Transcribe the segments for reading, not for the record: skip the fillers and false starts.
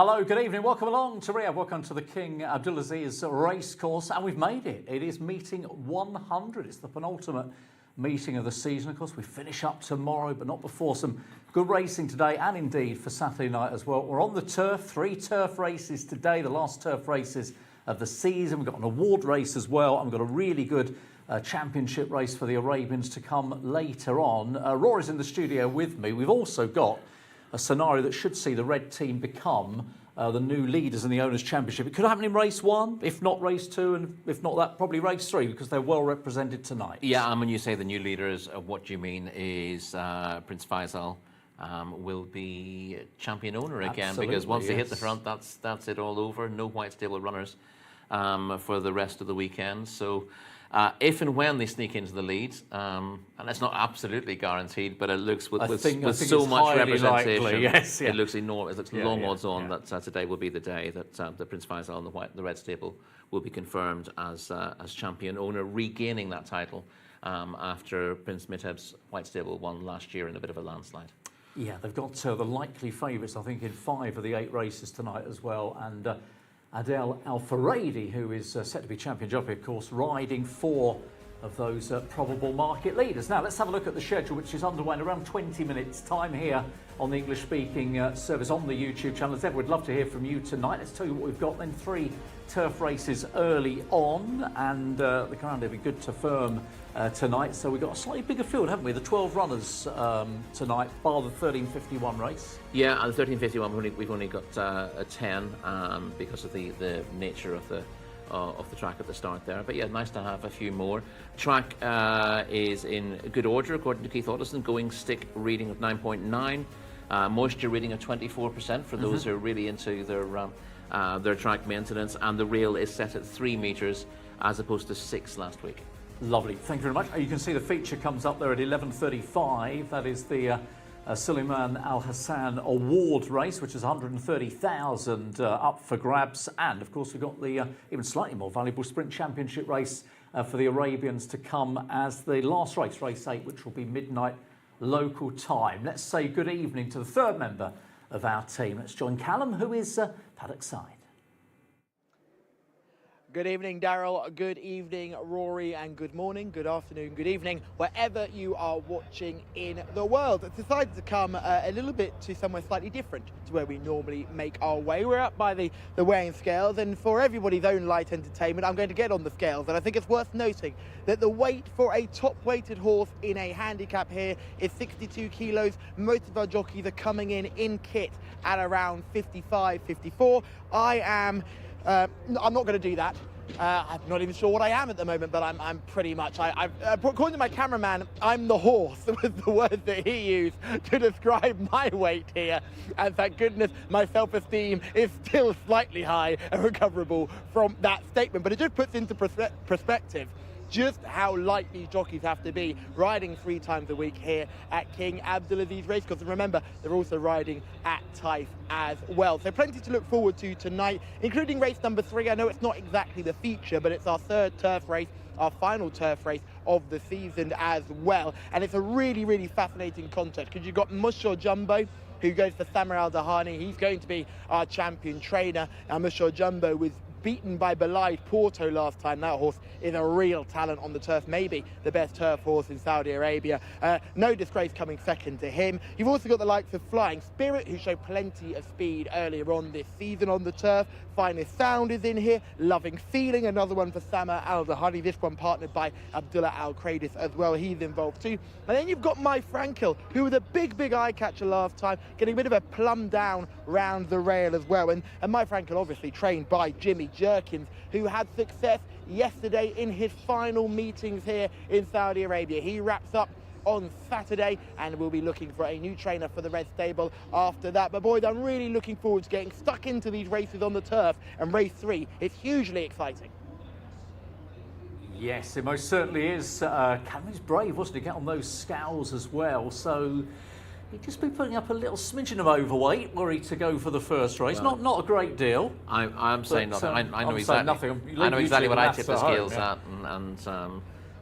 Hello, good evening. Welcome along to Riyadh. Welcome to the King Abdulaziz racecourse, and we've made it. It is meeting 100. It's the penultimate meeting of the season. Of course, we finish up tomorrow, but not before. Some good racing today, and indeed for Saturday night as well. We're on the turf. 3 turf races today, the last turf races of the season. We've got an award race as well, and we've got a really good championship race for the Arabians to come later on. Rory's in the studio with me. We've also got a scenario that should see the red team become the new leaders in the Owners' Championship. It could happen in race 1, if not race 2, and if not that, probably race 3, because they're well represented tonight. Yeah, and when you say the new leaders, what you mean is Prince Faisal will be champion owner again. Absolutely, because once they hit the yes. front, that's it all over. No white stable runners for the rest of the weekend. So if and when they sneak into the lead, and it's not absolutely guaranteed, but it looks with so much representation, likely, yes, yeah. it looks enormous. It looks long odds on yeah. that today will be the day that the Prince Faisal and the red stable will be confirmed as champion owner, regaining that title after Prince Miteb's white stable won last year in a bit of a landslide. Yeah, they've got the likely favourites, I think, in 5 of the 8 races tonight as well. And Adel Al-Faradi, who is set to be champion jockey, of course, riding 4 of those probable market leaders. Now, let's have a look at the schedule, which is underway in around 20 minutes' time here on the English-speaking service on the YouTube channel. As ever, we'd love to hear from you tonight. Let's tell you what we've got then. 3 turf races early on, and the calendar will be good to firm tonight. So we've got a slightly bigger field, haven't we? The 12 runners tonight, bar the 13:51 race. Yeah, and the 13:51 we've only got a 10 because of the nature of the track at the start there. But yeah, nice to have a few more. Track is in good order according to Keith Otteson. Going stick reading of 9.9, moisture reading of 24% for those who are really into their track maintenance, and the rail is set at 3 metres as opposed to 6 last week. Lovely, thank you very much. You can see the feature comes up there at 11:35. That is the Suleiman Al Hassan Award race, which is 130,000 up for grabs. And of course, we've got the even slightly more valuable Sprint Championship race for the Arabians to come as the last race, race 8, which will be midnight local time. Let's say good evening to the 3rd member of our team. Let's join Callum, who is Paddock side. Good evening, Daryl. Good evening, Rory. And good morning, good afternoon, good evening, wherever you are watching in the world. I've decided to come a little bit to somewhere slightly different to where we normally make our way. We're up by the weighing scales, and for everybody's own light entertainment, I'm going to get on the scales. And I think it's worth noting that the weight for a top-weighted horse in a handicap here is 62 kilos. Most of our jockeys are coming in kit at around 55, 54. I'm not going to do that. I'm not even sure what I am at the moment, but I'm pretty much, according to my cameraman, I'm the horse, was the word that he used to describe my weight here. And thank goodness my self-esteem is still slightly high and recoverable from that statement. But it just puts into perspective just how light these jockeys have to be riding 3 times a week here at King Abdulaziz Racecourse. And remember, they're also riding at Taif as well. So plenty to look forward to tonight, including race number 3. I know it's not exactly the feature, but it's our 3rd turf race, our final turf race of the season as well. And it's a really, really fascinating contest because you've got Musho Jumbo, who goes for Samir Al-Dahani. He's going to be our champion trainer. And Musho Jumbo was beaten by Belaid Porto last time. That horse is a real talent on the turf, maybe the best turf horse in Saudi Arabia. No disgrace coming second to him. You've also got the likes of Flying Spirit, who showed plenty of speed earlier on this season on the turf. Finest Sound is in here. Loving Feeling, another one for Samir Al-Dahani. This one partnered by Abdullah Al-Kradis as well. He's involved too. And then you've got My Frankel, who was a big eye catcher last time, getting a bit of a plumb down round the rail as well. And My Frankel obviously trained by Jimmy Jerkins, who had success yesterday in his final meetings here in Saudi Arabia. He wraps up on Saturday and we'll be looking for a new trainer for the Red Stable after that. But boys, I'm really looking forward to getting stuck into these races on the turf, and race 3 is hugely exciting. Yes, it most certainly is. Cameron's brave, wasn't he, to get on those scales as well. So he'd just be putting up a little smidgen of overweight were he to go for the first race. Well, not a great deal. I'm saying nothing. I know exactly. I know exactly what I tip the scales home, at, and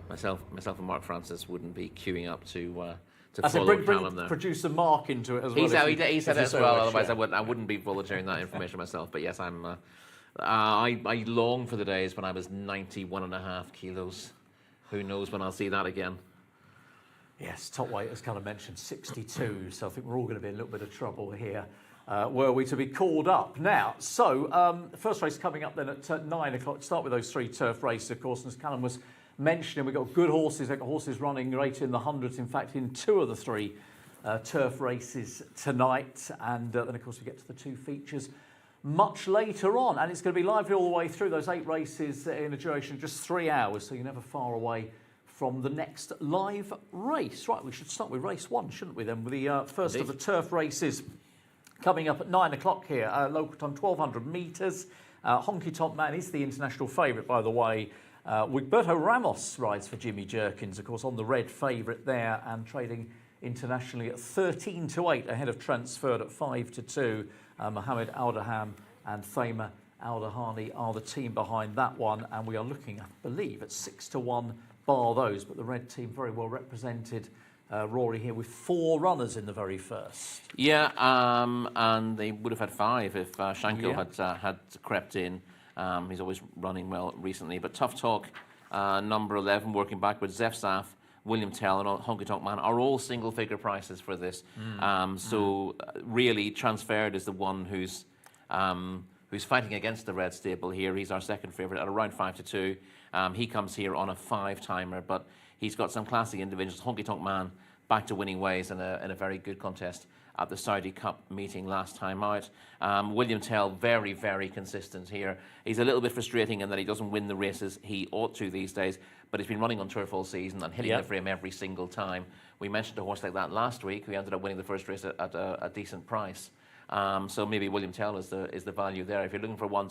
myself and Mark Francis wouldn't be queuing up to I said, follow bring Callum there. producer Mark into it as well. He said it as so well. wish, Otherwise, yeah. I wouldn't be volunteering that information myself. But yes, I long for the days when I was 91.5 kilos. Who knows when I'll see that again? Yes, top weight, as kind of mentioned, 62. So I think we're all going to be in a little bit of trouble here. Were we to be called up now. So first race coming up then at 9 o'clock. Start with those 3 turf races, of course. And as Callum was mentioning, we've got good horses. They've got horses running right in the hundreds. In fact, in 2 of the 3 turf races tonight. And then, of course, we get to the 2 features much later on. And it's going to be lively all the way through those 8 races in a duration of just 3 hours. So you're never far away from the next live race. Right, we should start with race 1, shouldn't we then? With the first of the turf races coming up at 9 o'clock here, local time 1,200 metres. Honky Tonk Man is the international favourite, by the way. Wigberto Ramos rides for Jimmy Jerkins, of course, on the red favourite there and trading internationally at 13-8, ahead of Transferred at 5-2. Mohammed Aldaham and Thamer Aldahani are the team behind that one, and we are looking, I believe, at 6-1 bar those, but the red team very well represented. Rory here with 4 runners in the very first. Yeah, and they would have had 5 if Shanko had crept in. He's always running well recently. But Tough Talk, number 11, working backwards, Jcsa, William Tell and Honky Tonk Man are all single-figure prices for this. So really, Transferred is the one who's fighting against the red stable here. He's our second favourite at around 5-2. He comes here on a 5-timer, but he's got some classy individuals. Honky Tonk Man back to winning ways in a very good contest at the Saudi Cup meeting last time out. William Tell, very, very consistent here. He's a little bit frustrating in that he doesn't win the races he ought to these days, but he's been running on turf all season and hitting the frame every single time. We mentioned a horse like that last week who ended up winning the first race at a decent price. So maybe William Tell is the value there. If you're looking for one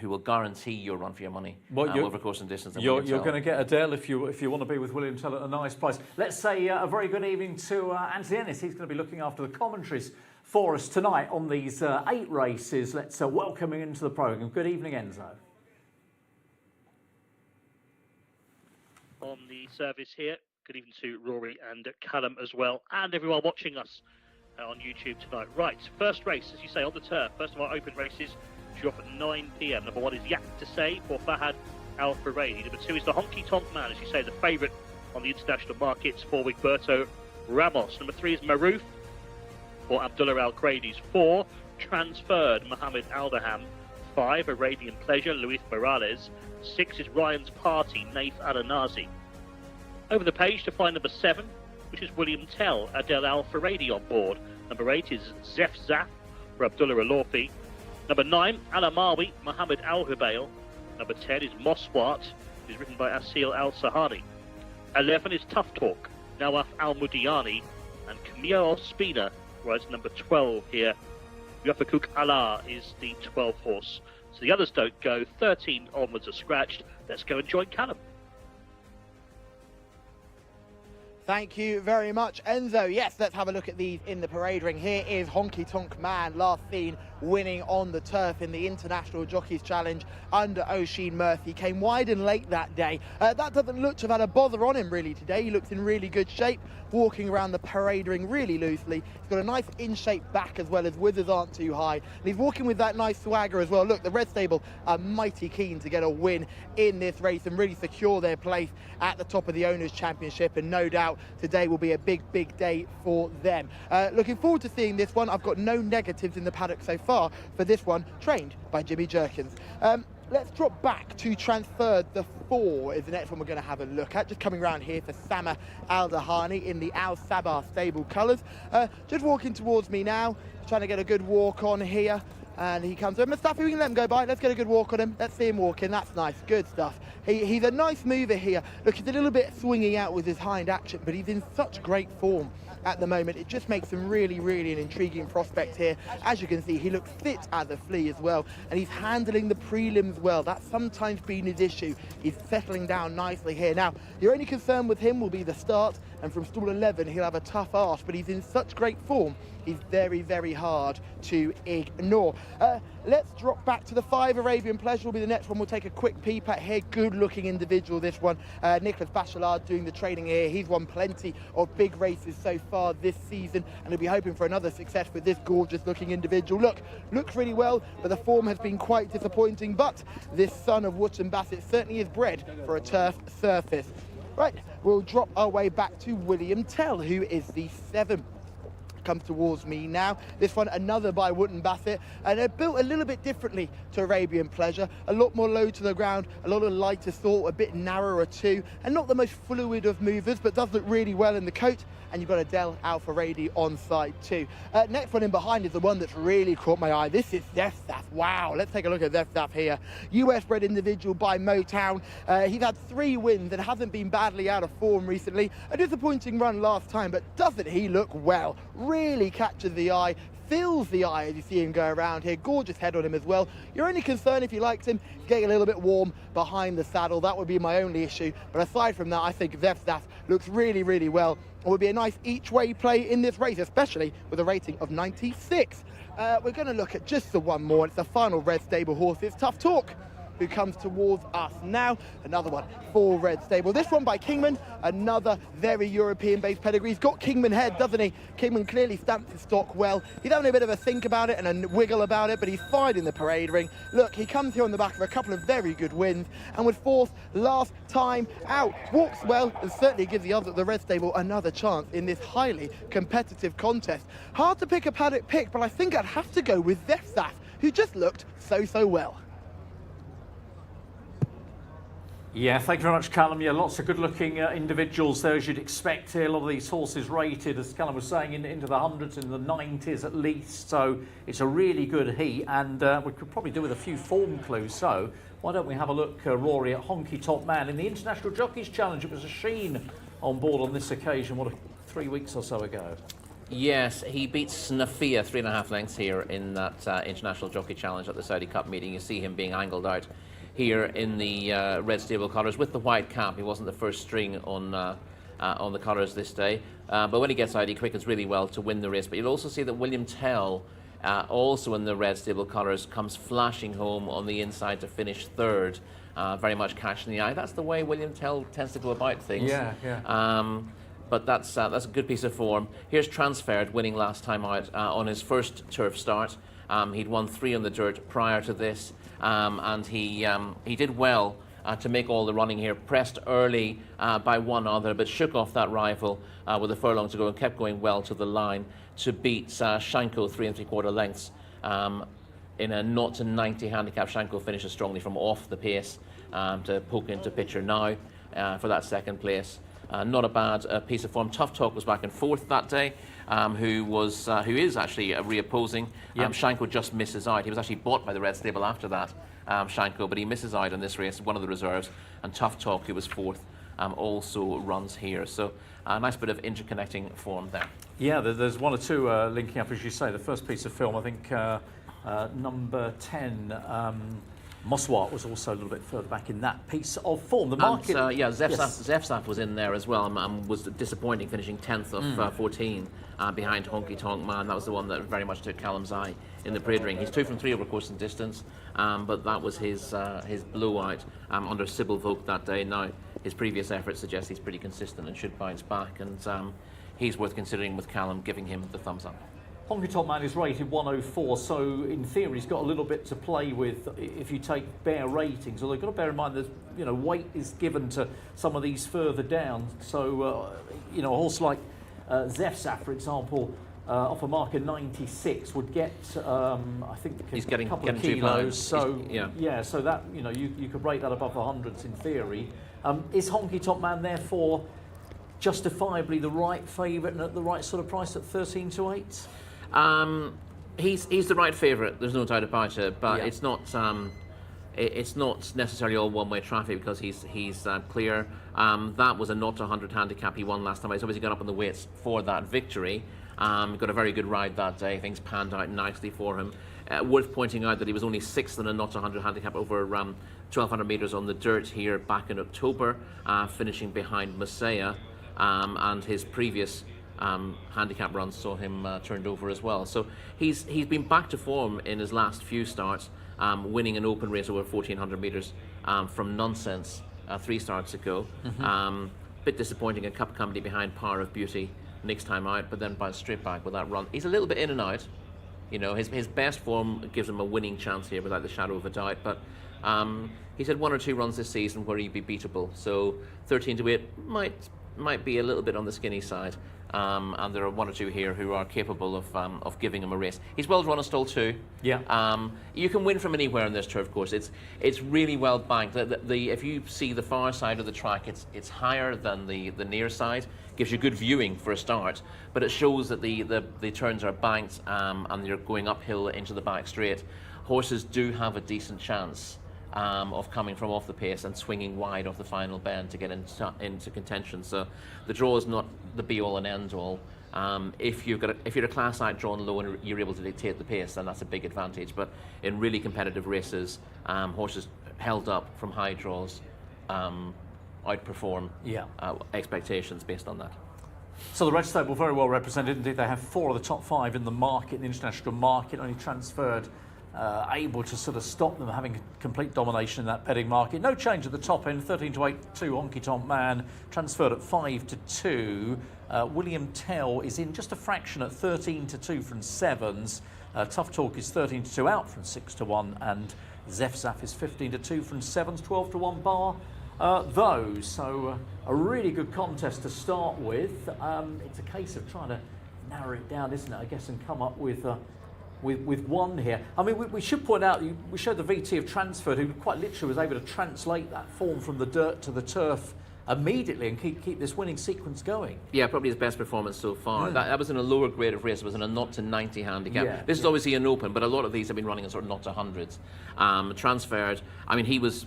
who will guarantee your run for your money over course and distance. You're going to get Adele if you want to be with William Tell at a nice price. Let's say a very good evening to Anthony Ennis. He's going to be looking after the commentaries for us tonight on these 8 races. Let's welcome him into the programme. Good evening, Enzo. On the service here. Good evening to Rory and Callum as well, and everyone watching us on YouTube tonight. Right, first race, as you say, on the turf. First of our open races, due off at 9 p.m. Number 1 is Jcsa for Fahad Al Faradi. Number 2 is the Honky Tonk Man, as you say, the favourite on the international markets for Wigberto Ramos. Number 3 is Maroof for Abdullah Al Qraidi's. 4, Transferred, Mohammed Aldaham. 5, Arabian Pleasure, Luis Morales. 6 is Ryan's Party, Naif Al-Anazi. Over the page to find number 7, which is William Tell, Adel Al Faradi on board. Number 8 is Jcsa for Abdullah Al-Orfi. Number 9, Alamawi, Mohammed Al-Hubail. Number 10 is Moswat, who's written by Asil Al-Sahani. 11 is Tough Talk, Nawaf Al-Mudiani. And Camille Spina rides number 12 here. Yafakuk Allah is the 12th horse. So the others don't go. 13 onwards are scratched. Let's go and join Callum. Thank you very much, Enzo. Yes, let's have a look at these in the parade ring. Here is Honky Tonk Man, last seen winning on the turf in the International Jockeys Challenge under Oisin Murphy. Came wide and late that day. That doesn't look to have had a bother on him really today. He looks in really good shape, walking around the parade ring really loosely. He's got a nice in-shape back as well, his withers aren't too high. And he's walking with that nice swagger as well. Look, the Red Stable are mighty keen to get a win in this race and really secure their place at the top of the Owners' Championship, and no doubt today will be a big, big day for them. Looking forward to seeing this one. I've got no negatives in the paddock so far for this one, trained by Jimmy Jerkins. Let's drop back to Transferred. The 4 is the next one we're going to have a look at. Just coming around here for Sama Al-Dahani in the Al Sabah stable colours. Just walking towards me now, trying to get a good walk on here. And he comes over. Mustafi, we can let him go by. Let's get a good walk on him. Let's see him walking. That's nice. Good stuff. He's a nice mover here. Look, he's a little bit swinging out with his hind action, but he's in such great form at the moment. It just makes him really, really an intriguing prospect here. As you can see, he looks fit as a flea as well, and he's handling the prelims well. That's sometimes been his issue. He's settling down nicely here. Now, your only concern with him will be the start, and from stall 11 he'll have a tough ask, but he's in such great form, he's very, very hard to ignore. Let's drop back to the 5. Arabian Pleasure will be the next one. We'll take a quick peep at here. Good looking individual, this one. Nicholas Bachelard doing the training here. He's won plenty of big races so far this season, and he'll be hoping for another success with this gorgeous looking individual. Looks really well, but the form has been quite disappointing. But this son of Wootton Bassett certainly is bred for a turf surface. Right, we'll drop our way back to William Tell, who is the 7. Comes towards me now. This one, another by Wootton Bassett, and they're built a little bit differently to Arabian Pleasure. A lot more low to the ground, a lot of lighter sort, a bit narrower too, and not the most fluid of movers, but does look really well in the coat. And you've got a Dell Alpha Rady on side too. Next one in behind is the one that's really caught my eye. This is Jcsa. Wow, let's take a look at Jcsa here. US bred individual by Motown. He's had 3 wins and hasn't been badly out of form recently. A disappointing run last time, but doesn't he look well? Really catches the eye, fills the eye as you see him go around here. Gorgeous head on him as well. Your only concern, if you liked him, is getting a little bit warm behind the saddle. That would be my only issue. But aside from that, I think Jcsa looks really, really well. It would be a nice each-way play in this race, especially with a rating of 96. We're going to look at just the one more. It's the final red stable horse. It's Tough Talk, who comes towards us now. Another one for red stable. This one by Kingman, another very European-based pedigree. He's got Kingman head, doesn't he? Kingman clearly stamps his stock well. He's having a bit of a think about it and a wiggle about it, but he's fine in the parade ring. Look, he comes here on the back of a couple of very good wins, and with 4th last time out, walks well and certainly gives the red stable another chance in this highly competitive contest. Hard to pick a paddock pick, but I think I'd have to go with Jcsa, who just looked so well. Yeah, thank you very much, Callum. Yeah, lots of good-looking individuals there, as you'd expect here. A lot of these horses rated, as Callum was saying, into the hundreds, in the 90s at least. So it's a really good heat, and we could probably do with a few form clues. So why don't we have a look, Rory, at Honky Tonk Man in the International Jockeys Challenge? It was a Sheen on board on this occasion, 3 weeks or so ago. Yes, he beat Snafia 3.5 lengths here in that International Jockey Challenge at the Saudi Cup meeting. You see him being angled out here in the red stable colours with the white cap. He wasn't the first string on the colours this day, but when he gets out, he quickens really well to win the race. But you'll also see that William Tell, also in the red stable colours, comes flashing home on the inside to finish 3rd, very much catching the eye. That's the way William Tell tends to go about things. Yeah. But that's a good piece of form. Here's Transferred, winning last time out on his first turf start. He'd won 3 on the dirt prior to this, and he did well to make all the running here. Pressed early by one other, but shook off that rival with a furlong to go and kept going well to the line to beat Shanko 3 3/4 lengths. In a 0 to 90 handicap, Shanko finishes strongly from off the pace to poke into picture now for that 2nd place. Not a bad piece of form. Tough Talk was back in 4th that day, who is actually reopposing. Yep. Shanko just misses out. He was actually bought by the red stable after that, Shanko, but he misses out on this race, one of the reserves. And Tough Talk, who was 4th, also runs here. So a nice bit of interconnecting form there. Yeah, there's 1 or 2 linking up, as you say. The first piece of film, I think, number 10. Moswart was also a little bit further back in that piece of form. The market, Jcsa was in there as well, and was disappointing, finishing 10th of 14 behind Honky Tonk Man. That was the one that very much took Callum's eye in the parade ring. He's 2 from 3 over course and distance, but that was his blowout under Sybil Vogt that day. Now his previous efforts suggest he's pretty consistent and should bounce back, and he's worth considering with Callum giving him the thumbs up. Honky Tonk Man is rated 104, so in theory he's got a little bit to play with if you take bare ratings. Although you've got to bear in mind that weight is given to some of these further down. So a horse like Jcsa, for example, off a mark of 96 would get I think he's a couple of kilos. So so that you could rate that above the hundreds in theory. Is Honky Tonk Man therefore justifiably the right favourite and at the right sort of price at 13 to 8? He's the right favourite. There's no doubt about it. But Yeah. it's not necessarily all one-way traffic because he's clear. That was a 0 to 100 handicap he won last time. He's obviously got up on the weights for that victory. Got a very good ride that day. Things panned out nicely for him. Worth pointing out that he was only 6th in a 0 to 100 handicap over 1,200 metres on the dirt here back in October, finishing behind Messiah. and his previous handicap runs saw him turned over as well. So he's been back to form in his last few starts, winning an open race over 1,400 metres from Nonsense 3 starts ago. Bit disappointing, a cup company behind Power of Beauty next time out, but then bounced straight back with that run. He's a little bit in and out. You know, his best form gives him a winning chance here without the shadow of a doubt, but he's had 1 or 2 runs this season where he'd be beatable. So 13 to 8 might be a little bit on the skinny side. And there are 1 or 2 here who are capable of giving him a race. He's well run a stall too. Yeah. You can win from anywhere on this turf course. It's really well banked. If you see the far side of the track, it's higher than the near side. Gives you good viewing for a start, but it shows that the turns are banked and you're going uphill into the back straight. Horses do have a decent chance of coming from off the pace and swinging wide off the final bend to get into contention. So the draw is not the be-all and end-all. If you're a class out drawn low and you're able to dictate the pace, then that's a big advantage. But in really competitive races, horses held up from high draws outperform expectations based on that. So the Red Stable very well represented. Indeed, they have 4 of the top 5 in the market, in the international market, only transferred. Able to sort of stop them having complete domination in that betting market. No change at the top end, 13 to 8, 2 Honky Tonk Man, transferred at 5 to 2. William Tell is in just a fraction at 13 to 2 from 7s. Tough Talk is 13 to 2 out from 6 to 1, and Zefzaf is 15 to 2 from 7s, 12 to 1 bar those. So a really good contest to start with. It's a case of trying to narrow it down, isn't it, I guess, and come up with one here. I mean, we should point out, we showed the VT of Transferred, who quite literally was able to translate that form from the dirt to the turf immediately and keep this winning sequence going. Yeah, probably his best performance so far. That was in a lower grade of race. It was in a 0 to 90 handicap. Yeah, this is obviously an open, but a lot of these have been running in sort of 0 to 100s. Transferred, I mean, he was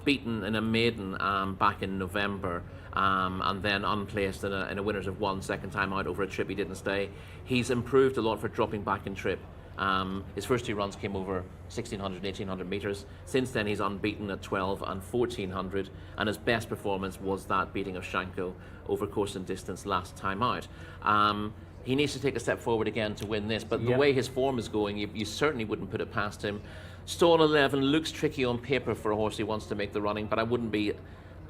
beaten in a maiden back in November. And then unplaced in a winners of 1 second time out over a trip he didn't stay. He's improved a lot for dropping back in trip. His first 2 runs came over 1,600, 1,800 metres. Since then he's unbeaten at 12 and 1,400, and his best performance was that beating of Shanko over course and distance last time out. He needs to take a step forward again to win this, but the way his form is going, you certainly wouldn't put it past him. Stall 11 looks tricky on paper for a horse who wants to make the running, but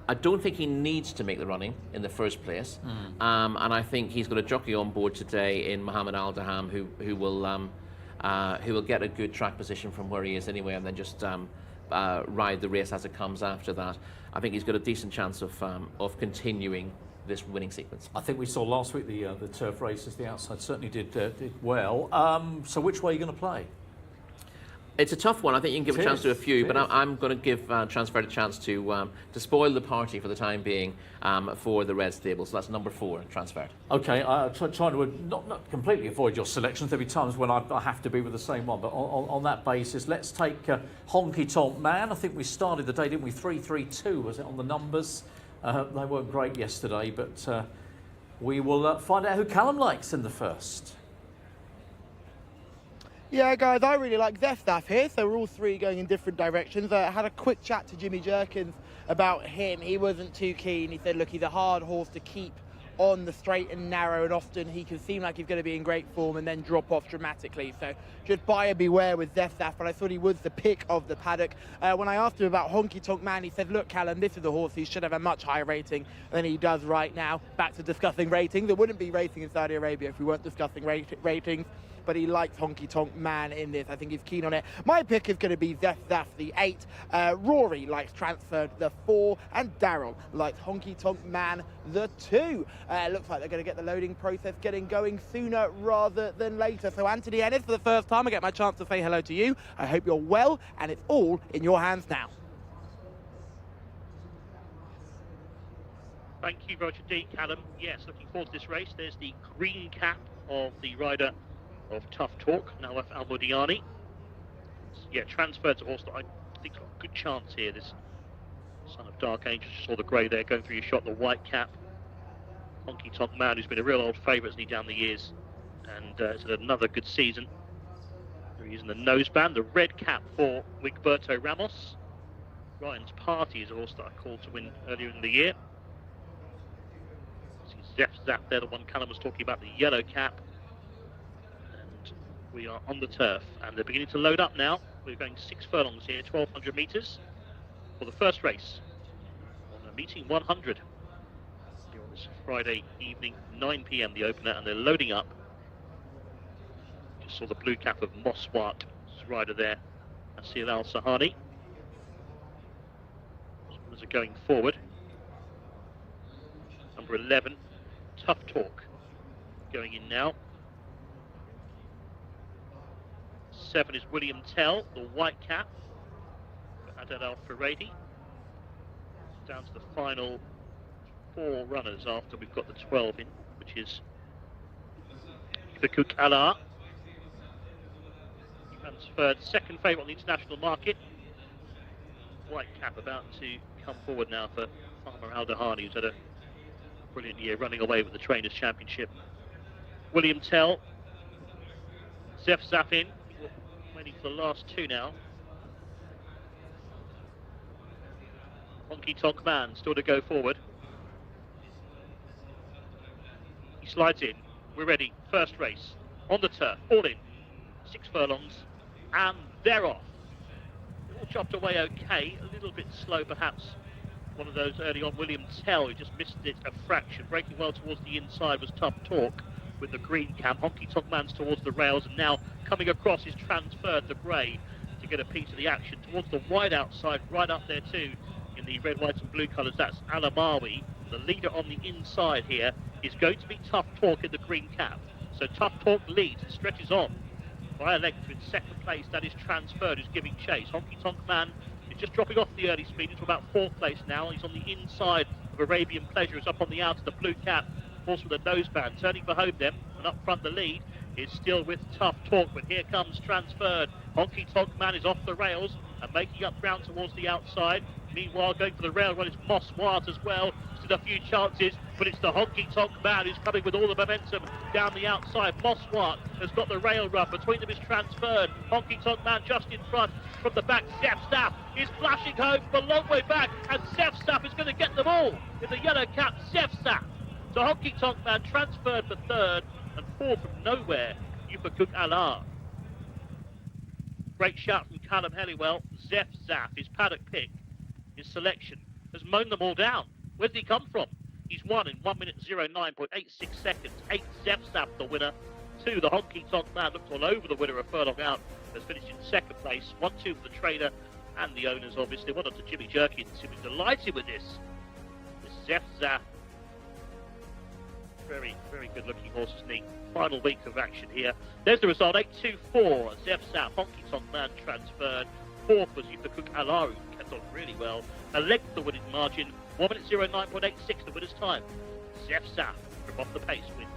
I don't think he needs to make the running in the first place, and I think he's got a jockey on board today in Mohammed Al-Daham who will get a good track position from where he is anyway, and then just ride the race as it comes after that. I think he's got a decent chance of continuing this winning sequence. I think we saw last week the turf races, the outside certainly did well. So which way are you going to play? It's a tough one. I think you can give a chance to a few, but I'm going to give Transferred a chance to spoil the party for the time being for the Red Stable. So that's number 4, Transferred. Okay, I'm trying to not completely avoid your selections. There'll be times when I have to be with the same one, but on that basis, let's take Honky Tonk Man. I think we started the day, didn't we? 3-3-2 was it on the numbers? They weren't great yesterday, but we will find out who Callum likes in the first. Yeah, guys, I really like Zefzaf here, so we're all 3 going in different directions. I had a quick chat to Jimmy Jerkins about him. He wasn't too keen. He said, look, he's a hard horse to keep on the straight and narrow, and often he can seem like he's going to be in great form and then drop off dramatically. So just buyer beware with Zefzaf, but I thought he was the pick of the paddock. When I asked him about Honky Tonk Man, he said, look, Callum, this is a horse he should have a much higher rating than he does right now. Back to discussing ratings. There wouldn't be racing in Saudi Arabia if we weren't discussing ratings. But he likes Honky Tonk Man in this. I think he's keen on it. My pick is going to be Zefzaf, the 8. Rory likes Transferred, the 4. And Daryl likes Honky Tonk Man, the 2. Looks like they're going to get the loading process getting going sooner rather than later. So Anthony Ennis, for the first time, I get my chance to say hello to you. I hope you're well, and it's all in your hands now. Thank you, Roger D. Callum. Yes, looking forward to this race. There's the green cap of the rider of Tough Talk, Nawaf Al-Mudiani. Yeah, Transferred to horse that I think's got a good chance here. This Son of Dark Angel, just saw the grey there going through your shot, the white cap. Honky Tonk Man, who's been a real old favourite, isn't he, down the years, and it's had another good season. They're using the noseband, the red cap for Wigberto Ramos. Ryan's Party is a horse that I called to win earlier in the year. Zaf, they're the one Callum was talking about, the yellow cap. And we are on the turf, and they're beginning to load up now. We're going 6 furlongs here, 1,200 metres for the first race on meeting 100. Here on this Friday evening, 9 p.m. the opener, and they're loading up. Just saw the blue cap of Moswat, rider there, Asil Al Sahani. As are going forward. Number 11, Tough Talk, going in now. 7 is William Tell, the white cap for Adel Al Faradi. Down to the final 4 runners after we've got the 12 in, which is the Cook Alar. Transferred, second favourite on the international market. White cap about to come forward now for Farmer Al Dahani, who's had a brilliant year running away with the Trainers' Championship. William Tell, Zef Zafin, waiting for the last 2 now. Honky Tonk Man still to go forward. He slides in. We're ready. First race on the turf. All in. 6 furlongs. And they're off. All chopped away okay. A little bit slow perhaps. One of those early on, William Tell, who just missed it a fraction. Breaking well towards the inside was Tough Talk with the green cap. Honky Tonk Man's towards the rails, and now coming across is transferred the grey to get a piece of the action. Towards the wide outside, right up there too, in the red, white and blue colours, that's Alamawi. The leader on the inside here is going to be Tough Talk in the green cap. So Tough Talk leads and stretches on by a length in second place. That is transferred, who's giving chase. Honky Tonk Man is just dropping off the early speed into about 4th place now. He's on the inside of Arabian Pleasure. Is up on the outer, the blue cap, forced with a noseband, turning for home then, and up front the lead is still with Tough Talk, but here comes transferred. Honky Tonk Man is off the rails and making up ground towards the outside. Meanwhile, going for the rail run is Moswat as well. Still a few chances, but it's the Honky Tonk Man who's coming with all the momentum down the outside. Moswat has got the rail run. Between them is transferred. Honky Tonk Man just in front. From the back, Zef is flashing home from a long way back, and Zef is going to get them all in the yellow cap. Zef. So Honky Tonk Man transferred for 3rd, and 4th from nowhere, Cook Alar. Great shout from Callum Helliwell. Zef his paddock pick, his selection, has mown them all down. Where did he come from? He's won in 1 minute 09.86 seconds. 8 Zef the winner. 2 the Honky Tonk Man, looked all over the winner a furlong out, has finished in 2nd place. 1-2 for the trainer and the owners, obviously. Well done to Jimmy Jerkins, who was delighted with this. This Zef. Very, very good looking horse, isn't he? Final week of action here. There's the result, 8-2-4. Zef Honky Tonk Man transferred. 4th was Cook Alaru, kept on really well. A length the winning margin, 1 minute 09.86 the winner's time. Zef from off the pace wins.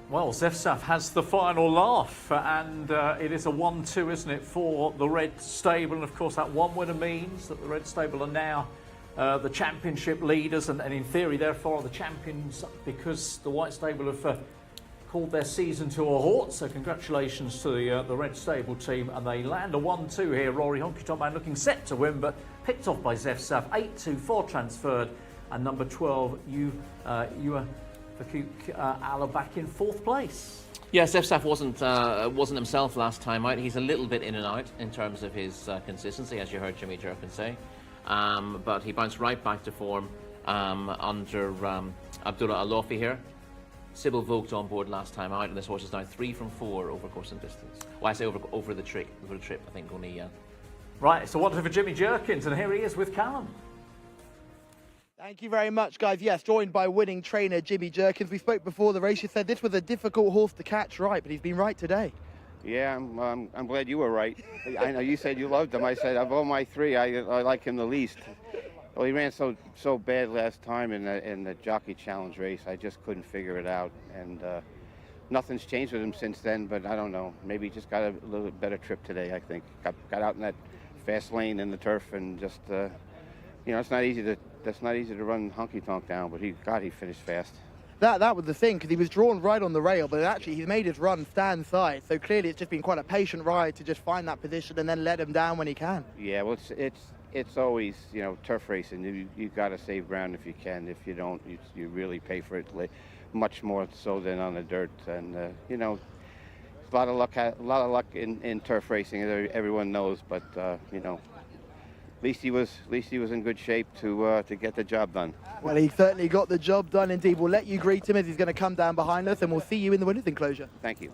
Well, Zef has the final laugh, and it is a 1-2, isn't it, for the Red Stable? And of course, that one winner means that the Red Stable are now the championship leaders, and in theory, therefore, the champions, because the White Stable have called their season to a halt. So, congratulations to the Red Stable team, and they land a 1-2 here. Rory Honky Tonk Man looking set to win, but picked off by Zef 8-2-4 transferred, and number 12, Ala back in 4th place. Yeah, Zef wasn't himself last time out. He's a little bit in and out in terms of his consistency, as you heard Jimmy Jerkin say. But he bounced right back to form under Abdullah Alofi here. Sybil Vogt on board last time out, and this horse is now 3 from 4 over course and distance. Well, I say over the trip. I think only. Right, so 1-2 for Jimmy Jerkins, and here he is with Callum. Thank you very much, guys. Yes, joined by winning trainer Jimmy Jerkins. We spoke before the race. You said this was a difficult horse to catch right, but he's been right today. Yeah, I'm glad you were right. I know you said you loved him. I said of all my three, I like him the least. Well, he ran so bad last time in the Jockey Challenge race. I just couldn't figure it out, and nothing's changed with him since then. But I don't know. Maybe he just got a little bit better trip today. I think got out in that fast lane in the turf and just it's not easy to run Honky Tonk down. But he finished fast. That was the thing, because he was drawn right on the rail, but actually he's made his run stand side. So clearly it's just been quite a patient ride to just find that position and then let him down when he can. Yeah, well, it's always, turf racing. You got to save ground if you can. If you don't, you really pay for it much more so than on the dirt. And a lot of luck in turf racing, everyone knows. But at least he was in good shape to get the job done. Well, he certainly got the job done indeed. We'll let you greet him as he's going to come down behind us, and we'll see you in the winners' enclosure. Thank you.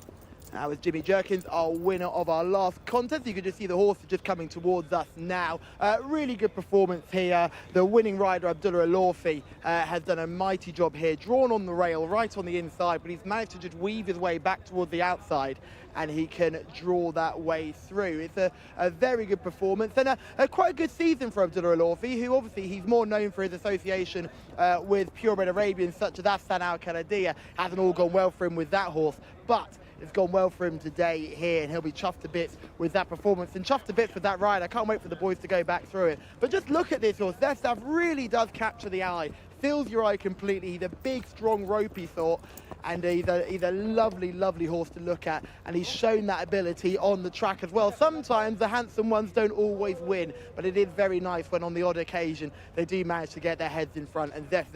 That was Jimmy Jerkins, our winner of our last contest. You can just see the horse just coming towards us now. Really good performance here. The winning rider, Abdullah Alorfi, has done a mighty job here. Drawn on the rail, right on the inside, but he's managed to just weave his way back towards the outside, and he can draw that way through. It's a very good performance, and a quite a good season for Abdullah Alorfi, who obviously he's more known for his association with purebred Arabians such as Afsan Al Khalidiyah. Hasn't all gone well for him with that horse, but it's gone well for him today here, and he'll be chuffed to bits with that performance and chuffed to bits with that ride. I can't wait for the boys to go back through it. But just look at this horse. That stuff really does capture the eye, fills your eye completely. He's a big, strong, ropey sort, and he's a lovely, lovely horse to look at, and he's shown that ability on the track as well. Sometimes the handsome ones don't always win, but it is very nice when on the odd occasion they do manage to get their heads in front, and Zef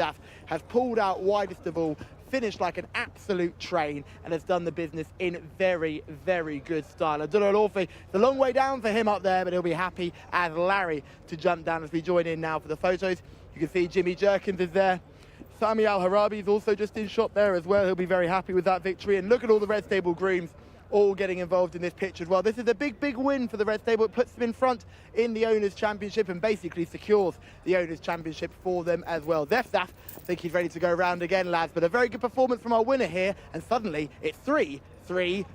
has pulled out widest of all, finished like an absolute train, and has done the business in very, very good style. Abdullah Alorfi, it's a long way down for him up there, but he'll be happy as Larry to jump down as we join in now for the photos. You can see Jimmy Jerkins is there. Sami Al-Harabi is also just in shot there as well. He'll be very happy with that victory. And look at all the Red Stable grooms all getting involved in this pitch as well. This is a big, big win for the Red Stable. It puts them in front in the Owners' Championship and basically secures the Owners' Championship for them as well. Zef, I think he's ready to go round again, lads. But a very good performance from our winner here. And suddenly, it's 3-3-3.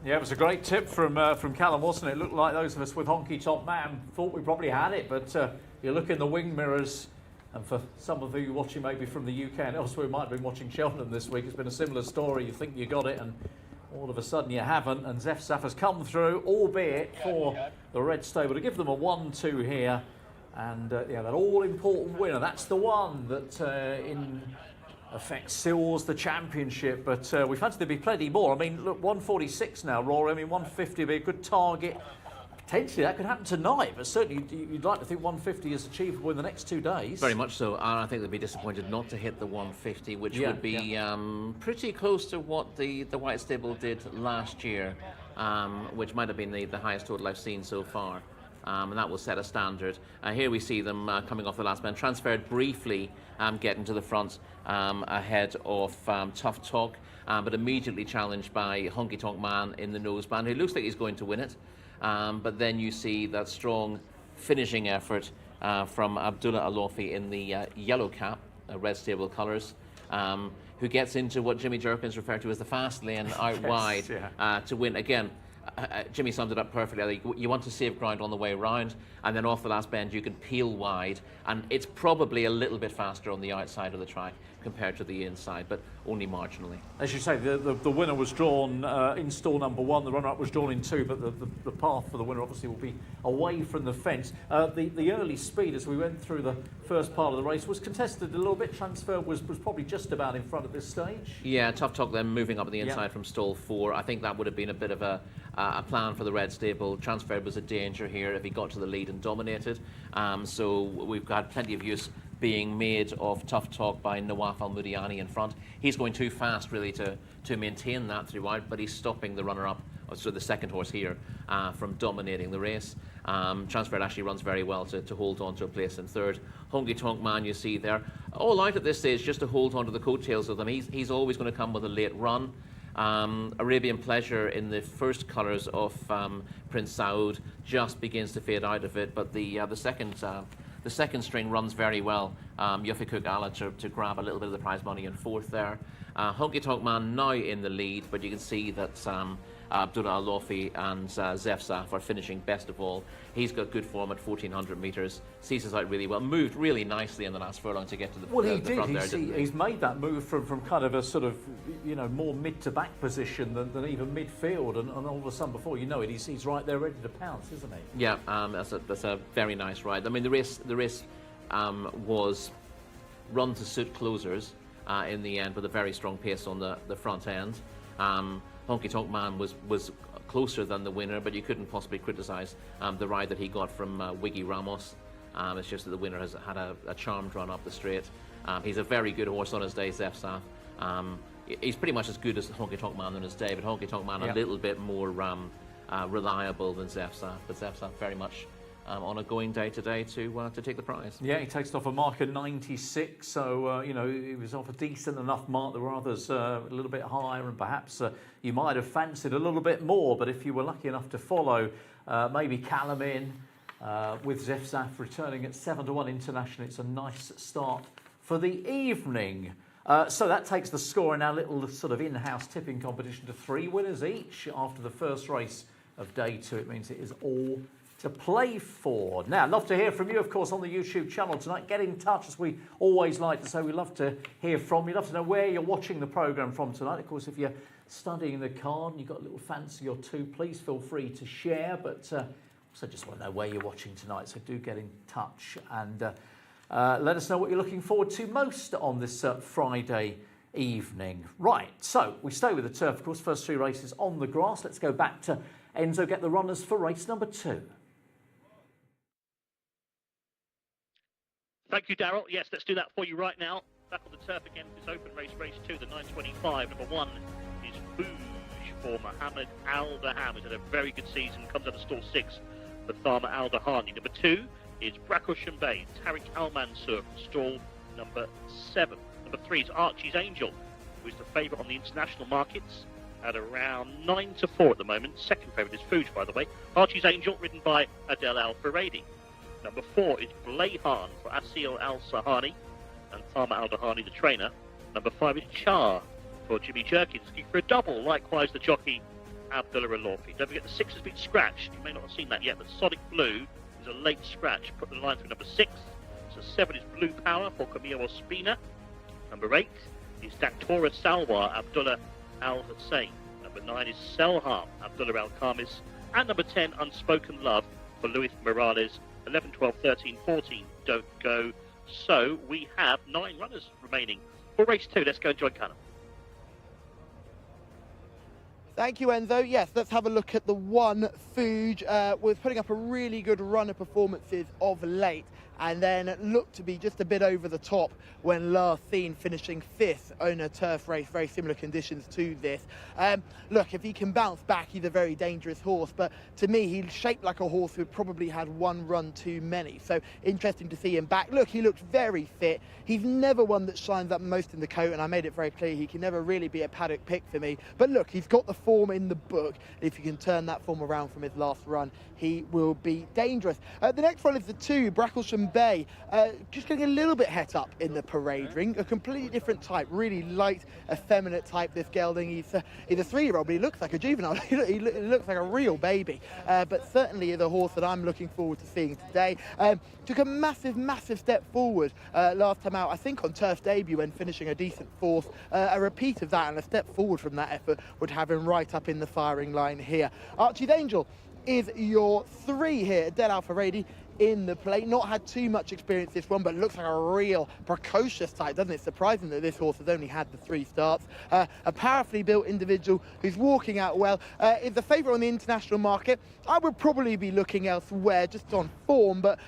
Yeah, it was a great tip from Callum, wasn't it? It looked like those of us with Honky Tonk Man thought we probably had it, but you look in the wing mirrors, and for some of you watching maybe from the UK and elsewhere who might have been watching Cheltenham this week, it's been a similar story. You think you got it, and all of a sudden you haven't, and Zef has come through, albeit for the Red Stable, to give them a 1-2 here, and that all-important winner. That's the one that in effect seals the championship, but we fancy there'd be plenty more. I mean, look, 146 now, Rory. I mean, 150 would be a good target. Potentially that could happen tonight, but certainly you'd like to think 150 is achievable in the next 2 days. Very much so, and I think they'd be disappointed not to hit the 150, which would be pretty close to what the White Stable did last year, which might have been the highest total I've seen so far. And that will set a standard. Here we see them coming off the last bend, transferred briefly, getting to the front ahead of Tough Talk, but immediately challenged by Honky Tonk Man in the noseband, who looks like he's going to win it. But then you see that strong finishing effort from Abdullah Alorfi in the yellow cap, Red Stable colours, who gets into what Jimmy Jerkins referred to as the fast lane out wide to win. Again, Jimmy summed it up perfectly. You want to save ground on the way round, and then off the last bend you can peel wide, and it's probably a little bit faster on the outside of the track compared to the inside, but only marginally. As you say, the winner was drawn in stall number 1, the runner-up was drawn in 2, but the path for the winner obviously will be away from the fence. The early speed as we went through the first part of the race was contested a little bit. Transfer was probably just about in front at this stage. Yeah, Tough Talk then moving up on the inside from stall 4. I think that would have been a bit of a plan for the Red Stable. Transfer was a danger here if he got to the lead and dominated. So we've got plenty of use being made of Tough Talk by Nawaf Al-Mudiani in front. He's going too fast really to maintain that throughout, but he's stopping the runner-up, so the second horse here, from dominating the race. Transferred actually runs very well to hold on to a place in third. Honky Tonk Man you see there, all out at this stage just to hold on to the coattails of them. He's always going to come with a late run. Arabian Pleasure in the first colours of Prince Saud just begins to fade out of it, but the second string runs very well. Yofikuk Allah to grab a little bit of the prize money in fourth there. Honky Tonk Man now in the lead, but you can see that Abdullah Al-Lofi and Jcsa are finishing best of all. He's got good form at 1400 metres. Sees us out really well. Moved really nicely in the last furlong to get to the, well, he the did. front there, didn't he? He's made that move from kind of a sort of, more mid to back position than even midfield, and all of a sudden, before you know it, he's right there ready to pounce, isn't he? Yeah, that's a very nice ride. I mean, the race was run to suit closers in the end, with a very strong pace on the front end. Honky Tonk Man was closer than the winner, but you couldn't possibly criticise the ride that he got from Wiggy Ramos. It's just that the winner has had a charmed run up the straight. He's a very good horse on his day, Jcsa. He's pretty much as good as Honky Tonk Man on his day, but Honky Tonk Man a little bit more reliable than Jcsa. But Jcsa very much on a going day today to take the prize. Yeah, he takes it off a mark of 96, so he was off a decent enough mark. There were others a little bit higher, and perhaps you might have fancied a little bit more, but if you were lucky enough to follow maybe Callum in with Jcsa returning at 7-1 international, it's a nice start for the evening. So that takes the score in our little sort of in-house tipping competition to 3 winners each after the first race of day 2. It means it is all to play for. Now, love to hear from you, of course, on the YouTube channel tonight. Get in touch, as we always like to say. We love to hear from you. Love to know where you're watching the programme from tonight. Of course, if you're studying the car and you've got a little fancy or two, please feel free to share. But also just want to know where you're watching tonight, so do get in touch and let us know what you're looking forward to most on this Friday evening. Right, so we stay with the turf, of course. First 3 races on the grass. Let's go back to Enzo, get the runners for race number 2. Thank you, Daryl. Yes, let's do that for you right now. Back on the turf again, this open race 2, the 925. Number 1 is Bouge for Mohammed Al-Daham. He's had a very good season, comes out of stall 6 for Farmer Al-Dahani. Number 2 is Brakosham Bay, Tariq Al-Mansur from stall number 7. Number 3 is Archie's Angel, who is the favourite on the international markets at around 9-4 at the moment. Second favourite is Fouge, by the way. Archie's Angel, ridden by Adel Al-Faradi. Number 4 is Blayhan for Asil Al-Sahani and Farmer Al-Dahani, the trainer. Number 5 is Char for Jimmy Jerkins, looking for a double. Likewise, the jockey Abdullah Al-Lofi. Don't forget the 6 has been scratched. You may not have seen that yet, but Sonic Blue is a late scratch. Put the line through number 6. So 7 is Blue Power for Camille Ospina. Number 8 is Daktora Salwar Abdullah Al-Hussein. Number 9 is Selham Abdullah Al-Khamis. And number 10, Unspoken Love for Luis Morales. 11, 12, 13, 14 don't go. So we have 9 runners remaining for race 2. Let's go and join Callum. Thank you, Enzo. Yes, let's have a look at the 1 Fouge. Was putting up a really good run of performances of late, and then looked to be just a bit over the top when last seen finishing 5th on a turf race, very similar conditions to this. Look, if he can bounce back, he's a very dangerous horse, but to me, he's shaped like a horse who probably had 1 run too many, so interesting to see him back. Look, he looks very fit. He's never one that shines up most in the coat, and I made it very clear he can never really be a paddock pick for me, but look, he's got the form in the book. If he can turn that form around from his last run, he will be dangerous. The next one is the 2, Bracklesham Bay, just getting a little bit het up in the parade ring, a completely different type, really light, effeminate type, this gelding. He's a 3-year-old, but he looks like a juvenile. He looks like a real baby, but certainly the horse that I'm looking forward to seeing today. Took a massive step forward last time out, I think on turf debut, when finishing a decent 4th. A repeat of that and a step forward from that effort would have him right up in the firing line here. Archie's Angel is your 3 here. Adel Al-Faradi in the plate. Not had too much experience this one, but looks like a real precocious type, doesn't it? Surprising that this horse has only had the 3 starts. A powerfully built individual who's walking out well. Is the favourite on the international market. I would probably be looking elsewhere just on form, but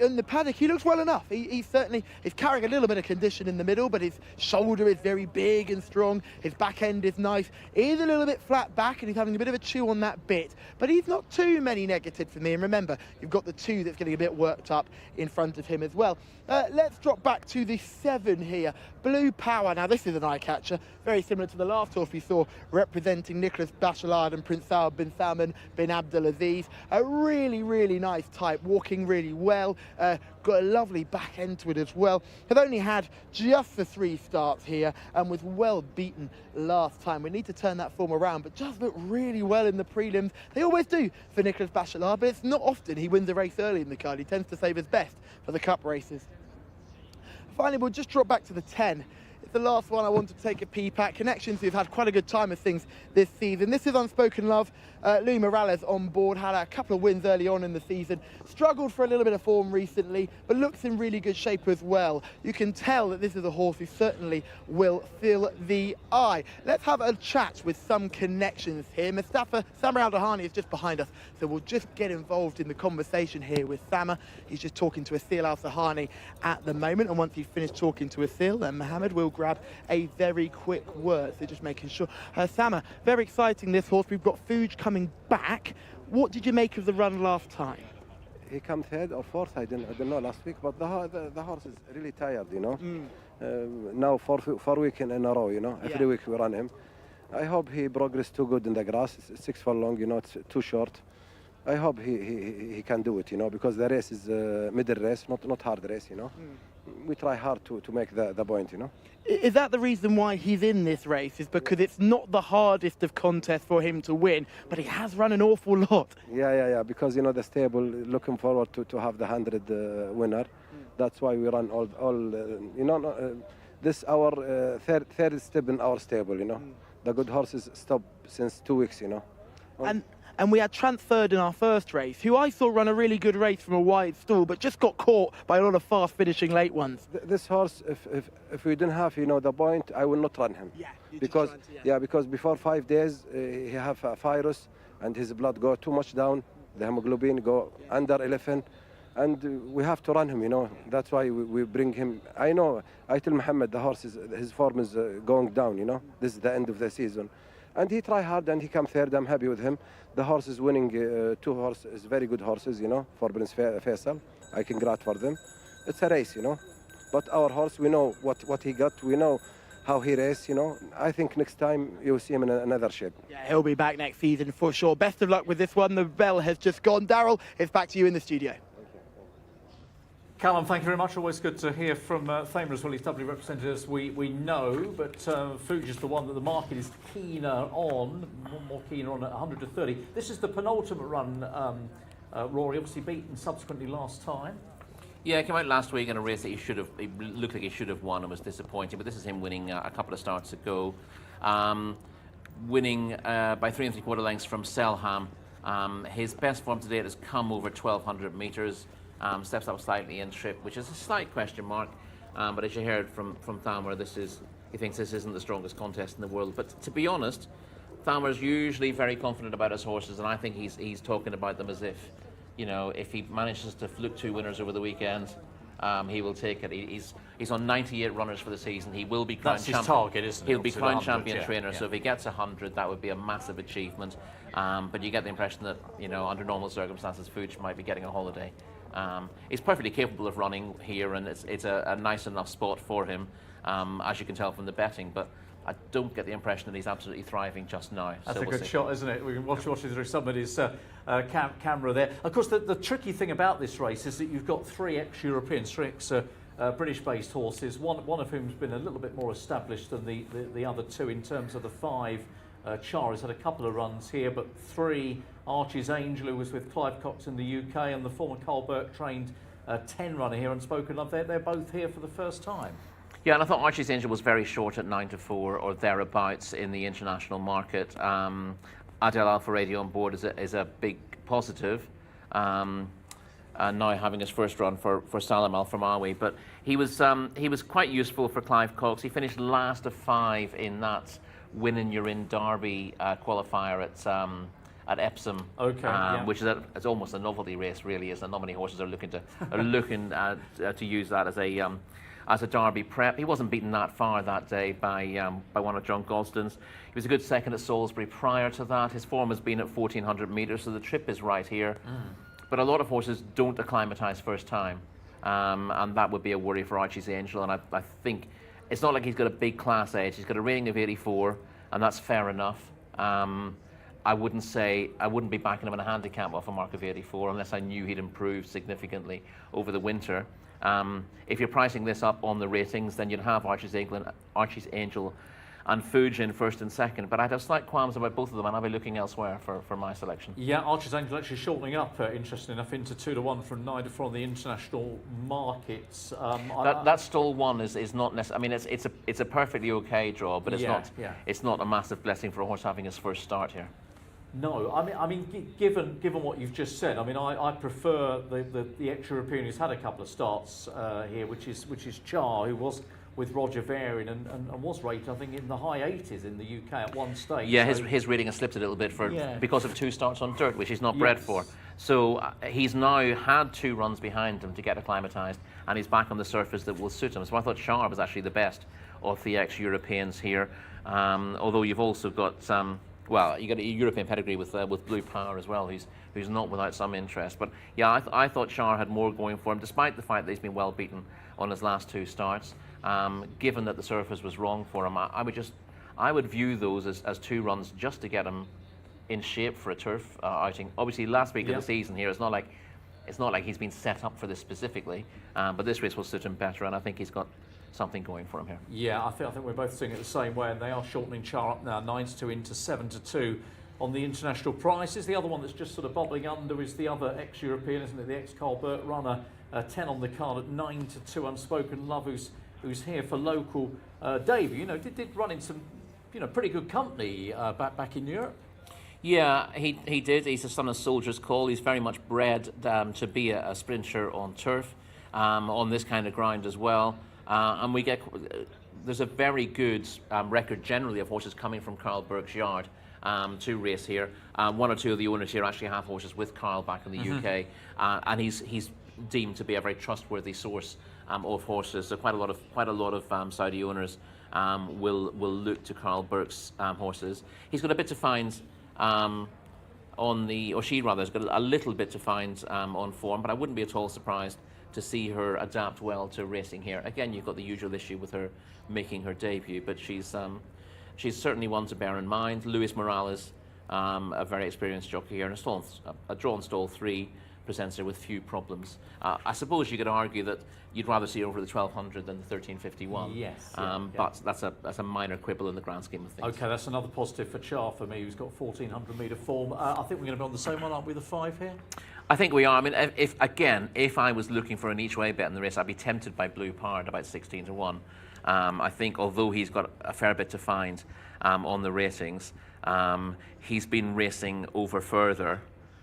in the paddock he looks well enough. He certainly is carrying a little bit of condition in the middle, but his shoulder is very big and strong. His back end is nice. He is a little bit flat back and he's having a bit of a chew on that bit, but he's not too many negatives for me. And remember, you've got the 2 that it's getting a bit worked up in front of him as well. Let's drop back to the 7 here. Blue Power. Now, this is an eye-catcher, very similar to the last horse we saw representing Nicholas Bachelard and Prince Saud bin Salman bin Abdulaziz. A really, really nice type, walking really well. Got a lovely back end to it as well. Had only had just the 3 starts here and was well beaten last time. We need to turn that form around, but just looked really well in the prelims. They always do for Nicholas Bachelard, but it's not often he wins a race early in the card. He tends to save his best for the cup races. Finally, we'll just drop back to the 10. It's the last one I want to take a peep at. Connections, who've had quite a good time of things this season. This is Unspoken Love. Louis Morales on board, had a couple of wins early on in the season. Struggled for a little bit of form recently, but looks in really good shape as well. You can tell that this is a horse who certainly will fill the eye. Let's have a chat with some connections here. Mustafa Samar Al-Dahani is just behind us, so we'll just get involved in the conversation here with Samar. He's just talking to Asil Al-Sahani at the moment, and once he's finished talking to Asil, then Mohammed will grab a very quick word. So just making sure. Samar, very exciting this horse. We've got Fuge coming back. What did you make of the run last time? He came third or fourth, I don't know last week, but the horse is really tired, you know. Now four weeks in a row, you know. Every week we run him. I hope he progressed too good in the grass. It's 6 furlong, you know, it's too short. I hope he can do it, you know, because the race is middle race, not hard race, you know. We try hard to make the point, you know. Is that the reason why he's in this race? Is because it's not the hardest of contests for him to win, but he has run an awful lot. Yeah. Because, you know, the stable looking forward to have the 100 winner. That's why we run all you know, this our third step in our stable, you know. The good horses stopped since 2 weeks, you know. And we had Transferred in our first race, who I saw run a really good race from a wide stall, but just got caught by a lot of fast finishing late ones. This horse, if we didn't have, you know, the point, I will not run him. Because before 5 days he have a virus and his blood go too much down, the hemoglobin go under 11, and we have to run him, you know. That's why we bring him. I know, I tell Mohammed the horse his form is going down, you know. This is the end of the season. And he try hard and he come third. I'm happy with him. The horse is winning 2 horses, very good horses, you know, for Prince Faisal. I congratulate for them. It's a race, you know. But our horse, we know what he got. We know how he race, you know. I think next time you'll see him in another shape. Yeah, he'll be back next season for sure. Best of luck with this one. The bell has just gone. Daryl, it's back to you in the studio. Callum, thank you very much. Always good to hear from Thamer as well. He's doubly represented us, we know, but Fuge is the one that the market is keener on, more keener on at 100 to 30. This is the penultimate run, Rory, obviously beaten subsequently last time. Yeah, he came out last week in a race that he looked like he should have won and was disappointing, but this is him winning a couple of starts ago. Winning by 3 3/4 lengths from Selham. His best form to date has come over 1,200 metres. Steps up slightly in trip, which is a slight question mark. But as you heard from Thamer, he thinks this isn't the strongest contest in the world. But to be honest, Thamer's usually very confident about his horses, and I think he's talking about them as if, you know, if he manages to fluke 2 winners over the weekend, he will take it. He's on 98 runners for the season. He will be crowned champion. That's his target, isn't it? He'll be crowned champion trainer. Yeah. So if he gets 100, that would be a massive achievement. But you get the impression that, you know, under normal circumstances, Fuge might be getting a holiday. He's perfectly capable of running here, and it's a nice enough spot for him, as you can tell from the betting. But I don't get the impression that he's absolutely thriving just now. That's so a good shot, isn't it? We can watch it through somebody's camera there. Of course, the tricky thing about this race is that you've got 3 ex-Europeans, 3 ex-British-based horses, one of whom's been a little bit more established than the other 2 in terms of the 5. Chara's had a couple of runs here, but 3, Archie's Angel, who was with Clive Cox in the UK, and the former Carl Burke trained 10 runner here, Unspoken Love. They're both here for the first time. Yeah, and I thought Archie's Angel was very short at 9 to 4 or thereabouts in the international market. Adel Al-Faradi on board is a big positive. And now having his first run for Salam Al-Farmawi, but he was quite useful for Clive Cox. He finished last of 5 in that Win and You're In Derby qualifier at Epsom, which is it's almost a novelty race, really, as not many horses are looking to use that as a Derby prep. He wasn't beaten that far that day by one of John Gosden's. He was a good second at Salisbury prior to that. His form has been at 1,400 metres, so the trip is right here. but a lot of horses don't acclimatise first time, and that would be a worry for Archie's Angel. And I think it's not like he's got a big class edge. He's got a rating of 84, and that's fair enough. I wouldn't be backing him in a handicap off a mark of 84 unless I knew he'd improved significantly over the winter. If you're pricing this up on the ratings, then you'd have Archie's Angel and Fujin first and second, but I'd have slight qualms about both of them, and I'll be looking elsewhere for my selection. Yeah, Archie's Angel actually shortening up, interesting enough, into 2-1 from 9-4 on the international markets. That stall one is not necessarily. I mean, it's a perfectly okay draw, but it's not a massive blessing for a horse having his first start here. No, I mean, given what you've just said, I mean, I prefer the ex-European who's had a couple of starts here, which is Char, who was with Roger Varian and was rated, I think, in the high 80s in the UK at one stage. Yeah, so his rating has slipped a little bit because of 2 starts on dirt, which he's not bred for. So he's now had 2 runs behind him to get acclimatised, and he's back on the surface that will suit him. So I thought Char was actually the best of the ex-Europeans here, although you've also got well, you got a European pedigree with Blue Power as well, who's not without some interest. But yeah, I thought Char had more going for him, despite the fact that he's been well beaten on his last 2 starts. Given that the surface was wrong for him, I would view those as 2 runs just to get him in shape for a turf outing. Obviously, last week of the season here, it's not like he's been set up for this specifically, but this race will suit him better, and I think he's got something going for him here. Yeah, I think we're both seeing it the same way, and they are shortening Char up now 9-2 into 7-2 on the international prices. The other one that's just sort of bobbling under is the other ex-European, isn't it? The ex-Carl Burt runner, 10 on the card at 9-2. Unspoken Love, who's here for local debut. You know, did run in some, pretty good company back in Europe. Yeah, he did. He's a son of Soldier's Call. He's very much bred to be a sprinter on turf, on this kind of ground as well. And there's a very good record generally of horses coming from Carl Burke's yard to race here. 1 or 2 of the owners here actually have horses with Carl back in the UK, and he's deemed to be a very trustworthy source of horses. So quite a lot of Saudi owners will look to Carl Burke's horses. He's got a bit to find has got a little bit to find on form, but I wouldn't be at all surprised to see her adapt well to racing here. Again, you've got the usual issue with her making her debut, but she's certainly one to bear in mind. Luis Morales, a very experienced jockey here, and a drawn stall 3 presents her with few problems. I suppose you could argue that you'd rather see her over the 1200 than the 1351. Yes. But that's a minor quibble in the grand scheme of things. Okay, that's another positive for Char for me, who's got 1400 metre form. I think we're going to be on the same one, aren't we, the 5 here? I think we are. I mean, if I was looking for an each-way bet in the race, I'd be tempted by Blue Power at about 16-1. I think although he's got a fair bit to find on the ratings, he's been racing over further,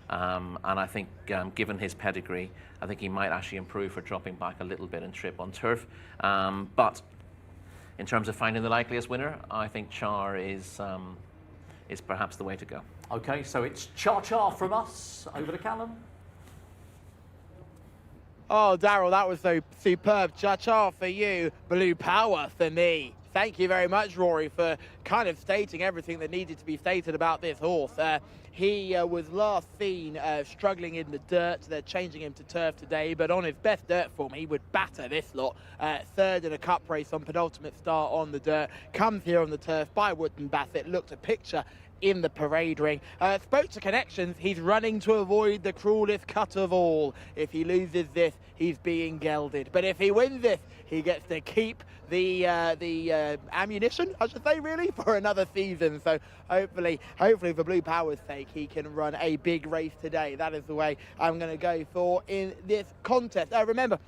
and I think given his pedigree, I think he might actually improve for dropping back a little bit in trip on turf. But in terms of finding the likeliest winner, I think Char is perhaps the way to go. Okay, so it's Char from us. Over to Callum. Oh, Daryl, that was so superb. Cha-cha for you, Blue Power for me. Thank you very much, Rory, for kind of stating everything that needed to be stated about this horse. He was last seen struggling in the dirt. They're changing him to turf today, but on his best dirt form, he would batter this lot. 3rd in a cup race on penultimate start on the dirt. Comes here on the turf by Wootton Bassett. Looked a picture in the parade ring. Spoke to Connections. He's running to avoid the cruelest cut of all. If he loses this, he's being gelded. But if he wins this, he gets to keep the ammunition, I should say, really, for another season. So hopefully for Blue Power's sake, he can run a big race today. That is the way I'm going to go for in this contest. Remember,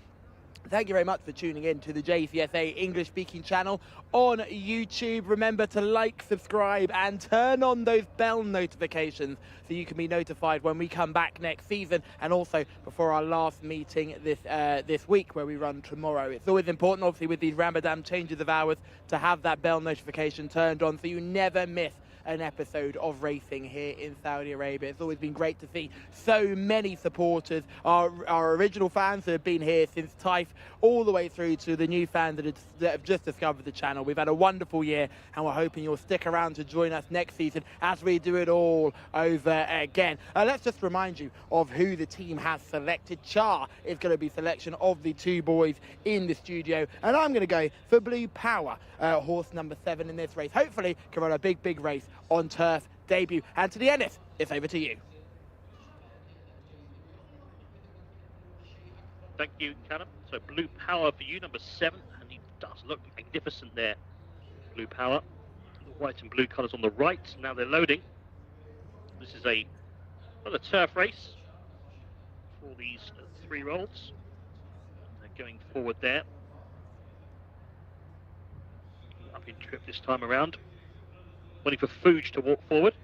thank you very much for tuning in to the Jcsa English speaking channel on YouTube. Remember to like, subscribe and turn on those bell notifications so you can be notified when we come back next season, and also before our last meeting this week where we run tomorrow. It's always important, obviously, with these Ramadan changes of hours, to have that bell notification turned on so you never miss an episode of racing here in Saudi Arabia. It's always been great to see so many supporters, our original fans that have been here since Taif, all the way through to the new fans that have just discovered the channel. We've had a wonderful year, and we're hoping you'll stick around to join us next season as we do it all over again. Let's just remind you of who the team has selected. Char is going to be selection of the two boys in the studio, and I'm going to go for Blue Power, horse number 7 in this race. Hopefully can run a big race on turf debut. And to the Ennis, it's over to you. Thank you, Callum. So Blue Power for you, number 7, and he does look magnificent there. Blue Power, the white and blue colours on the right. Now they're loading. This is another turf race for these 3-year-olds. They're going forward there. Up in trip this time around. Waiting for Fuge to walk forward.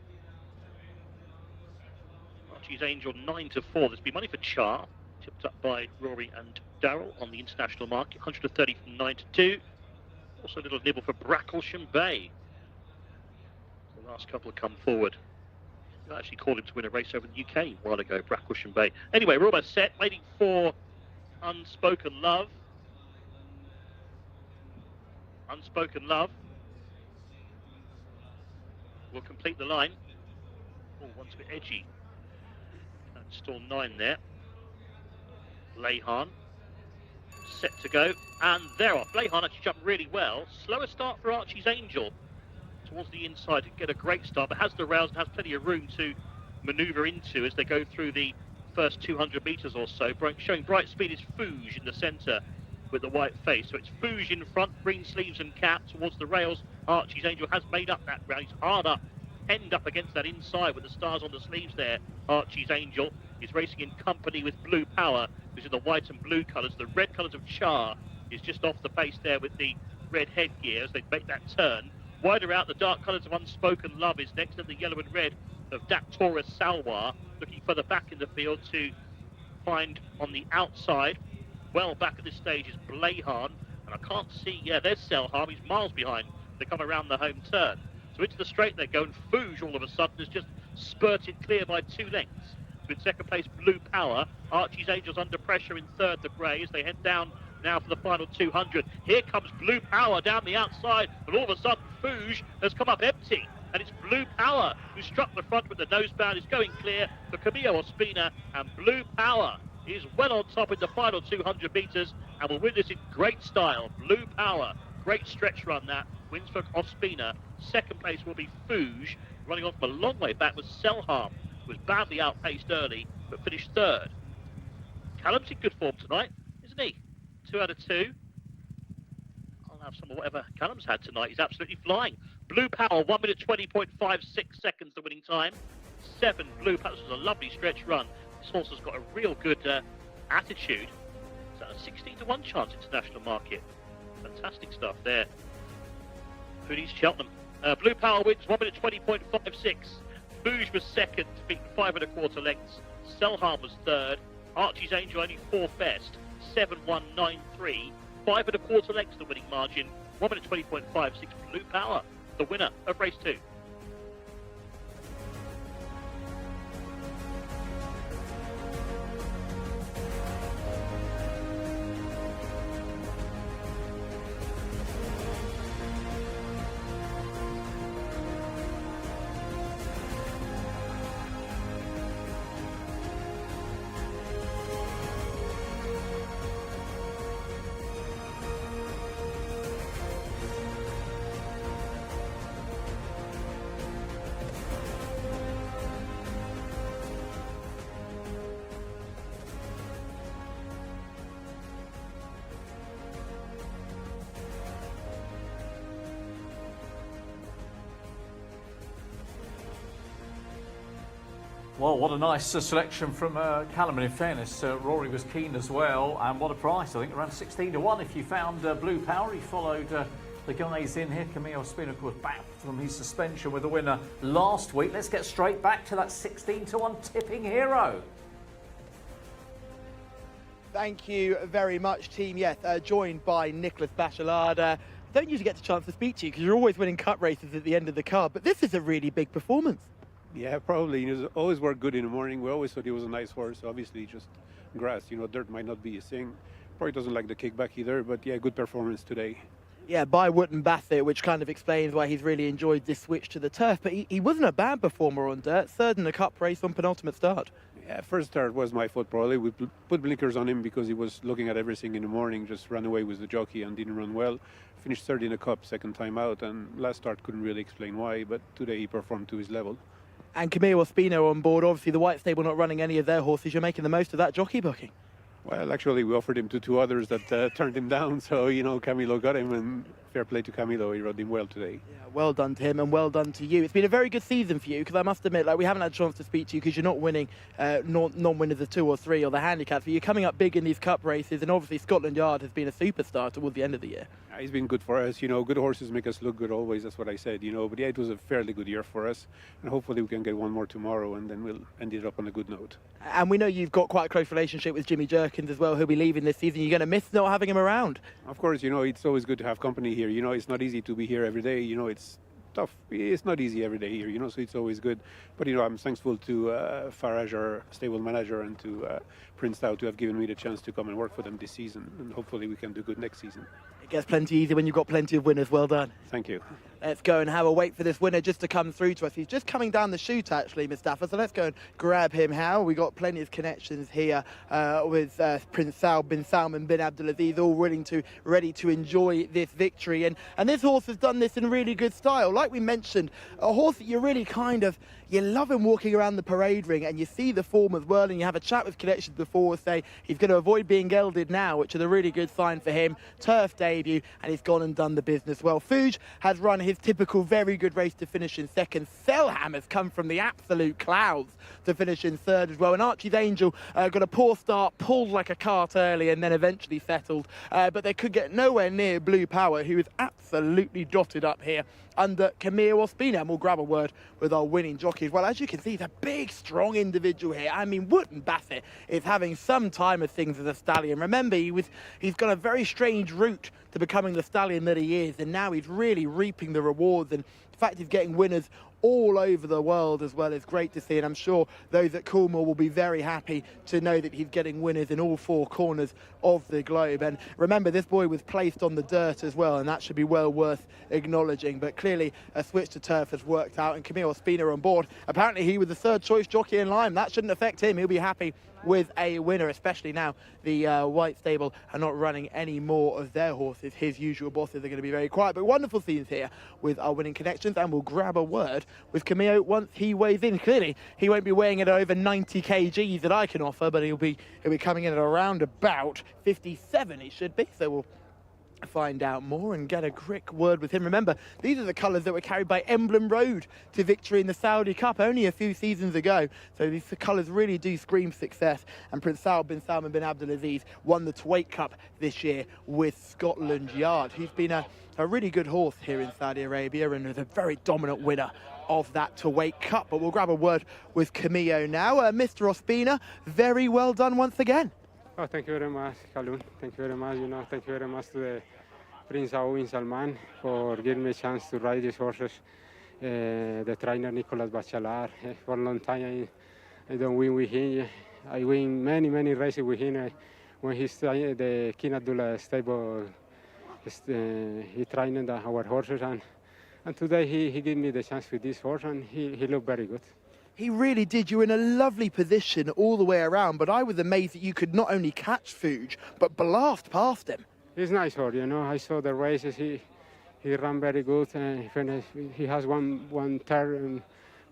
Archie's Angel 9-4. There's been money for Char, tipped up by Rory and Darrell on the international market. 130 from 9-2. Also a little nibble for Bracklesham Bay. The last couple have come forward. I actually called him to win a race over in the UK a while ago, Bracklesham Bay. Anyway, we're almost set, waiting for Unspoken Love. Unspoken Love will complete the line. Oh, one's a bit edgy. Stall 9 there. Leyhan set to go, and they're off. Leyhan actually jumped really well. Slower start for Archie's Angel towards the inside to get a great start, but has the rails and has plenty of room to manoeuvre into as they go through the first 200 metres or so. Showing bright speed is Fuge in the centre with the white face. So it's Fuge in front, green sleeves and cap towards the rails. Archie's Angel has made up that ground. He's hard up, penned up against that inside with the stars on the sleeves there. Archie's Angel is racing in company with Blue Power, who's in the white and blue colours. The red colours of Char is just off the pace there with the red headgear as they make that turn. Wider out, the dark colours of Unspoken Love is next, and the yellow and red of Daktora Salwar looking further back in the field to find on the outside. Well back at this stage is Leyhan, and I can't see, there's Selham, he's miles behind. They come around the home turn. So into the straight they go, and Fuge all of a sudden has just spurted clear by 2 lengths. So in second place, Blue Power. Archie's Angels under pressure in third, the grey, as they head down now for the final 200. Here comes Blue Power down the outside, but all of a sudden Fuge has come up empty. And it's Blue Power who struck the front with the nosebound, is going clear for Camillo Ospina, and Blue Power is well on top in the final 200 metres and will win this in great style. Blue Power, great stretch run that, wins for Ospina. Second place will be Fuge. Running off from a long way back was Selham, who was badly outpaced early but finished third. Callum's in good form tonight, isn't he? 2 out of 2. I'll have some of whatever Callum's had tonight. He's absolutely flying. Blue Power, 1 minute 20.56 seconds, the winning time. 7 Blue Power. This was a lovely stretch run. This horse has got a real good attitude. It's at a 16-1 chance international market. Fantastic stuff there. Who needs Cheltenham? Blue Power wins 1 minute 20.56. Fuge was second, beaten 5 1/4 lengths. Selham was third. Archie's Angel only 4th best. 7-1-9-3. 5 1/4 lengths the winning margin. 1 minute 20.56. Blue Power, the winner of race 2. Well, what a nice selection from Callum, and in fairness, Rory was keen as well, and what a price. I think around 16-1 if you found Blue Power. He followed the guys in here. Camillo Ospina, of course, back from his suspension with the winner last week. Let's get straight back to that 16-1 tipping hero. Thank you very much, team. Yes, joined by Nicholas Bachelard. I don't usually get the chance to speak to you because you're always winning cup races at the end of the card, but this is a really big performance. Yeah, probably. He's always worked good in the morning. We always thought he was a nice horse. Obviously, just grass. Dirt might not be his thing. Probably doesn't like the kickback either, but yeah, good performance today. Yeah, by Wootton Bassett, which kind of explains why he's really enjoyed this switch to the turf. But he wasn't a bad performer on dirt. Third in the cup race on penultimate start. Yeah, first start was my fault probably. We put blinkers on him because he was looking at everything in the morning, just ran away with the jockey and didn't run well. Finished third in the cup, second time out, and last start couldn't really explain why, but today he performed to his level. And Camille Ospino on board. Obviously, the White Stable not running any of their horses. You're making the most of that jockey booking. Well, actually, we offered him to two others that turned him down. So, Camilo got him, and fair play to Camilo. He rode him well today. Yeah, well done to him and well done to you. It's been a very good season for you because I must admit, we haven't had a chance to speak to you because you're not winning non-winners of 2 or 3 or the handicaps, but you're coming up big in these cup races, and obviously Scotland Yard has been a superstar towards the end of the year. He's been good for us. Good horses make us look good always. That's what I said, But yeah, it was a fairly good year for us. And hopefully we can get one more tomorrow and then we'll end it up on a good note. And we know you've got quite a close relationship with Jimmy Jerkins as well, who'll be leaving this season. You're going to miss not having him around. Of course, it's always good to have company here. It's not easy to be here every day. It's tough. It's not easy every day here, so it's always good. But, I'm thankful to Farage, our stable manager, and to Prince Tao to have given me the chance to come and work for them this season. And hopefully we can do good next season. It gets plenty easier when you've got plenty of winners. Well done. Thank you. Let's go and have a wait for this winner just to come through to us. He's just coming down the chute, actually, Mustafa. So let's go and grab him. How? We got plenty of connections here with Prince Saud bin Salman bin Abdulaziz, all ready to enjoy this victory. And this horse has done this in really good style. Like we mentioned, a horse that you really you love him walking around the parade ring, and you see the form as well, and you have a chat with connections before, say he's going to avoid being gelded now, which is a really good sign for him. Turf debut, and he's gone and done the business well. Fuge has run his typical very good race to finish in second. Selham has come from the absolute clouds to finish in third as well. And Archie's Angel got a poor start, pulled like a cart early, and then eventually settled. But they could get nowhere near Blue Power, who is absolutely dotted up here under Camille Ospino. And we'll grab a word with our winning jockeys. Well, as you can see, he's a big, strong individual here. I mean, Wootton Bassett is having some time of things as a stallion. Remember, he's got a very strange route to becoming the stallion that he is, and now he's really reaping the rewards. And the fact he's getting winners all over the world as well is great to see, and I'm sure those at Coolmore will be very happy to know that he's getting winners in all 4 corners of the globe. And remember, this boy was placed on the dirt as well, and that should be well worth acknowledging. But clearly a switch to turf has worked out, and Camille Ospino on board. Apparently he was the 3rd choice jockey in line. That shouldn't affect him. He'll be happy with a winner, especially now the White Stable are not running any more of their horses. His usual bosses are going to be very quiet. But wonderful scenes here with our winning connections, and we'll grab a word with Camillo once he weighs in. Clearly he won't be weighing at over 90 kgs that I can offer, but he'll be coming in at around about 57 he should be. So we'll find out more and get a quick word with him. Remember, these are the colours that were carried by Emblem Road to victory in the Saudi Cup only a few seasons ago. So these colours really do scream success. And Prince Saud bin Salman bin Abdulaziz won the Tuwaiq Cup this year with Scotland Yard, who's been a really good horse here in Saudi Arabia and is a very dominant winner of that Tuwaiq Cup. But we'll grab a word with Camillo now. Mr. Ospina, very well done once again. Oh, thank you very much, Kalun. Thank you very much. Thank you very much to the Prince Saud bin Salman for giving me a chance to ride these horses. The trainer Nicolas Bachelard, for a long time I don't win with him. I win many races with him. When he's the King Abdullah stable, he trained our horses, and today he gave me the chance with this horse, and he looked very good. He really did. You were in a lovely position all the way around, but I was amazed that you could not only catch Fuge, but blast past him. He's nice horse, I saw the races. He ran very good. He has one turn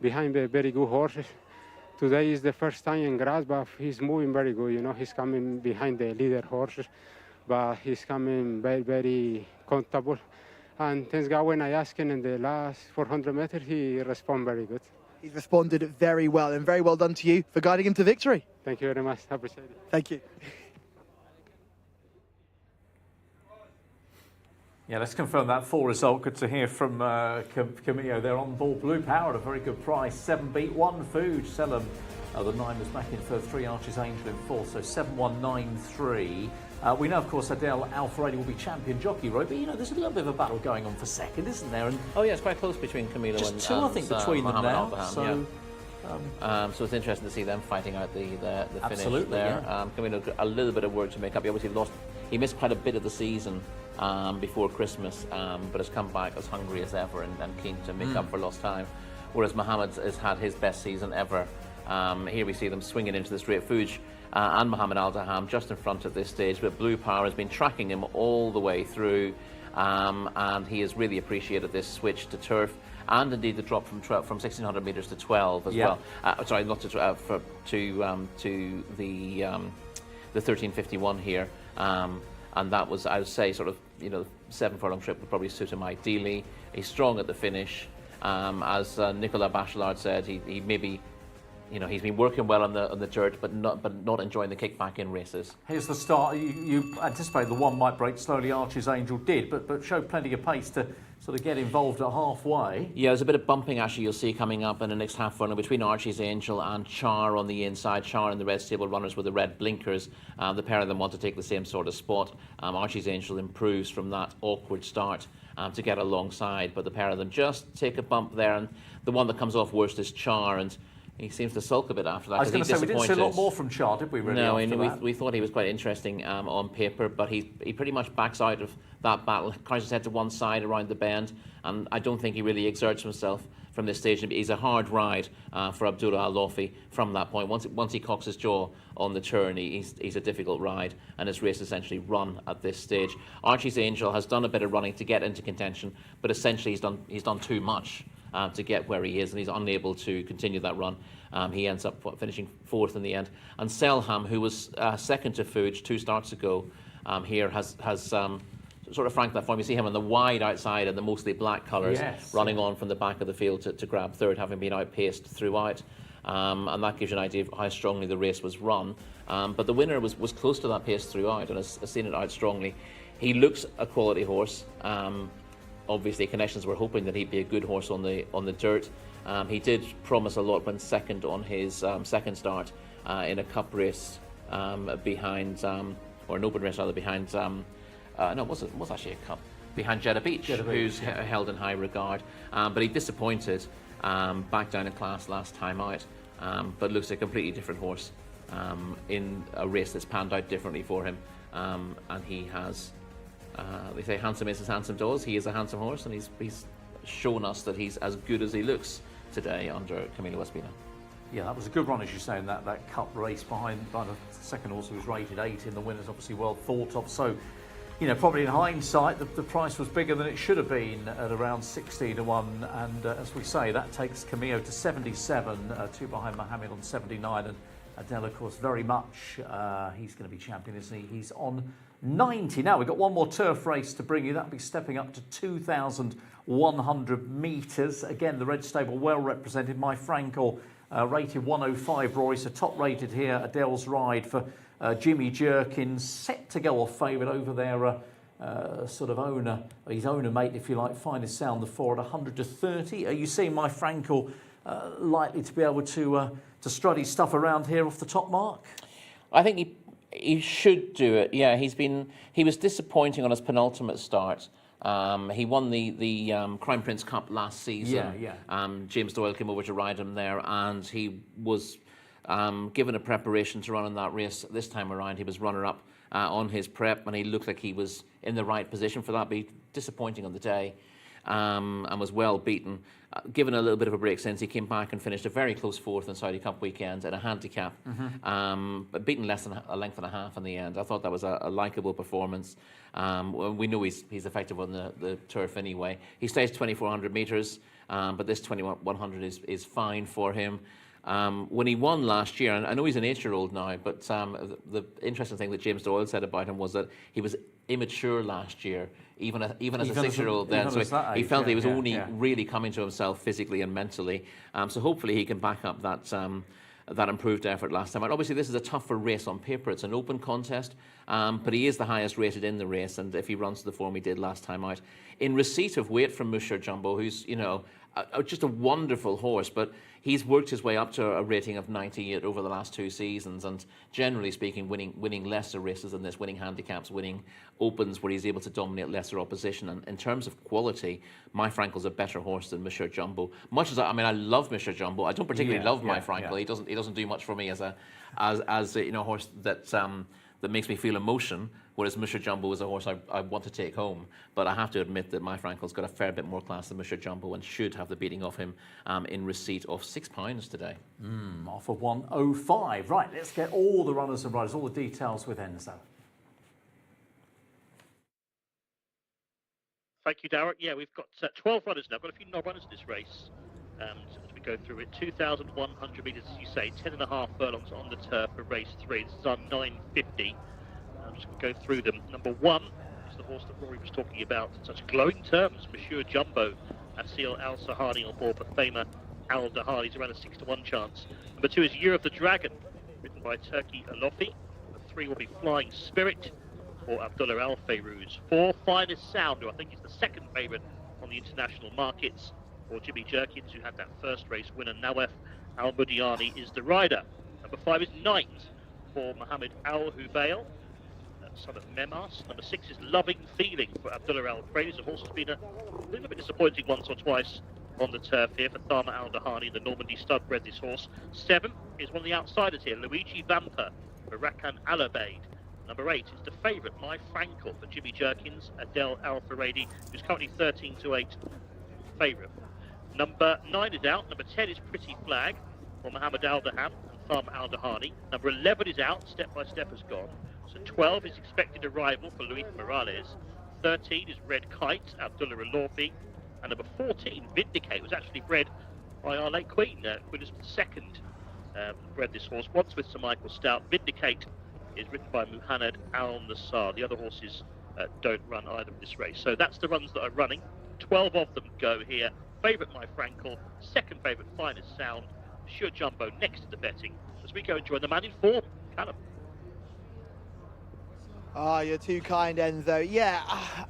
behind the very good horses. Today is the first time in grass, but he's moving very good. He's coming behind the leader horses, but he's coming very, very comfortable. And thanks God, when I asked him in the last 400 meters, he responded very good. He's responded very well, and very well done to you for guiding him to victory. Thank you very much. I appreciate it. Thank you. Yeah, let's confirm that full result. Good to hear from Camillo. They're on board. Blue Power at a very good price. 7 beat 1 Fuge. Selham, the 9 was back in for 3 Archie's Angel in 4. So 7193. We know, of course, Adele Al-Furedi will be champion jockey, Roy, but, you know, there's a little bit of a battle going on for second, isn't there? And oh, yeah, it's quite close between Camilo just and two, I think, between them now. So it's interesting to see them fighting out the finish absolutely, there. Yeah. Camilo, a little bit of work to make up. He obviously he missed quite a bit of the season before Christmas, but has come back as hungry as ever and keen to make up for lost time. Whereas Mohammed has had his best season ever. Here we see them swinging into the straight. Fuj and Mohammed Al-Daham just in front at this stage, but Blue Power has been tracking him all the way through, and he has really appreciated this switch to turf, and indeed the drop from 1600 metres to 12 as well. Sorry, not to the 1351 here, and that was, I would say, sort of, you know, 7 furlong trip would probably suit him ideally. He's strong at the finish, as Nicolas Bachelard said. He maybe, you know, he's been working well on the dirt, but not enjoying the kickback in races. Here's the start. You anticipate the one might break slowly. Archie's Angel did, but showed plenty of pace to sort of get involved at halfway. Yeah, there's a bit of bumping actually you'll see coming up in the next half furlong between Archie's Angel and Char on the inside. Char and the red stable runners with the red blinkers. The pair of them want to take the same sort of spot. Archie's Angel improves from that awkward start to get alongside, but the pair of them just take a bump there, and the one that comes off worst is Char, and he seems to sulk a bit after that. I was going to say, we didn't see a lot more from Char, did we, really? No, we thought he was quite interesting on paper, but he pretty much backs out of that battle, carries his head to one side around the bend, and I don't think he really exerts himself from this stage. He's a hard ride for Abdullah Al-Lofi from that point. Once he cocks his jaw on the turn, he's a difficult ride, and his race essentially run at this stage. Archie's Angel has done a bit of running to get into contention, but essentially he's done too much to get where he is, and he's unable to continue that run. He ends up finishing 4th in the end. And Selham, who was second to Fuj 2 starts ago, here has sort of franked that form. You see him on the wide outside and the mostly black colours, running on from the back of the field to grab third, having been outpaced throughout. And that gives you an idea of how strongly the race was run. But the winner was close to that pace throughout and has seen it out strongly. He looks a quality horse. Obviously, Connections were hoping that he'd be a good horse on the dirt. He did promise a lot when second on his second start in a cup race behind, or an open race rather, behind, no, it was actually a cup, behind Jeddah Beach, who's held in high regard. But he disappointed back down in class last time out, but looks a completely different horse in a race that's panned out differently for him. And he has, they say handsome is as handsome does. He is a handsome horse, and he's shown us that he's as good as he looks today under Camilo Espina. Yeah, that was a good run, as you say, in that cup race by the second horse, who was rated 8 in the winners, obviously well thought of. So, you know, probably in hindsight, the price was bigger than it should have been at around 16 to 1. And as we say, that takes Camilo to 77, 2 behind Mohammed on 79. And Adele, of course, very much, he's going to be champion, isn't he? He's on 90. Now, we've got one more turf race to bring you. That'll be stepping up to 2,100 metres. Again, the red stable well represented. My Frankel rated 105, Rory, so top rated here. Adele's ride for Jimmy Jerkins, set to go off favourite over their sort of owner, his owner mate, if you like, Finest Sound, the 4 at 100 to 30. Are you seeing My Frankel likely to be able to strut his stuff around here off the top mark? I think he should do it. Yeah, he was disappointing on his penultimate start. He won the Crown Prince Cup last season. James Doyle came over to ride him there, and he was given a preparation to run in that race. This time around, he was runner-up on his prep, and he looked like he was in the right position for that. But he disappointing on the day, and was well beaten. Given a little bit of a break since, he came back and finished a very close 4th in Saudi Cup weekend in a handicap, but beaten less than a length and a half in the end. I thought that was a likeable performance. We know he's effective on the turf anyway. He stays 2,400 metres, but this 2,100 is fine for him. When he won last year, and I know he's an 8-year-old now, but the interesting thing that James Doyle said about him was that he was immature last year, even as a 6-year-old then. So he felt he was only really coming to himself physically and mentally. So hopefully he can back up that improved effort last time out. Obviously, this is a tougher race on paper. It's an open contest, but he is the highest rated in the race, and if he runs to the form he did last time out, in receipt of weight from Musher Jumbo, who's, you know, just a wonderful horse, but he's worked his way up to a rating of 98 over the last 2 seasons, and generally speaking, winning lesser races than this, winning handicaps, winning opens where he's able to dominate lesser opposition. And in terms of quality, My Frankel's a better horse than Monsieur Jumbo. Much as I love Monsieur Jumbo. I don't particularly love My Frankel. He doesn't do much for me as a horse that makes me feel emotion, whereas Monsieur Jumbo is a horse I want to take home. But I have to admit that My Frankel's got a fair bit more class than Monsieur Jumbo and should have the beating of him in receipt of £6 today. Offer 105. Right, let's get all the runners and riders, all the details with Enzo. Thank you, Darren. Yeah, we've got 12 runners now. I've got a few non-runners in this race. As we go through it, 2,100 metres, as you say, 10.5 furlongs on the turf for race 3. This is our 950. I'm just going to go through them. Number 1 is the horse that Rory was talking about in such glowing terms, Monsieur Jumbo. Asil Al Sahani on board for Famer Al Dahali. He's around a 6-1 chance. Number 2 is Year of the Dragon, written by Turkey Alofi. Number 3 will be Flying Spirit for Abdullah Al Fayrouz. 4, Finest Sound, who I think is the second favourite on the international markets, or Jimmy Jerkins, who had that first race winner. Nawaf Al Mudiani is the rider. Number 5 is Knight for Mohammed Al Hubail, son of Memas. Number 6 is Loving Feeling for Abdullah Al Fayrouz. The horse has been a little bit disappointing once or twice on the turf here for Thama Al Dahani, the Normandy stud bred this horse. 7 is one of the outsiders here, Luigi Vampa for Rakan Alabaid. Number 8 is the favourite, My Frankel for Jimmy Jerkins, Adel Al Faradi, who's currently 13-8 favourite. Number 9 is out. Number 10 is Pretty Flag for Mohammed Al Daham and Thama Al Dahani. Number 11 is out. Step by Step has gone. So 12 is Expected Arrival for Luis Morales. 13 is Red Kite, Abdullah Alofi. And number 14, Vindicate, was actually bred by our late Queen. Queen Elizabeth II bred this horse once with Sir Michael Stout. Vindicate is written by Muhammad Al Nassar. The other horses don't run either in this race. So that's the runs that are running. 12 of them go here. Favourite, My Frankel. Second favourite, Finest Sound. Monsieur Jumbo next to the betting. As we go and join the man in form, Callum. Ah, you're too kind, Enzo. Yeah,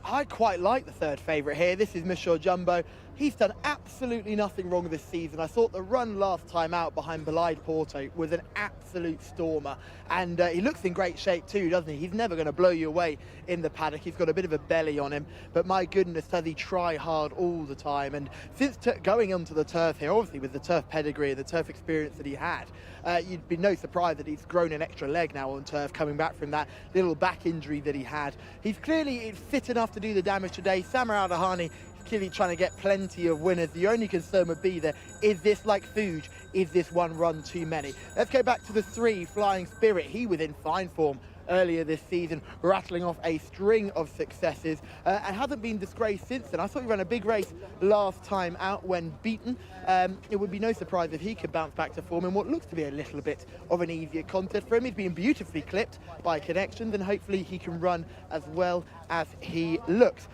I quite like the third favourite here. This is Monsieur Jumbo. He's done absolutely nothing wrong this season. I thought the run last time out behind Belied Porto was an absolute stormer. And he looks in great shape too, doesn't he? He's never going to blow you away in the paddock. He's got a bit of a belly on him. But my goodness, does he try hard all the time. And since going onto the turf here, obviously with the turf pedigree and the turf experience that he had, you'd be no surprise that he's grown an extra leg now on turf, coming back from that little back injury that he had. He's clearly fit enough to do the damage today. Samar Al Dahani clearly trying to get plenty of winners. The only concern would be is this like Fuge? Is this one run too many? Let's go back to the 3, Flying Spirit. He was in fine form earlier this season, rattling off a string of successes and hasn't been disgraced since then. I thought he ran a big race last time out when beaten. It would be no surprise if he could bounce back to form in what looks to be a little bit of an easier contest for him. He's been beautifully clipped by connections and hopefully he can run as well as he looks.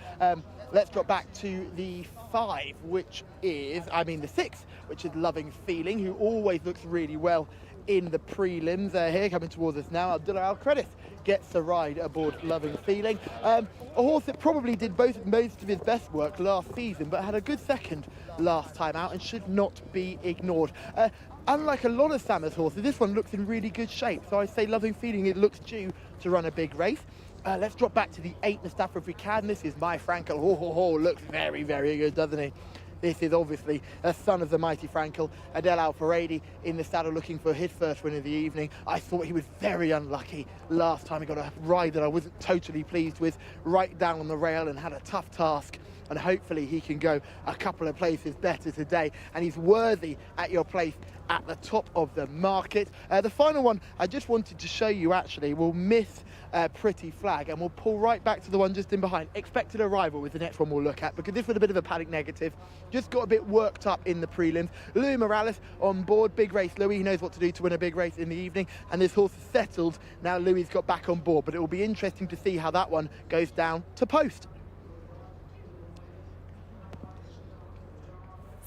Let's drop back to the 5, which is, the 6, which is Loving Feeling, who always looks really well in the prelims. Here coming towards us now, Abdullah Al Credis gets the ride aboard Loving Feeling. A horse that probably did most of his best work last season, but had a good second last time out and should not be ignored. Unlike a lot of Sammer's horses, this one looks in really good shape. So I say Loving Feeling, it looks due to run a big race. Let's drop back to the 8 Mustafa if we can. This is My Frankel. Looks very, very good, doesn't he? This is obviously a son of the mighty Frankel. Adel Al Faradi in the saddle looking for his first win of the evening. I thought he was very unlucky last time. He got a ride that I wasn't totally pleased with, right down on the rail, and had a tough task. And hopefully he can go a couple of places better today. And he's worthy at your place at the top of the market. The final one I just wanted to show you actually will miss Pretty Flag, and we'll pull right back to the one just in behind. Expected Arrival was the next one we'll look at, because this was a bit of a paddock negative. Just got a bit worked up in the prelims. Louis Morales on board. Big race Louis. He knows what to do to win a big race in the evening, and this horse is settled. Now Louis got back on board, but it will be interesting to see how that one goes down to post.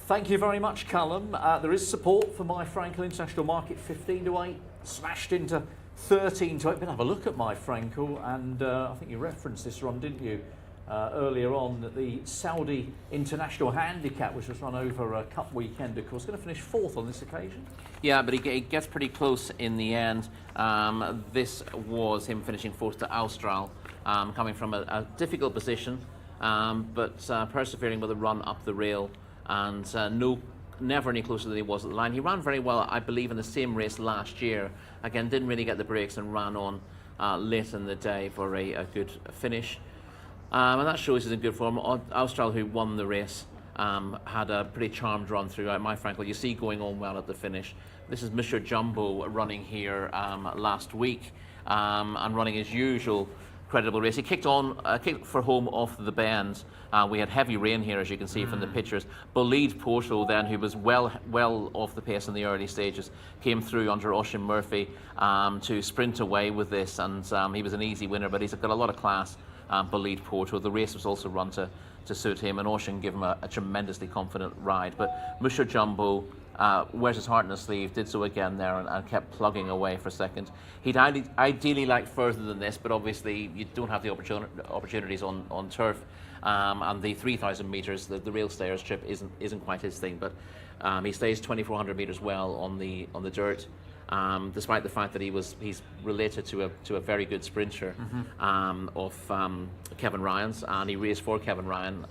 Thank you very much, Callum. There is support for My Frankel International Market, 15-8, smashed into 13-8. But have a look at My Frankel, and I think you referenced this run, didn't you? earlier on. The Saudi International Handicap, which was run over a cup weekend, of course, going to finish 4th on this occasion. Yeah, but he gets pretty close in the end. This was him finishing 4th to Austral, coming from a difficult position, but persevering with a run up the rail, and never any closer than he was at the line. He ran very well, I believe, in the same race last year. Again, didn't really get the breaks and ran on late in the day for a good finish. And that shows he's in good form. Austral, who won the race, had a pretty charmed run throughout. My Frankel, you see, going on well at the finish. This is Mr. Jumbo running here last week and running his usual credible race. He kicked for home off the bend. We had heavy rain here, as you can see from the pictures. Bolide Porto then, who was well off the pace in the early stages, came through under Oisin Murphy to sprint away with this, and he was an easy winner, but he's got a lot of class. Bolide Porto. The race was also run to suit him, and Oisin gave him a tremendously confident ride. But Mr. Jumbo wears his heart in his sleeve, did so again there, and kept plugging away for second. He'd ideally like further than this, but obviously you don't have the opportunities on turf, and the 3,000 metres, the real stayers trip isn't quite his thing. But he stays 2,400 metres well on the dirt. Despite the fact that he's related to a very good sprinter of Kevin Ryan's, and he raced for Kevin Ryan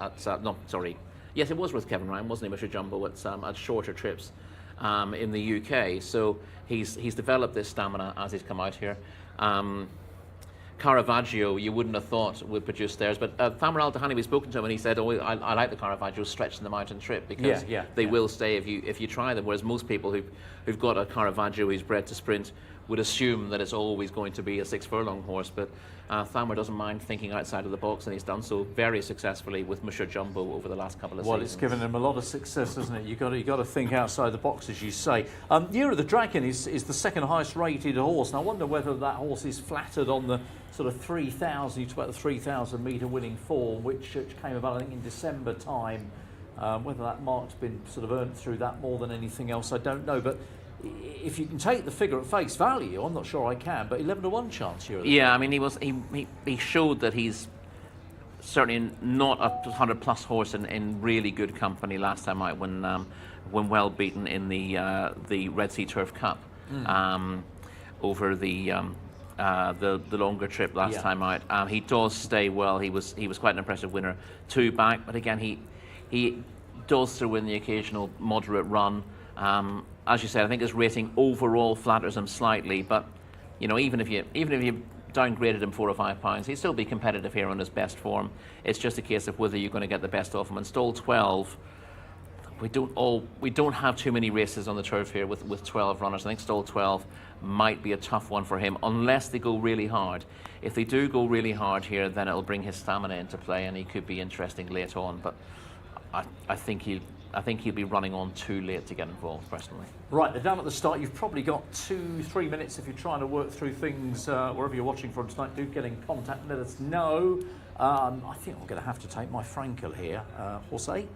yes, it was with Kevin Ryan, wasn't he, Mr. Jumbo, at shorter trips in the UK. So he's developed this stamina as he's come out here. Caravaggio, you wouldn't have thought would produce theirs, but Thamar Al-Dahani, we've spoken to him, and he said, I like the Caravaggio stretch in the mountain trip, because they will stay if you try them, whereas most people who've got a Caravaggio who's bred to sprint would assume that it's always going to be a 6 furlong horse. But Thamar doesn't mind thinking outside of the box, and he's done so very successfully with Mr. Jumbo over the last couple of seasons. Well, it's given him a lot of success, hasn't it? You've got to think outside the box, as you say. Year of the Dragon is the second highest rated horse, and I wonder whether that horse is flattered on the sort of 3,000. You talk about the 3,000 metre winning form, which came about, I think, in December time. Whether that mark's been sort of earned through that more than anything else, I don't know. But if you can take the figure at face value, I'm not sure I can, but 11-1 chance here. Yeah, I mean, he showed that he's certainly not a 100+ horse in really good company last time out when well beaten in the Red Sea Turf Cup over the longer trip last time out. He does stay well. He was quite an impressive winner 2 back, but again he does throw in the occasional moderate run. As you said, I think his rating overall flatters him slightly, but even if you downgraded him 4 or 5 pounds, he'd still be competitive here on his best form. It's just a case of whether you're going to get the best of him. And stall 12, we don't have too many races on the turf here with 12 runners. I think stall 12 might be a tough one for him unless they go really hard. If they do go really hard here, then it'll bring his stamina into play, and he could be interesting late on. But I think he'll be running on too late to get involved, personally. Right, they're down at the start. You've probably got 2-3 minutes if you're trying to work through things wherever you're watching from tonight. Do get in contact and let us know. I think I'm going to have to take my Frankel here. Horse 8.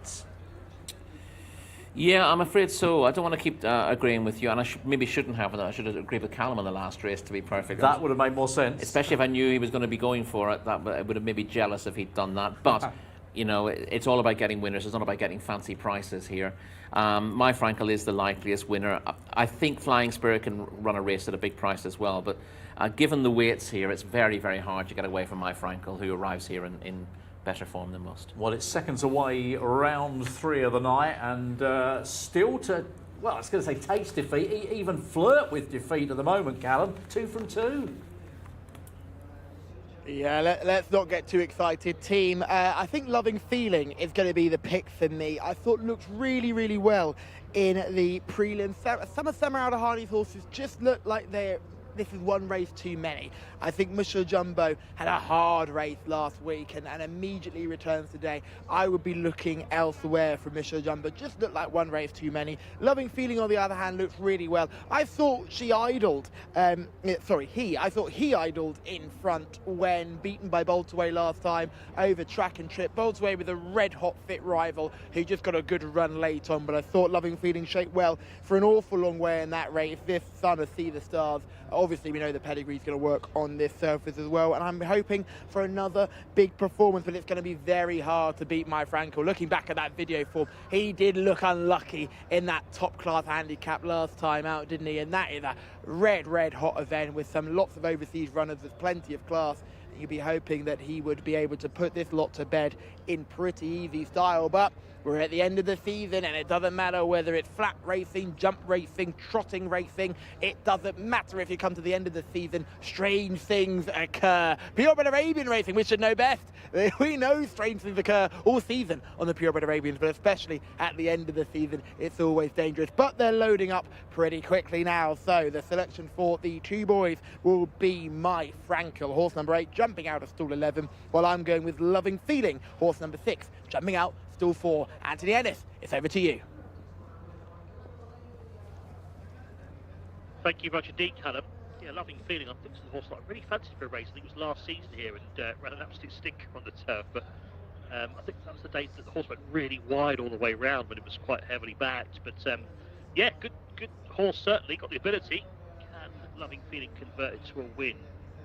Yeah, I'm afraid so. I don't want to keep agreeing with you, and I maybe shouldn't have. I should have agreed with Callum in the last race, to be perfect. That would have made more sense. Especially if I knew he was going to be going for it. I would have maybe jealous if he'd done that. But it's all about getting winners. It's not about getting fancy prices here. My Frankel is the likeliest winner. I think Flying Spirit can run a race at a big price as well, but given the weights here, it's very, very hard to get away from my Frankel, who arrives here in better form than most. Well, it's seconds away, round 3 of the night, and still to, well, I was going to say taste defeat, even flirt with defeat at the moment, Callum. 2 from 2. Yeah, let's not get too excited, team. I think Loving Feeling is going to be the pick for me. I thought looked really, really well in the prelims. Some of Thamar Al-Dahani's horses just look like this is one race too many. I think Mr. Jumbo had a hard race last week and immediately returns today. I would be looking elsewhere for Mr. Jumbo. Just looked like one race too many. Loving Feeling, on the other hand, looks really well. I thought he idled in front when beaten by Boltaway last time over track and trip. Boltaway with a red-hot fit rival who just got a good run late on, but I thought Loving Feeling shaped well for an awful long way in that race. This son of See the Stars, obviously obviously we know the pedigree's going to work on this surface as well, and I'm hoping for another big performance, but it's going to be very hard to beat my Frankel. Looking back at that video form, he did look unlucky in that top-class handicap last time out, didn't he? And that is a red hot event with lots of overseas runners. There's plenty of class. You'd be hoping that he would be able to put this lot to bed in pretty easy style, but we're at the end of the season and it doesn't matter whether it's flat racing, jump racing, trotting racing. It doesn't matter if you come to the end of the season, strange things occur. Purebred Arabian racing, we should know best. We know strange things occur all season on the Purebred Arabians, but especially at the end of the season, it's always dangerous. But they're loading up pretty quickly now, so the selection for the two boys will be My Frankel, horse number 8, jumping out of stall 11, while I'm going with Loving Feeling, horse number 6, jumping out stall 4. Anthony Ennis, it's over to you. Thank you very much indeed, Callum. Yeah, Loving Feeling. I think it's the horse that I really fancied for a race. I think it was last season here and ran an absolute stinker on the turf. But I think that was the day that the horse went really wide all the way round when it was quite heavily backed. But yeah, good horse certainly. Got the ability. Can Loving Feeling convert it to a win?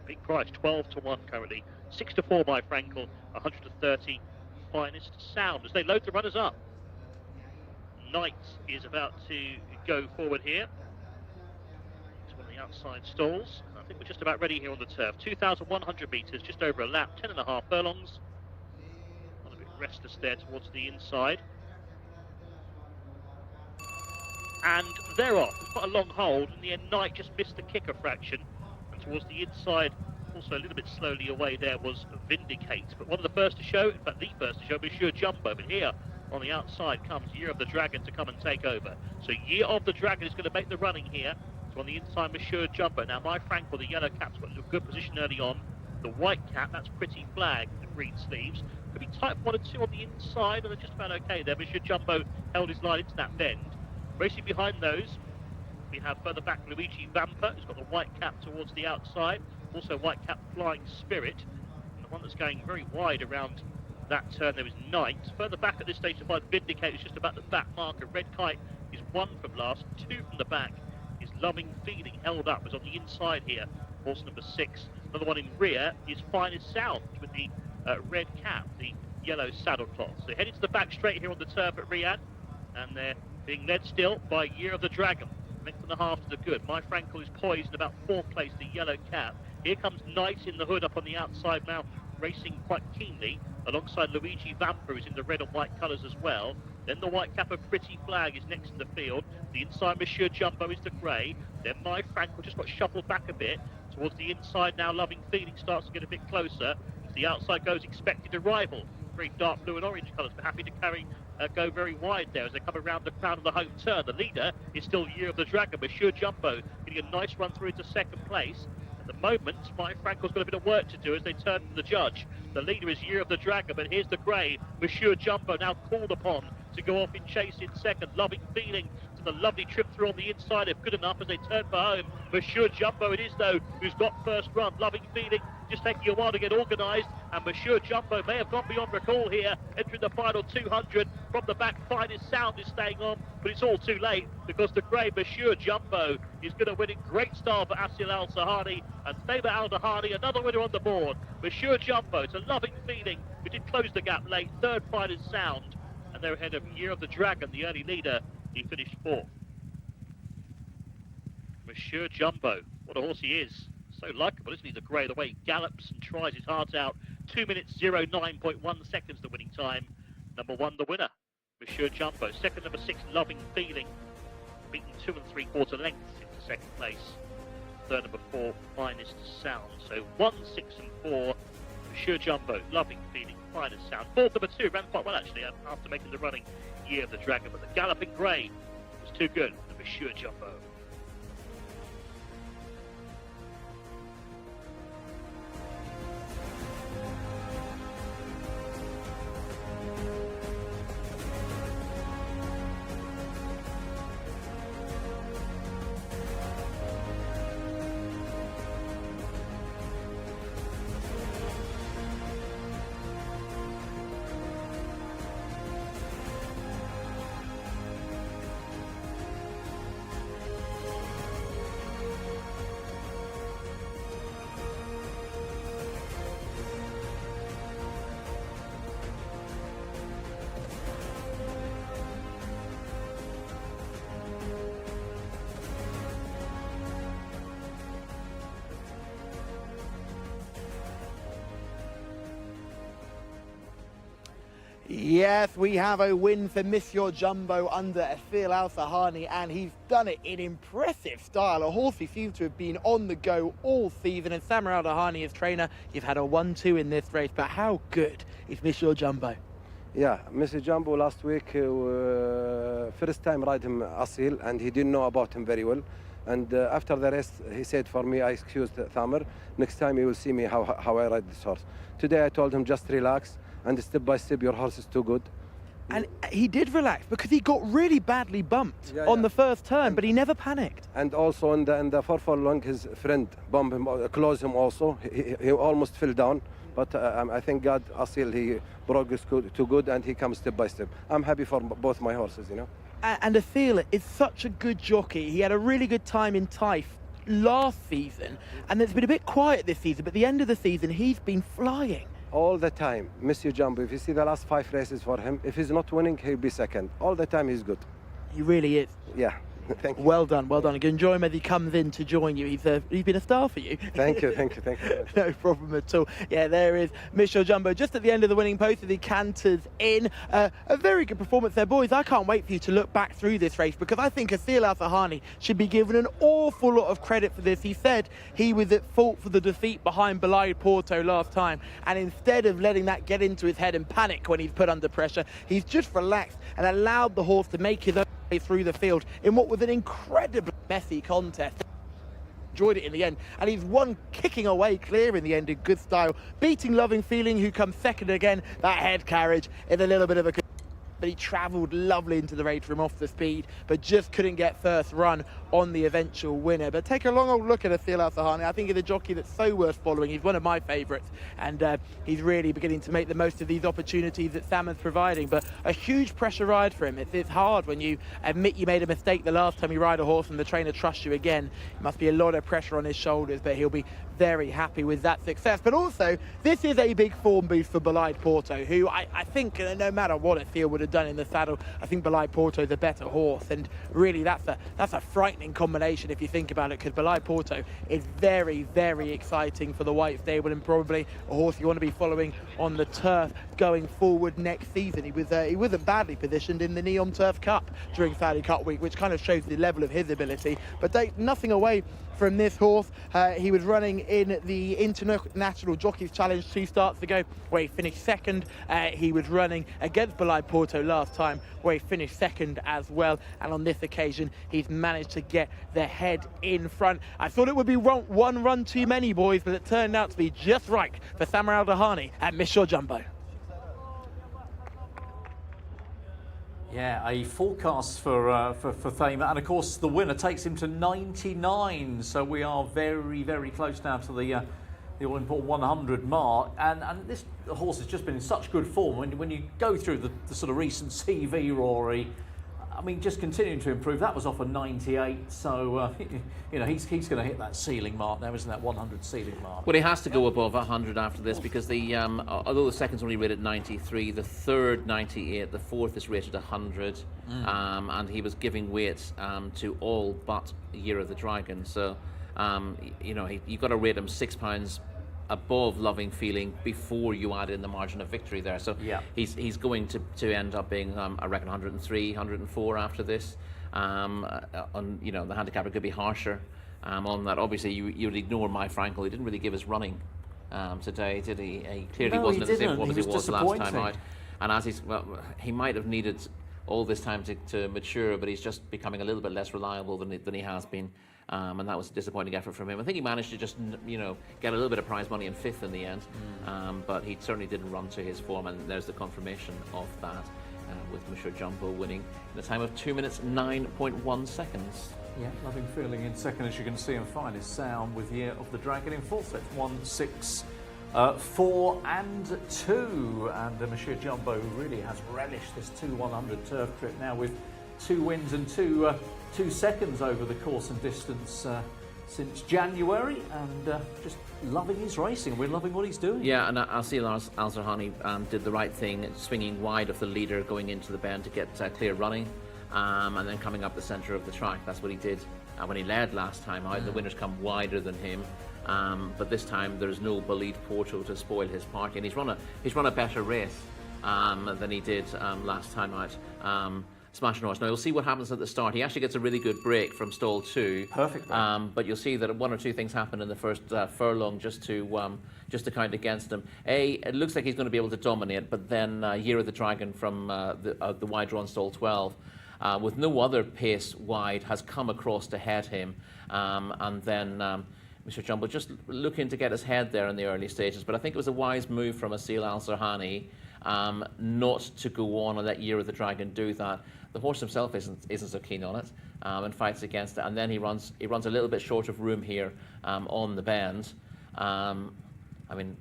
Big price, 12-1 currently. 6-4 My Frankel, 130 Finest Sound as they load the runners up. Knight is about to go forward here. It's one of the outside stalls. I think we're just about ready here on the turf. 2,100 metres, just over a lap, 10.5 furlongs. A bit restless there towards the inside. And they're off. It's quite a long hold. In the end, Knight just missed the kicker fraction. And towards the inside, also a little bit slowly away there, was Vindicate. But one of the first to show, in fact the first to show, Monsieur Jumbo. But here on the outside comes Year of the Dragon to come and take over. So Year of the Dragon is going to make the running here. So on the inside, Monsieur Jumbo. Now My Frankel, the yellow cap's got a good position early on. The white cap, that's Pretty Flag, the green sleeves. Could be type 1 and 2 on the inside, and they're just about okay there. Monsieur Jumbo held his line into that bend. Racing behind those, we have further back Luigi Vampa, who's got the white cap towards the outside. Also white cap Flying Spirit. And the one that's going very wide around that turn there is Knight. Further back at this stage to find Vindicate is just about the back marker. Red Kite is 1 from last, 2 from the back. Is Loving Feeling held up as on the inside here. Horse number 6. Another one in rear is Finest Sound with the red cap, the yellow saddle cloth. So heading to the back straight here on the turf at Riyadh. And they're being led still by Year of the Dragon. Length and a half to the good. My Frankel is poised in about 4th place, the yellow cap. Here comes Knight in the hood up on the outside now, racing quite keenly, alongside Luigi Vampa, who's in the red and white colours as well. Then the white cap of Pretty Flag is next in the field. The inside Monsieur Jumbo is the grey. Then My Frankel just got shuffled back a bit. Towards the inside now, Loving Feeling starts to get a bit closer. As the outside goes, expected arrival. Very dark blue and orange colours, but happy to go very wide there as they come around the crown of the home turn. The leader is still Year of the Dragon, Monsieur Jumbo, getting a nice run through into 2nd place. At the moment, My Frankel's got a bit of work to do as they turn from the judge. The leader is Year of the Dragon, but here's the grey, Monsieur Jumbo, now called upon to go off in chase in 2nd. Loving Feeling to the lovely trip through on the inside, if good enough, as they turn for home. Monsieur Jumbo it is, though, who's got first run. Loving Feeling just taking a while to get organised, and Monsieur Jumbo may have gone beyond recall here, entering the final 200. From the back, Finest Sound is staying on, but it's all too late because the grey Monsieur Jumbo is going to win in great style for Asil Al Sahani, and Faber Al Dahani, another winner on the board. Monsieur Jumbo to Loving Feeling, who did close the gap late, 3rd Finest Sound, and they're ahead of Year of the Dragon, the early leader. He finished 4th. Monsieur Jumbo, what a horse he is. So likeable, isn't he, the grey, the way he gallops and tries his heart out. 2 minutes 09.1 seconds the winning time. Number 1 the winner, Monsieur Jumbo. 2nd, number 6 Loving Feeling, beaten 2 3/4 lengths into 2nd place. 3rd, number 4 Finest Sound. So 1, 6 and 4 Monsieur Jumbo, Loving Feeling, Finest Sound. 4th, number 2 ran quite well actually after making the running, Year of the Dragon, but the galloping grey was too good for Monsieur Jumbo. Yes, we have a win for Monsieur Jumbo under Asil Al-Sahani, and he's done it in impressive style. A horse who seems to have been on the go all season, and Samir Al-Dahani, his trainer, you've had a 1-2 in this race, but how good is Monsieur Jumbo? Yeah, Mr. Jumbo last week, first time ride him Asil, and he didn't know about him very well. And after the rest, he said for me, I excused Thamer. Next time you will see me how I ride this horse. Today I told him just relax, and step by step your horse is too good. And he did relax because he got really badly bumped on the first turn, but he never panicked. And also in the 4 furlong, his friend bumped him, closed him also. He almost fell down. But I thank God, Asil, he progressed too good, and he comes step by step. I'm happy for both my horses, you know. And Asil is such a good jockey. He had a really good time in Taif last season, and it's been a bit quiet this season, but at the end of the season, he's been flying. All the time, Monsieur Jumbo, if you see the last 5 races for him, if he's not winning, he'll be second. All the time, he's good. He really is. Yeah. Thank you. Well done, well done. You can enjoy him as he comes in to join you. He's been a star for you. Thank you. No problem at all. Yeah, there is Monsieur Jumbo just at the end of the winning post as he canters in. A very good performance there, boys. I can't wait for you to look back through this race because I think Asil Al-Sahani should be given an awful lot of credit for this. He said he was at fault for the defeat behind Belay Porto last time, and instead of letting that get into his head and panic when he's put under pressure, he's just relaxed and allowed the horse to make his own way through the field in what was an incredibly messy contest. Enjoyed it in the end, and he's won kicking away clear in the end in good style, beating Loving Feeling, who comes second again. That head carriage in a little bit of a, but he travelled lovely into the raid from off the speed, but just couldn't get first run on the eventual winner. But take a long old look at Asil Al-Sahani. I think he's a jockey that's so worth following. He's one of my favourites, and he's really beginning to make the most of these opportunities that Salmon's providing. But a huge pressure ride for him. It's hard when you admit you made a mistake the last time you ride a horse and the trainer trusts you again. It must be a lot of pressure on his shoulders, but he'll be very happy with that success. But also, this is a big form boost for Belay Porto, who I think no matter what Asil would have done in the saddle, I think Belay Porto is a better horse, and really that's a frightening combination if you think about it, because Belay Porto is very, very exciting for the White Stable, and probably a horse you want to be following on the turf going forward next season. He wasn't badly positioned in the Neom Turf Cup during Saudi Cup week, which kind of shows the level of his ability, but take nothing away from this horse. He was running in the International Jockeys Challenge 2 starts ago, where he finished second. He was running against Belay Porto last time, where he finished second as well, and on this occasion he's managed to get the head in front. I thought it would be one run too many, boys, but it turned out to be just right for Samir Al-Dahani at Monsieur Jumbo. Yeah, a forecast for Thamer, and of course the winner takes him to 99. So we are very, very close now to the all-important 100 mark. And this horse has just been in such good form. When you go through the sort of recent CV, Rory, I mean, just continuing to improve. That was off a 98, so you know he's going to hit that ceiling mark now, isn't that 100 ceiling mark? Well, he has to go above 100 after this, because the although the second's only rated 93, the third 98, the fourth is rated 100, and he was giving weight to all but Year of the Dragon. So you know, you've got to rate him £6 above Loving Feeling before you add in the margin of victory there. So yeah, he's going to end up being I reckon 103, 104 after this. On, you know, the handicapper could be harsher on that. Obviously you would ignore My Frankel. He didn't really give his running today, did he? He clearly wasn't in the same form as he was last time out. And as he might have needed all this time to mature, but he's just becoming a little bit less reliable than he has been. And that was a disappointing effort from him. I think he managed to just, you know, get a little bit of prize money in fifth in the end, but he certainly didn't run to his form, and there's the confirmation of that with Monsieur Jumbo winning in a time of 2 minutes 9.1 seconds. Yeah, Loving Feeling in second, as you can see, and fine is Sound with Year of the Dragon in fourth. So it's 1, 6, 4 and 2, and Monsieur Jumbo really has relished this 2-100 turf trip now with 2 wins and 2 seconds over the course and distance since January, and just loving his racing. We're loving what he's doing. Yeah, and Asil Al-Sahani did the right thing, swinging wide of the leader going into the bend to get clear running, and then coming up the centre of the track. That's what he did when he led last time out. The winners come wider than him, but this time there's no Belay Porto to spoil his party, and he's run a better race. than he did last time out. Smashing horse. Now you'll see what happens at the start. He actually gets a really good break from stall 2. Perfect. But you'll see that 1 or 2 things happen in the first furlong just to count against him. It looks like he's going to be able to dominate, but then Year of the Dragon from the wide drawn stall 12, with no other pace wide, has come across to head him, and then Mr. Jumbo just looking to get his head there in the early stages. But I think it was a wise move from Asil Al Serhani not to go on and let Year of the Dragon do that. The horse himself isn't so keen on it, and fights against it. And then he runs a little bit short of room here on the bend. I mean,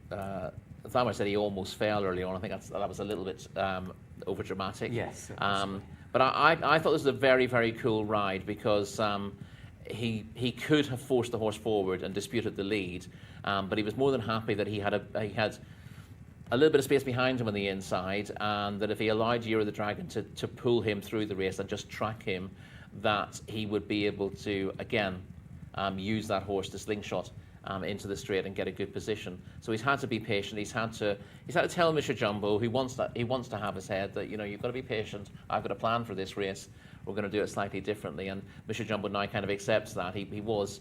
Thamar said he almost fell early on. I think that was a little bit over dramatic. Yes. But I thought this was a very, very cool ride, because he could have forced the horse forward and disputed the lead, but he was more than happy that he had a little bit of space behind him on the inside, and that if he allowed Year of the Dragon to pull him through the race and just track him, that he would be able to, again, use that horse to slingshot into the straight and get a good position. So he's had to be patient. He's had to tell Mr. Jumbo, who wants to have his head, that, you've got to be patient. I've got a plan for this race. We're going to do it slightly differently. And Mr. Jumbo now kind of accepts that. He was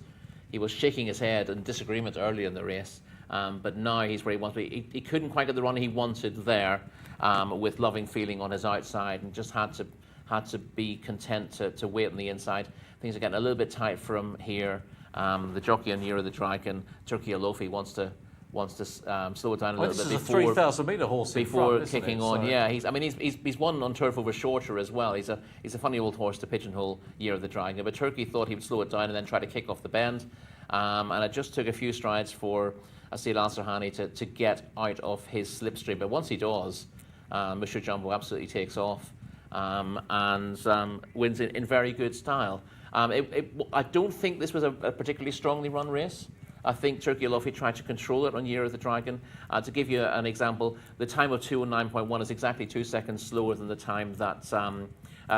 shaking his head in disagreement earlier in the race. But now he's where he wants to be. He couldn't quite get the run he wanted there, with Loving Feeling on his outside, and just had to be content to wait on the inside. Things are getting a little bit tight for him here. The jockey on Year of the Dragon, Turkey Alofi, wants to slow it down a little bit before 3,000-metre horse before front, kicking on. So. Yeah, he's won on turf over shorter as well. He's a funny old horse to pigeonhole Year of the Dragon, but Turkey thought he would slow it down and then try to kick off the bend, and it just took a few strides for Asil Al Serhani to get out of his slipstream. But once he does, Mr. Jumbo absolutely takes off and wins in very good style. I don't think this was a particularly strongly run race. I think Turkey Alofi tried to control it on Year of the Dragon. To give you an example, the time of 2:09.1 is exactly 2 seconds slower than the time that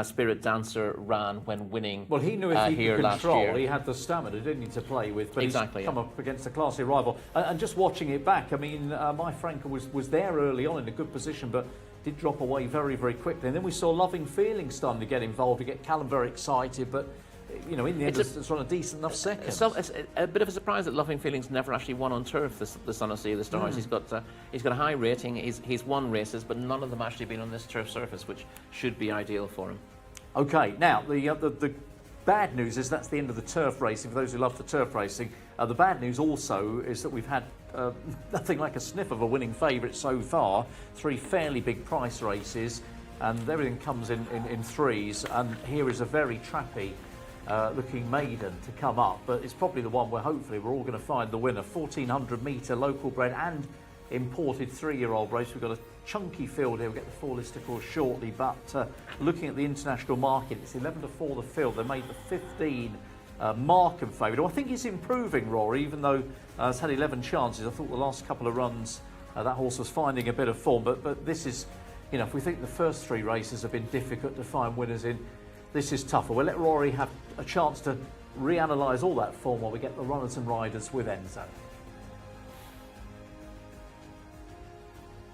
Spirit Dancer ran when winning. Well, he knew if he could control, year. he had the stamina, didn't he, to play with. But exactly, he's come up against a classy rival. And just watching it back, I mean, my Franco was there early on in a good position, but did drop away very, very quickly. And then we saw Loving Feeling starting to get involved, to get Callum very excited, but in the end, it's run a decent enough second. It's a bit of a surprise that Loving Feelings never actually won on turf, the son of Sea of the Stars. He's got a high rating. He's won races, but none of them actually been on this turf surface, which should be ideal for him. Okay, now the bad news is that's the end of the turf racing. For those who love the turf racing, the bad news also is that we've had nothing like a sniff of a winning favourite so far. 3 fairly big price races, and everything comes in threes. And here is a very trappy looking maiden to come up, but it's probably the one where hopefully we're all going to find the winner. 1,400 metre local bred and imported 3-year-old race. We've got a chunky field here. We'll get the 4 listicles shortly, but looking at the international market, it's 11-4 the field. They made the 15 Markham favourite. I think it's improving, Rory, even though it's had 11 chances. I thought the last couple of runs that horse was finding a bit of form, but this is, if we think the first 3 races have been difficult to find winners in, this is tougher. We'll let Rory have a chance to reanalyse all that form while we get the runners and riders with Enzo.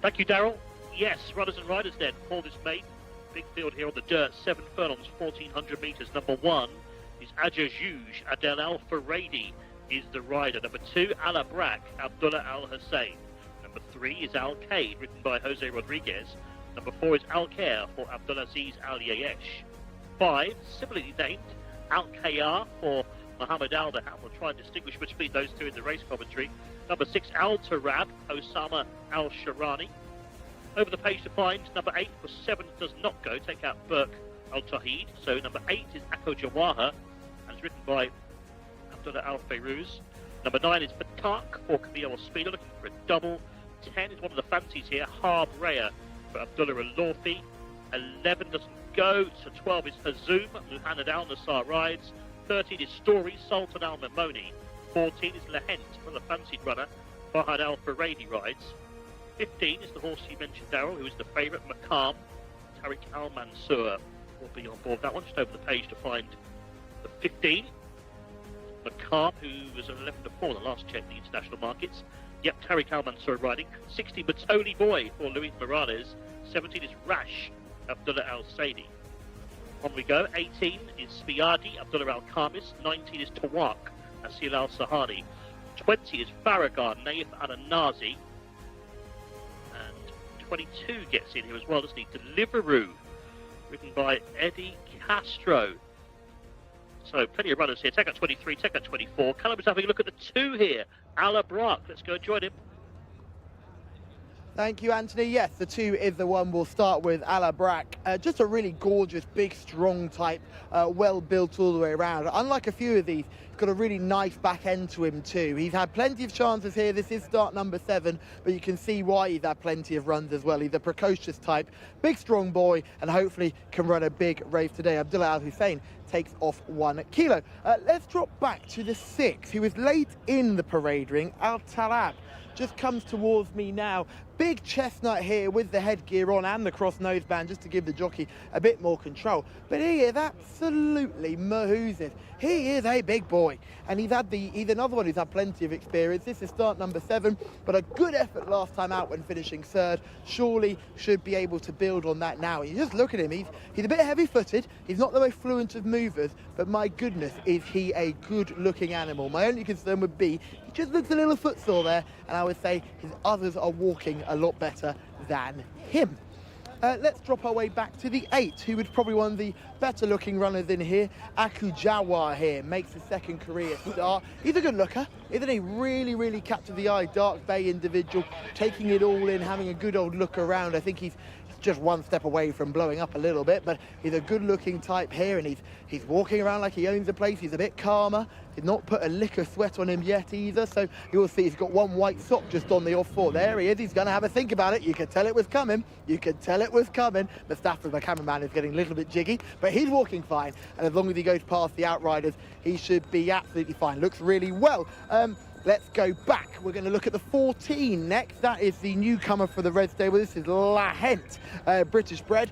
Thank you, Daryl. Yes, runners and riders then for this mate. Big field here on the dirt, 7 furlongs, 1,400 metres. Number 1 is Adjouj, Adel Al Faradi is the rider. Number 2, Ala Brak, Abdullah Al Hussein. Number 3 is Al Qaid, written by Jose Rodriguez. Number 4 is Al Khair for Abdulaziz Al Yayesh. 5, similarly named, Al Khayar for Muhammad Al Dahan. We'll try and distinguish between those 2 in the race commentary. Number 6, Al Tarab, Osama Al Sharani. Over the page to find number 8 for 7 does not go. Take out Burke Al Tawheed. So number 8 is Akko Jawaha, and it's written by Abdullah Al Fayrouz. Number 9 is Paddock for Camille Ospina, looking for a double. 10 is one of the fancies here, Harb Raya for Abdullah Al Lawfi. 11 doesn't go. So 12 is Hazoum, Muhammad Al Nassar rides. 13 is Story, Sultan Al Mamoni. 14 is Lahent for the fancied runner, Fahad Al Faradi rides. 15 is the horse you mentioned, Daryl, who is the favourite, Maqam. Tariq Al Mansour will be on board that one. Just over the page to find the 15. Maqam, who was 11-4 the last check in the international markets. Yep, Tariq Al-Mansour riding. 16, Batoli Boy for Luis Morales. 17 is Rash, Abdullah Al-Saidi. On we go. 18 is Spiadi, Abdullah Al-Khamis. 19 is Tawak, Asil Al-Sahani. 20 is Farragar, Naif Al-Nazi. And 22 gets in here as well, doesn't he? Deliveroo, written by Eddie Castro. So plenty of runners here. Take out 23, take out 24. Callum is having a look at the 2 here. Ala Brock, let's go and join him. Thank you, Anthony. Yes, the 2 is the one we'll start with, Ala Brack. Just a really gorgeous, big, strong type, well built all the way around. Unlike a few of these, he's got a really nice back end to him too. He's had plenty of chances here. This is start number 7, but you can see why he's had plenty of runs as well. He's a precocious type, big, strong boy, and hopefully can run a big race today. Abdullah Al Hussein takes off 1 kilo. Let's drop back to the 6, who was late in the parade ring, Al Talab. Just comes towards me now. Big chestnut here with the headgear on and the cross noseband just to give the jockey a bit more control. But he is absolutely mahoozed. He is a big boy. And he's another one who's had plenty of experience. This is start number 7, but a good effort last time out when finishing 3rd. Surely should be able to build on that now. You just look at him, he's a bit heavy-footed. He's not the most fluent of movers, but my goodness, is he a good-looking animal. My only concern would be he just looks a little footsore there, and I would say his others are walking a lot better than him. Let's drop our way back to the 8, who was probably one of the better looking runners in here. Akujawa here makes his 2nd career start. He's a good looker, isn't he? Really, really captured the eye. Dark Bay individual, taking it all in, having a good old look around. I think he's just 1 step away from blowing up a little bit, but he's a good looking type here, and he's walking around like he owns the place. He's a bit calmer. Did not put a lick of sweat on him yet either, so you'll see he's got 1 white sock just on the off-4. There he is. He's going to have a think about it. You could tell it was coming. You could tell it was coming. Mustafa, my cameraman, is getting a little bit jiggy, but he's walking fine, and as long as he goes past the outriders, he should be absolutely fine. Looks really well. Let's go back. We're going to look at the 14 next. That is the newcomer for the Red Stable. This is Lahent, British bred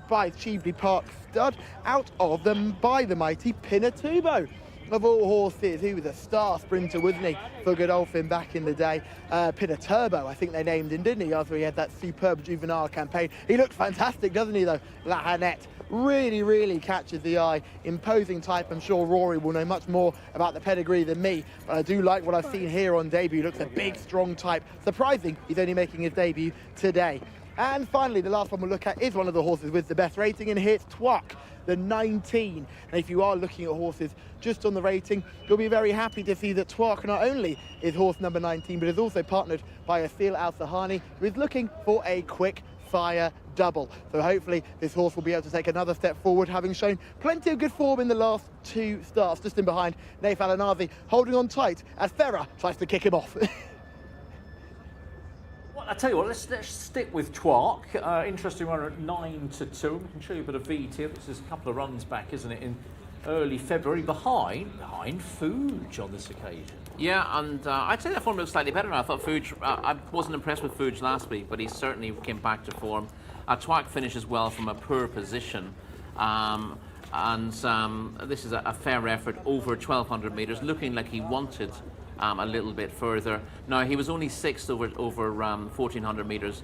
by Cheveley Park stud, out of them by the mighty Pinatubo. Of all horses, he was a star sprinter, wasn't he, for Godolphin back in the day. Pinatubo, I think they named him, didn't he, after he had that superb juvenile campaign. He looks fantastic, doesn't he, though? Lahent really, really catches the eye. Imposing type. I'm sure Rory will know much more about the pedigree than me, but I do like what I've seen here on debut. Looks a big, strong type. Surprising he's only making his debut today. And finally, the last one we'll look at is one of the horses with the best rating, and here it's Twak, the 19. And if you are looking at horses just on the rating, you'll be very happy to see that Twak not only is horse number 19, but is also partnered by Asil Al-Sahani, who is looking for a quick fire double. So hopefully this horse will be able to take another step forward, having shown plenty of good form in the last 2 starts. Just in behind, Naif Al-Nazi holding on tight as Ferrer tries to kick him off. Well, I tell you what, let's stick with Twak. Interesting one at 9-2. We can show you a bit of VT. This is a couple of runs back, isn't it, in early February, behind Fuge on this occasion. Yeah, and I'd say that form looks slightly better now. I thought Fuge, I wasn't impressed with Fuge last week, but he certainly came back to form. Twak finishes well from a poor position. This is a fair effort over 1,200 metres, looking like he wanted a little bit further. Now, he was only 6th over 1,400 metres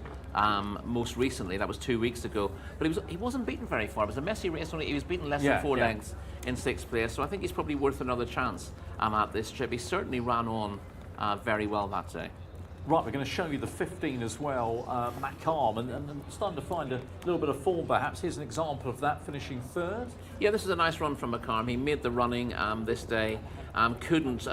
most recently. That was 2 weeks ago. But he wasn't beaten very far. It was a messy race. He was beaten less than 4 lengths in 6th place. So I think he's probably worth another chance at this trip. He certainly ran on very well that day. Right, we're going to show you the 15 as well, Macam, and starting to find a little bit of form perhaps. Here's an example of that, finishing 3rd. Yeah, this is a nice run from Macam. He made the running this day, couldn't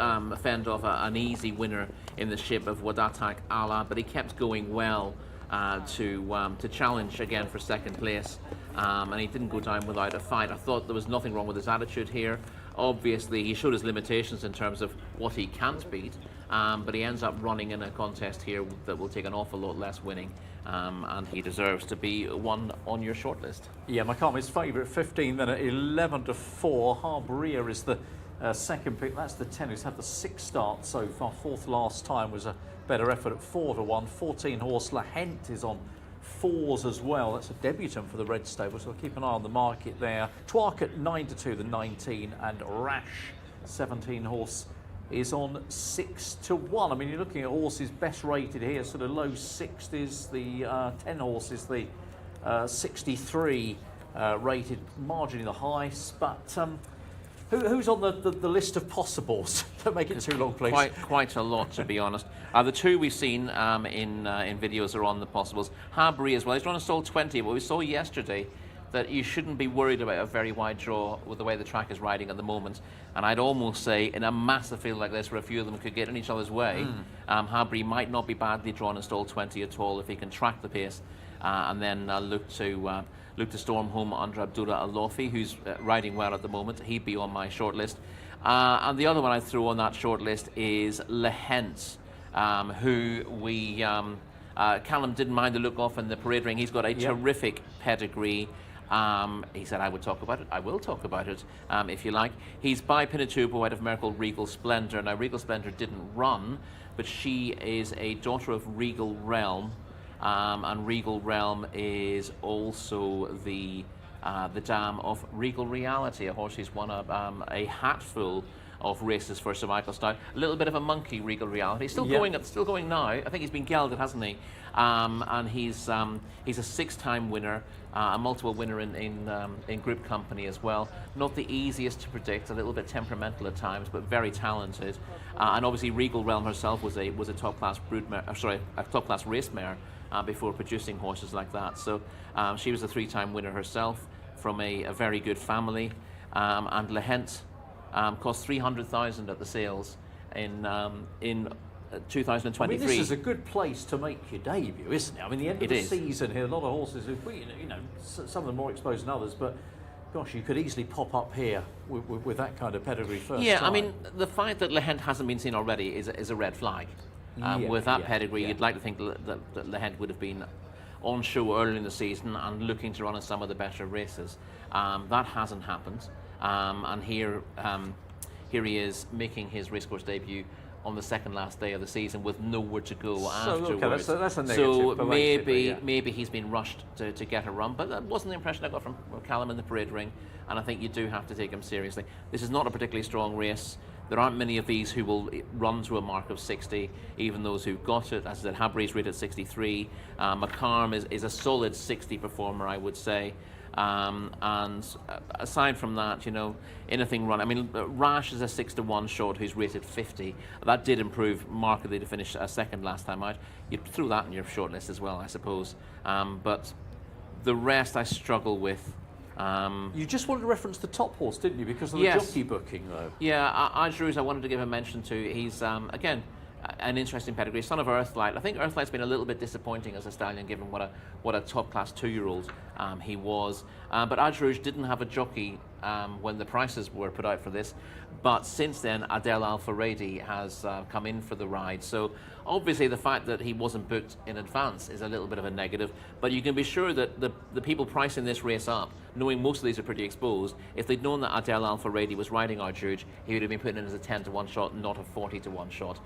fend off an easy winner in the ship of Wadatak Allah, but he kept going well to challenge again for 2nd place, and he didn't go down without a fight. I thought there was nothing wrong with his attitude here. Obviously, he showed his limitations in terms of what he can't beat, but he ends up running in a contest here that will take an awful lot less winning, and he deserves to be one on your shortlist. Yeah, Macam is favourite 15, then at 11-4. Harboria is the 2nd pick. That's the 10 who's had the 6 starts so far. 4th last time was a better effort at 4-1. 14 horse Lahent is on 4s as well. That's a debutant for the Red Stable, so we'll keep an eye on the market there. Twak at 9-2, the 19, and Rash, 17 horse is on 6 to 1. I mean, you're looking at horses best rated here, sort of low 60s. The 10 horses, the 63 rated, marginally the highest. But who's on the list of possibles? Don't make it too long, please. Quite a lot, to be honest. The two we've seen in videos are on the possibles. Habri as well. He's run a stall 20, but we saw yesterday that you shouldn't be worried about a very wide draw with the way the track is riding at the moment. And I'd almost say in a massive field like this where a few of them could get in each other's way, Habri might not be badly drawn in stall 20 at all if he can track the pace and then look to storm home under Abdullah Alofi, who's riding well at the moment. He'd be on my short list. And the other one I threw on that short list is Lehent, who we Callum didn't mind the look off in the parade ring. He's got a terrific pedigree. He said I would talk about it. I will talk about it if you like. He's by Pinatubo out of a mare called Regal Splendor. Now, Regal Splendor didn't run, but she is a daughter of Regal Realm, and Regal Realm is also the dam of Regal Reality, a horse who's won a hatful of races for Sir Michael Stout. A little bit of a monkey, Regal Reality. Still going now. I think he's been gelded, hasn't he? And he's a 6-time winner, a multiple winner in group company as well. Not the easiest to predict, a little bit temperamental at times, but very talented. And obviously Regal Realm herself was a top class a top class race mare before producing horses like that. So she was a 3-time winner herself from a very good family. And Lehent cost 300,000 at the sales in 2023. I mean, this is a good place to make your debut, isn't it? I mean, the end of the season here, a lot of horses, some of them more exposed than others, but gosh, you could easily pop up here with that kind of pedigree first time. I mean, the fact that Lehent hasn't been seen already is a red flag. With that pedigree, you'd like to think that Lehent would have been on show early in the season and looking to run in some of the better races. That hasn't happened. And here he is making his racecourse debut on the second last day of the season with nowhere to go afterwards. Okay, that's a negative. So maybe he's been rushed to get a run, but that wasn't the impression I got from Callum in the parade ring, and I think you do have to take him seriously. This is not a particularly strong race. There aren't many of these who will run to a mark of 60, even those who've got it. As I said, Habri's rated 63. McCarm is a solid 60 performer, I would say. And aside from that, anything run. I mean, Rash is a 6 to 1 short who's rated 50. That did improve markedly to finish second last time out. You threw that in your short list as well, I suppose. But the rest I struggle with. You just wanted to reference the top horse, didn't you? Because of the jockey booking, though. Yeah, Ajruz I wanted to give a mention to. He's, again, an interesting pedigree, son of Earthlight. I think Earthlight's been a little bit disappointing as a stallion, given what a top class 2-year-old he was. But Ajrouge didn't have a jockey when the prices were put out for this. But since then, Adel Al Faredi has come in for the ride. So obviously the fact that he wasn't booked in advance is a little bit of a negative. But you can be sure that the people pricing this race up, knowing most of these are pretty exposed, if they'd known that Adel Al Faredi was riding Ajrouge, he would have been put in as a 10 to 1 shot, not a 40 to 1 shot.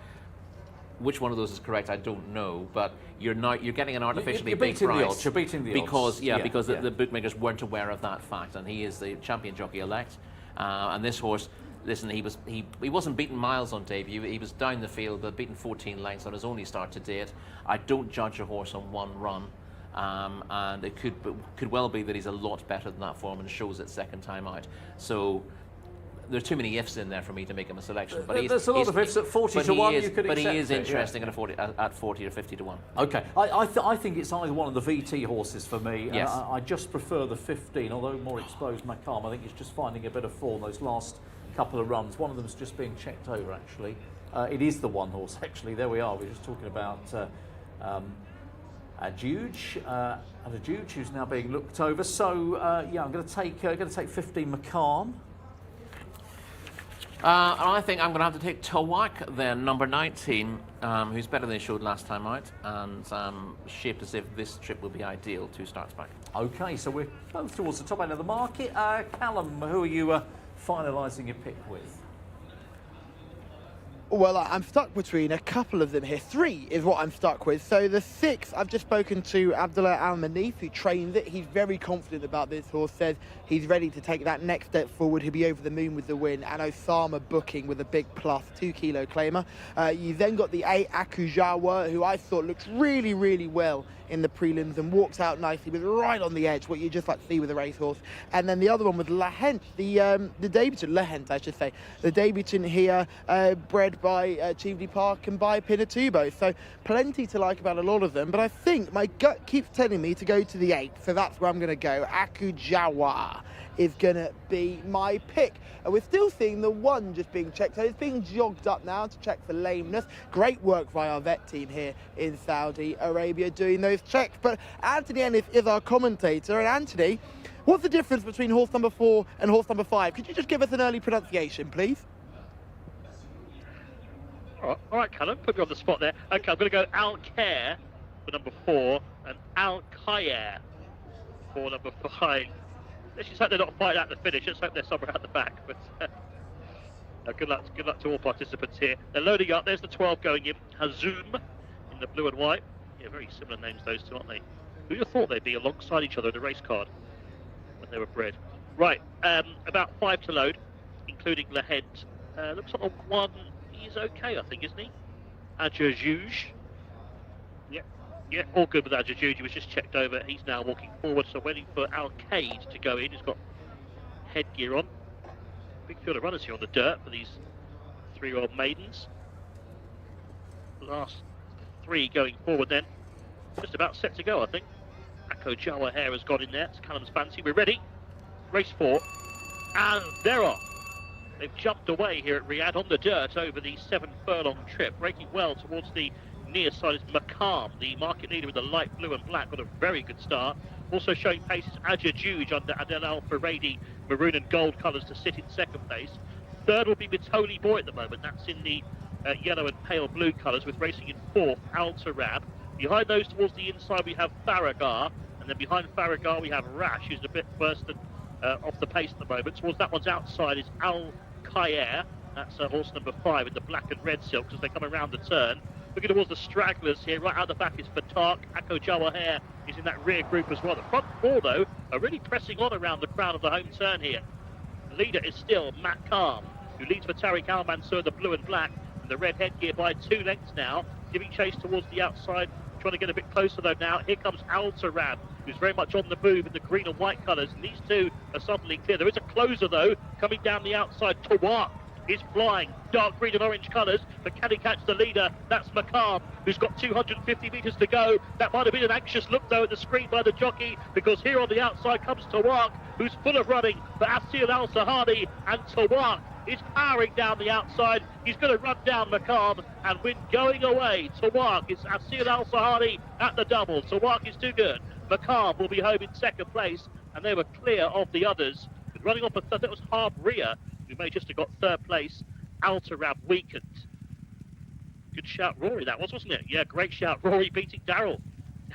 Which one of those is correct, I don't know, but you're getting an artificially big price. You're beating the odds. Because the bookmakers weren't aware of that fact, and he is the champion jockey elect. And this horse, listen, he wasn't beaten miles on debut. He was down the field, but beaten 14 lengths on his only start to date. I don't judge a horse on one run, and it could well be that he's a lot better than that form and shows it second time out. So there's too many ifs in there for me to make him a selection. But there's a lot of ifs at 40 to 1. You could but accept he is it, interesting at 40 or 50 to 1. Okay, I think it's either one of the VT horses for me. Yes. I just prefer the 15, although more exposed Macam. I think it's just finding a bit of form those last couple of runs. One of them's just being checked over, actually. It is the one horse, actually. There we are. We're just talking about Adjuge, who's now being looked over. So I'm going to take 15 Macam. I think I'm going to have to take Tawak then, number 19, who's better than he showed last time out, and shaped as if this trip will be ideal 2 starts back. Okay, so we're both towards the top end of the market. Callum, who are you finalising your pick with? Well, I'm stuck between a couple of them here. 3 is what I'm stuck with. So the 6, I've just spoken to Abdullah Al-Manif, who trains it. He's very confident about this horse, says he's ready to take that next step forward. He'll be over the moon with the win. And Osama booking with a big plus, 2 kilo claimer. You then got the 8, Akujawa, who I thought looked really, really well in the prelims and walks out nicely, was right on the edge, what you just like to see with a racehorse. And then the other one was Lahent, the debutant, Lahent, I should say. The debutant here, bred by Cheveley Park and by Pinatubo. So plenty to like about a lot of them, but I think my gut keeps telling me to go to the 8, so that's where I'm going to go. Akujawa is going to be my pick. And we're still seeing the 1 just being checked. So it's being jogged up now to check for lameness. Great work by our vet team here in Saudi Arabia doing those checks. But Anthony Ennis is our commentator. And Anthony, what's the difference between horse number 4 and horse number 5? Could you just give us an early pronunciation, please? All right, Callum, put me on the spot there. Okay, I'm going to go Al-Khair for number 4 and Al-Khair for number 5. Let's just hope they're not fighting out the finish. Let's hope they're somewhere at the back. But good luck to all participants here. They're loading up. There's the 12 going in. Hazoum in the blue and white. Yeah, very similar names, those two, aren't they? Who'd have thought they'd be alongside each other in a race card when they were bred? Right, about 5 to load, including Lahent. Looks like the 1 is okay, I think, isn't he? Adjouge. Yeah, all good with Adjouge. He was just checked over. He's now walking forward, so waiting for Al-Qaid to go in. He's got headgear on. Big field of runners here on the dirt for these 3-year-old maidens. Last 3 going forward then. Just about set to go, I think. Akko Jawa Hair has got in there. It's Callum's fancy. We're ready. Race 4. And they're off. They've jumped away here at Riyadh on the dirt over the 7-furlong trip. Breaking well towards the near side is Maqam, the market leader with the light blue and black. Got a very good start. Also showing pace is Adjouge under Adel Al-Faradi, maroon and gold colours to sit in 2nd place. 3rd will be Mitoli Boy at the moment. That's in the yellow and pale blue colours, with racing in 4th, Al-Tarab. Behind those towards the inside we have Farragar, and then behind Farragar we have Rash, who's a bit worse than off the pace at the moment. Towards that one's outside is Al-Khair. That's horse number 5 in the black and red silks as they come around the turn. Looking towards the stragglers here, right out the back is Paddock. Akko Jawa Hair is in that rear group as well. The front 4, though, are really pressing on around the crown of the home turn here. The leader is still Matt Calm, who leads for Tariq Al Mansour, the blue and black, and the red headgear by 2 lengths now, giving chase towards the outside, trying to get a bit closer though now. Here comes Al Tarab, who's very much on the move in the green and white colours, and these 2 are suddenly clear. There is a closer though, coming down the outside. Tawak is flying, dark green and orange colours, but can he catch the leader? That's Maqam, who's got 250 metres to go. That might have been an anxious look though at the screen by the jockey, because here on the outside comes Tawak, who's full of running for Asil Al-Sahadi, and Tawak is powering down the outside. He's going to run down Maqam and win going away. Tawak is Asil Al-Sahadi at the double. Tawak is too good. Maqam will be home in 2nd place, and they were clear of the others. Running off a third, that was Harb Ria, who may just have got 3rd place. Al-Tarab weakened. Good shout, Rory, that was, wasn't it? Yeah, great shout. Rory beating Darrell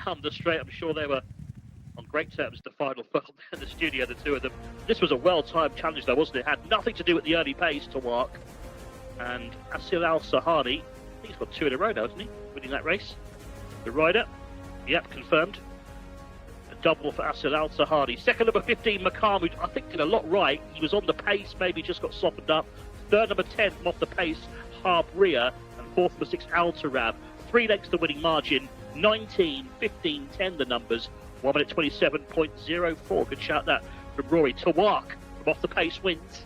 down the straight. I'm sure they were on great terms, the final furlong in the studio, the 2 of them. This was a well-timed challenge, though, wasn't it? Had nothing to do with the early pace to work. And Asil Al-Sahadi, I think he's got 2 in a row now, hasn't he? Winning that race. The rider, yep, confirmed. Double for Asil Al-Sahadi. 2nd, number 15, Maqam, who I think did a lot right. He was on the pace, maybe just got softened up. 3rd, number 10, from off the pace, Harb Ria. And 4th, number 6, Al-Tarab. 3 lengths the winning margin. 19, 15, 10 the numbers. 1 minute 27.04. Good shout that from Rory. Tawak from off the pace wins.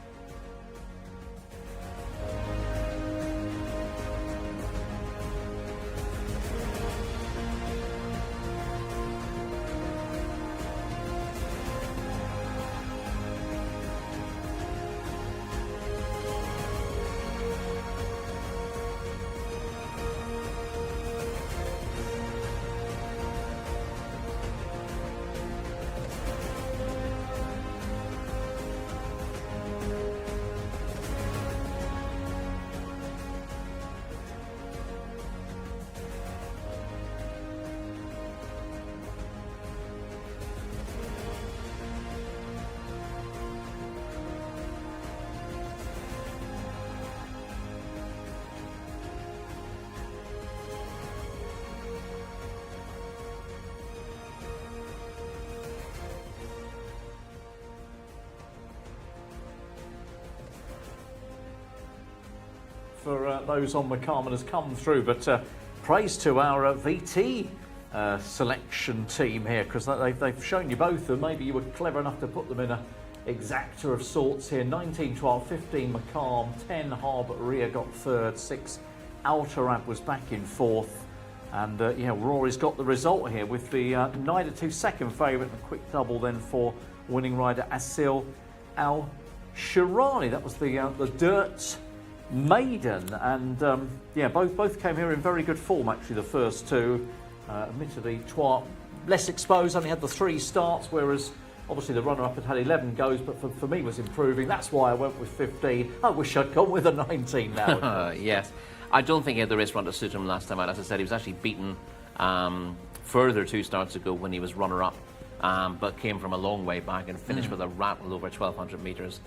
for those on McCarman has come through, but praise to our VT selection team here, because they've shown you both, and maybe you were clever enough to put them in a exacta of sorts here. 19, 12, 15 McCarm, 10 Harbour Ria got third, 6 Altarab was back in fourth, and Rory's got the result here with the 9-2 second favourite and a quick double then for winning rider Asil Al Shirani. That was the Dirt Maiden, and both came here in very good form actually, the first two. Admittedly, Twart less exposed, only had the 3 starts, whereas obviously the runner-up had 11 goes, but for me was improving. That's why I went with 15. I wish I'd gone with a 19 now. Yes, I don't think he had the race run to suit him last time out. As I said, he was actually beaten further 2 starts ago when he was runner-up, but came from a long way back and finished with a rattle over 1,200 metres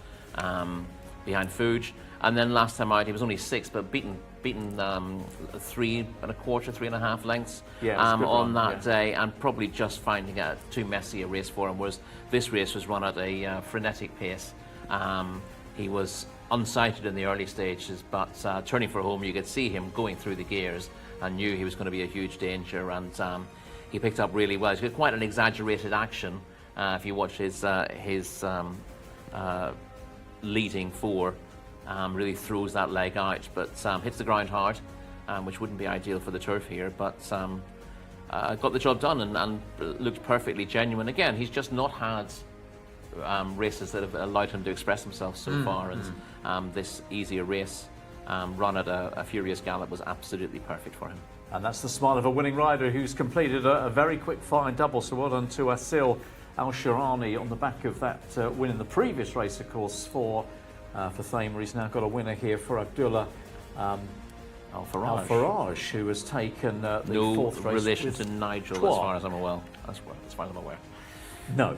behind Fuge. And then last time out he was only 6th, but beaten 3 1/4 lengths on that day, and probably just finding it too messy a race for him, whereas this race was run at a frenetic pace. He was unsighted in the early stages, but turning for home you could see him going through the gears and knew he was going to be a huge danger, and he picked up really well. He's got quite an exaggerated action if you watch his leading 4. Really throws that leg out, but hits the ground hard, which wouldn't be ideal for the turf here, but got the job done and looked perfectly genuine. Again, he's just not had races that have allowed him to express himself so far, and this easier race run at a furious gallop was absolutely perfect for him. And that's the smile of a winning rider who's completed a very quick fine double, so well done to Asil Al Shirani on the back of that win in the previous race, of course, for Thamer. He's now got a winner here for Abdullah Al-Faraj, who has taken the 4th race. No relation to Nigel, as far as I'm aware. As far as I'm aware. No.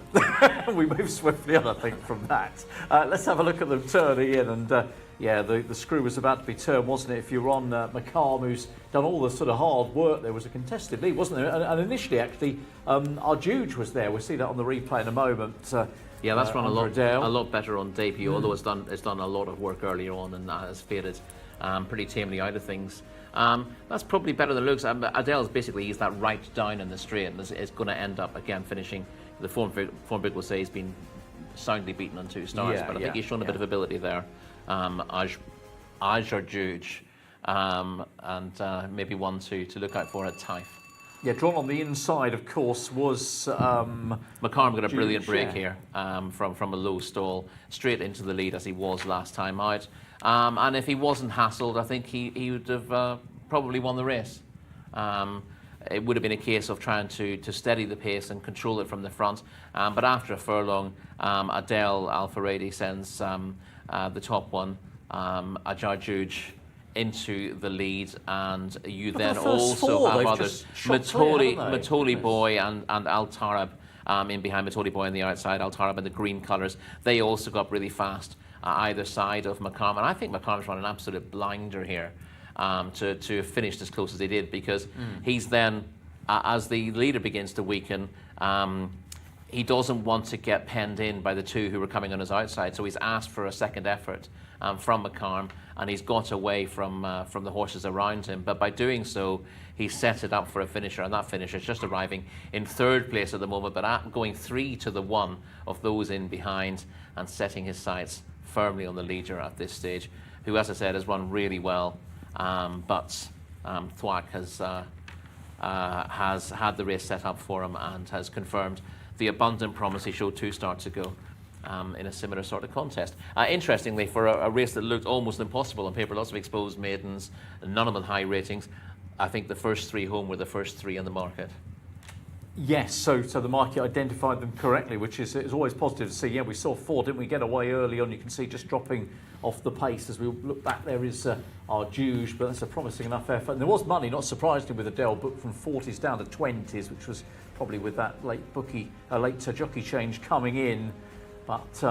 We move swiftly on, I think, from that. Let's have a look at them turning in, and the screw was about to be turned, wasn't it? If you were on McCarm, who's done all the sort of hard work, there was a contested lead, wasn't there? And initially, actually, Arjuge was there. We'll see that on the replay in a moment. Yeah, that's run a lot better on debut, although it's done a lot of work earlier on and has faded pretty tamely out of things. That's probably better than it looks. Adele's basically used that right down in the straight, and is going to end up again finishing. The form book will say he's been soundly beaten on 2 starts, but I think he's shown a bit of ability there. Arjuge, and maybe one to look out for at Taif. Yeah, drawn on the inside, of course, was McCarm got a brilliant break here from a low stall straight into the lead as he was last time out. And if he wasn't hassled, I think he would have probably won the race. It would have been a case of trying to steady the pace and control it from the front. But after a furlong, Adele Al-Faradi sends the top one, Ajarjuj, into the lead, and you then also have others, Matoli Boy and Al Tarab in behind. Matoli Boy on the outside, Al Tarab in the green colours. They also got really fast either side of McCarm, and I think McCarm's run an absolute blinder here to have finished as close as he did, because he's then, as the leader begins to weaken, he doesn't want to get penned in by the 2 who were coming on his outside, so he's asked for a second effort from McCarm, and he's got away from the horses around him. But by doing so, he set it up for a finisher, and that finisher is just arriving in 3rd place at the moment, but going 3 to the 1 of those in behind, and setting his sights firmly on the leader at this stage, who, as I said, has run really well. But Thwack has had the race set up for him and has confirmed the abundant promise he showed 2 starts ago in a similar sort of contest. Interestingly, for a race that looked almost impossible on paper, lots of exposed maidens, none of them high ratings, I think the first 3 home were the first 3 in the market. Yes, so the market identified them correctly, which is always positive to see. Yeah, we saw 4, didn't we, get away early on. You can see just dropping off the pace as we look back. There is Arjuge, but that's a promising enough effort. And there was money, not surprisingly, with Adele, booked from 40s down to 20s, which was probably with that late jockey change coming in. But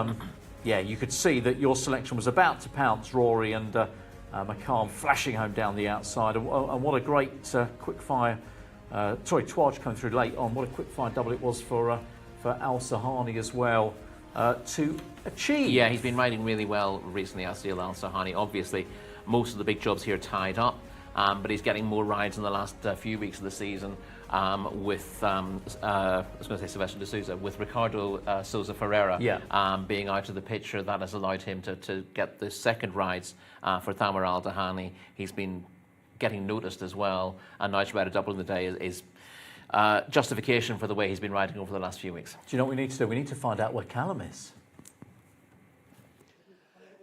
yeah, you could see that your selection was about to pounce, Rory, and McCarm flashing home down the outside. And what a great quick fire. Twaj coming through late on. What a quick fire double it was for Al Sahani as well to achieve. Yeah, he's been riding really well recently, Asil Al Sahani. Obviously, most of the big jobs here tied up. But he's getting more rides in the last few weeks of the season with, I was going to say Sylvester de Souza, with Ricardo Souza Ferreira being out of the picture. That has allowed him to get the second rides for Thamar Al Dahani. He's been getting noticed as well, and now to ride a double in the day is justification for the way he's been riding over the last few weeks. Do you know what we need to do? We need to find out where Callum is.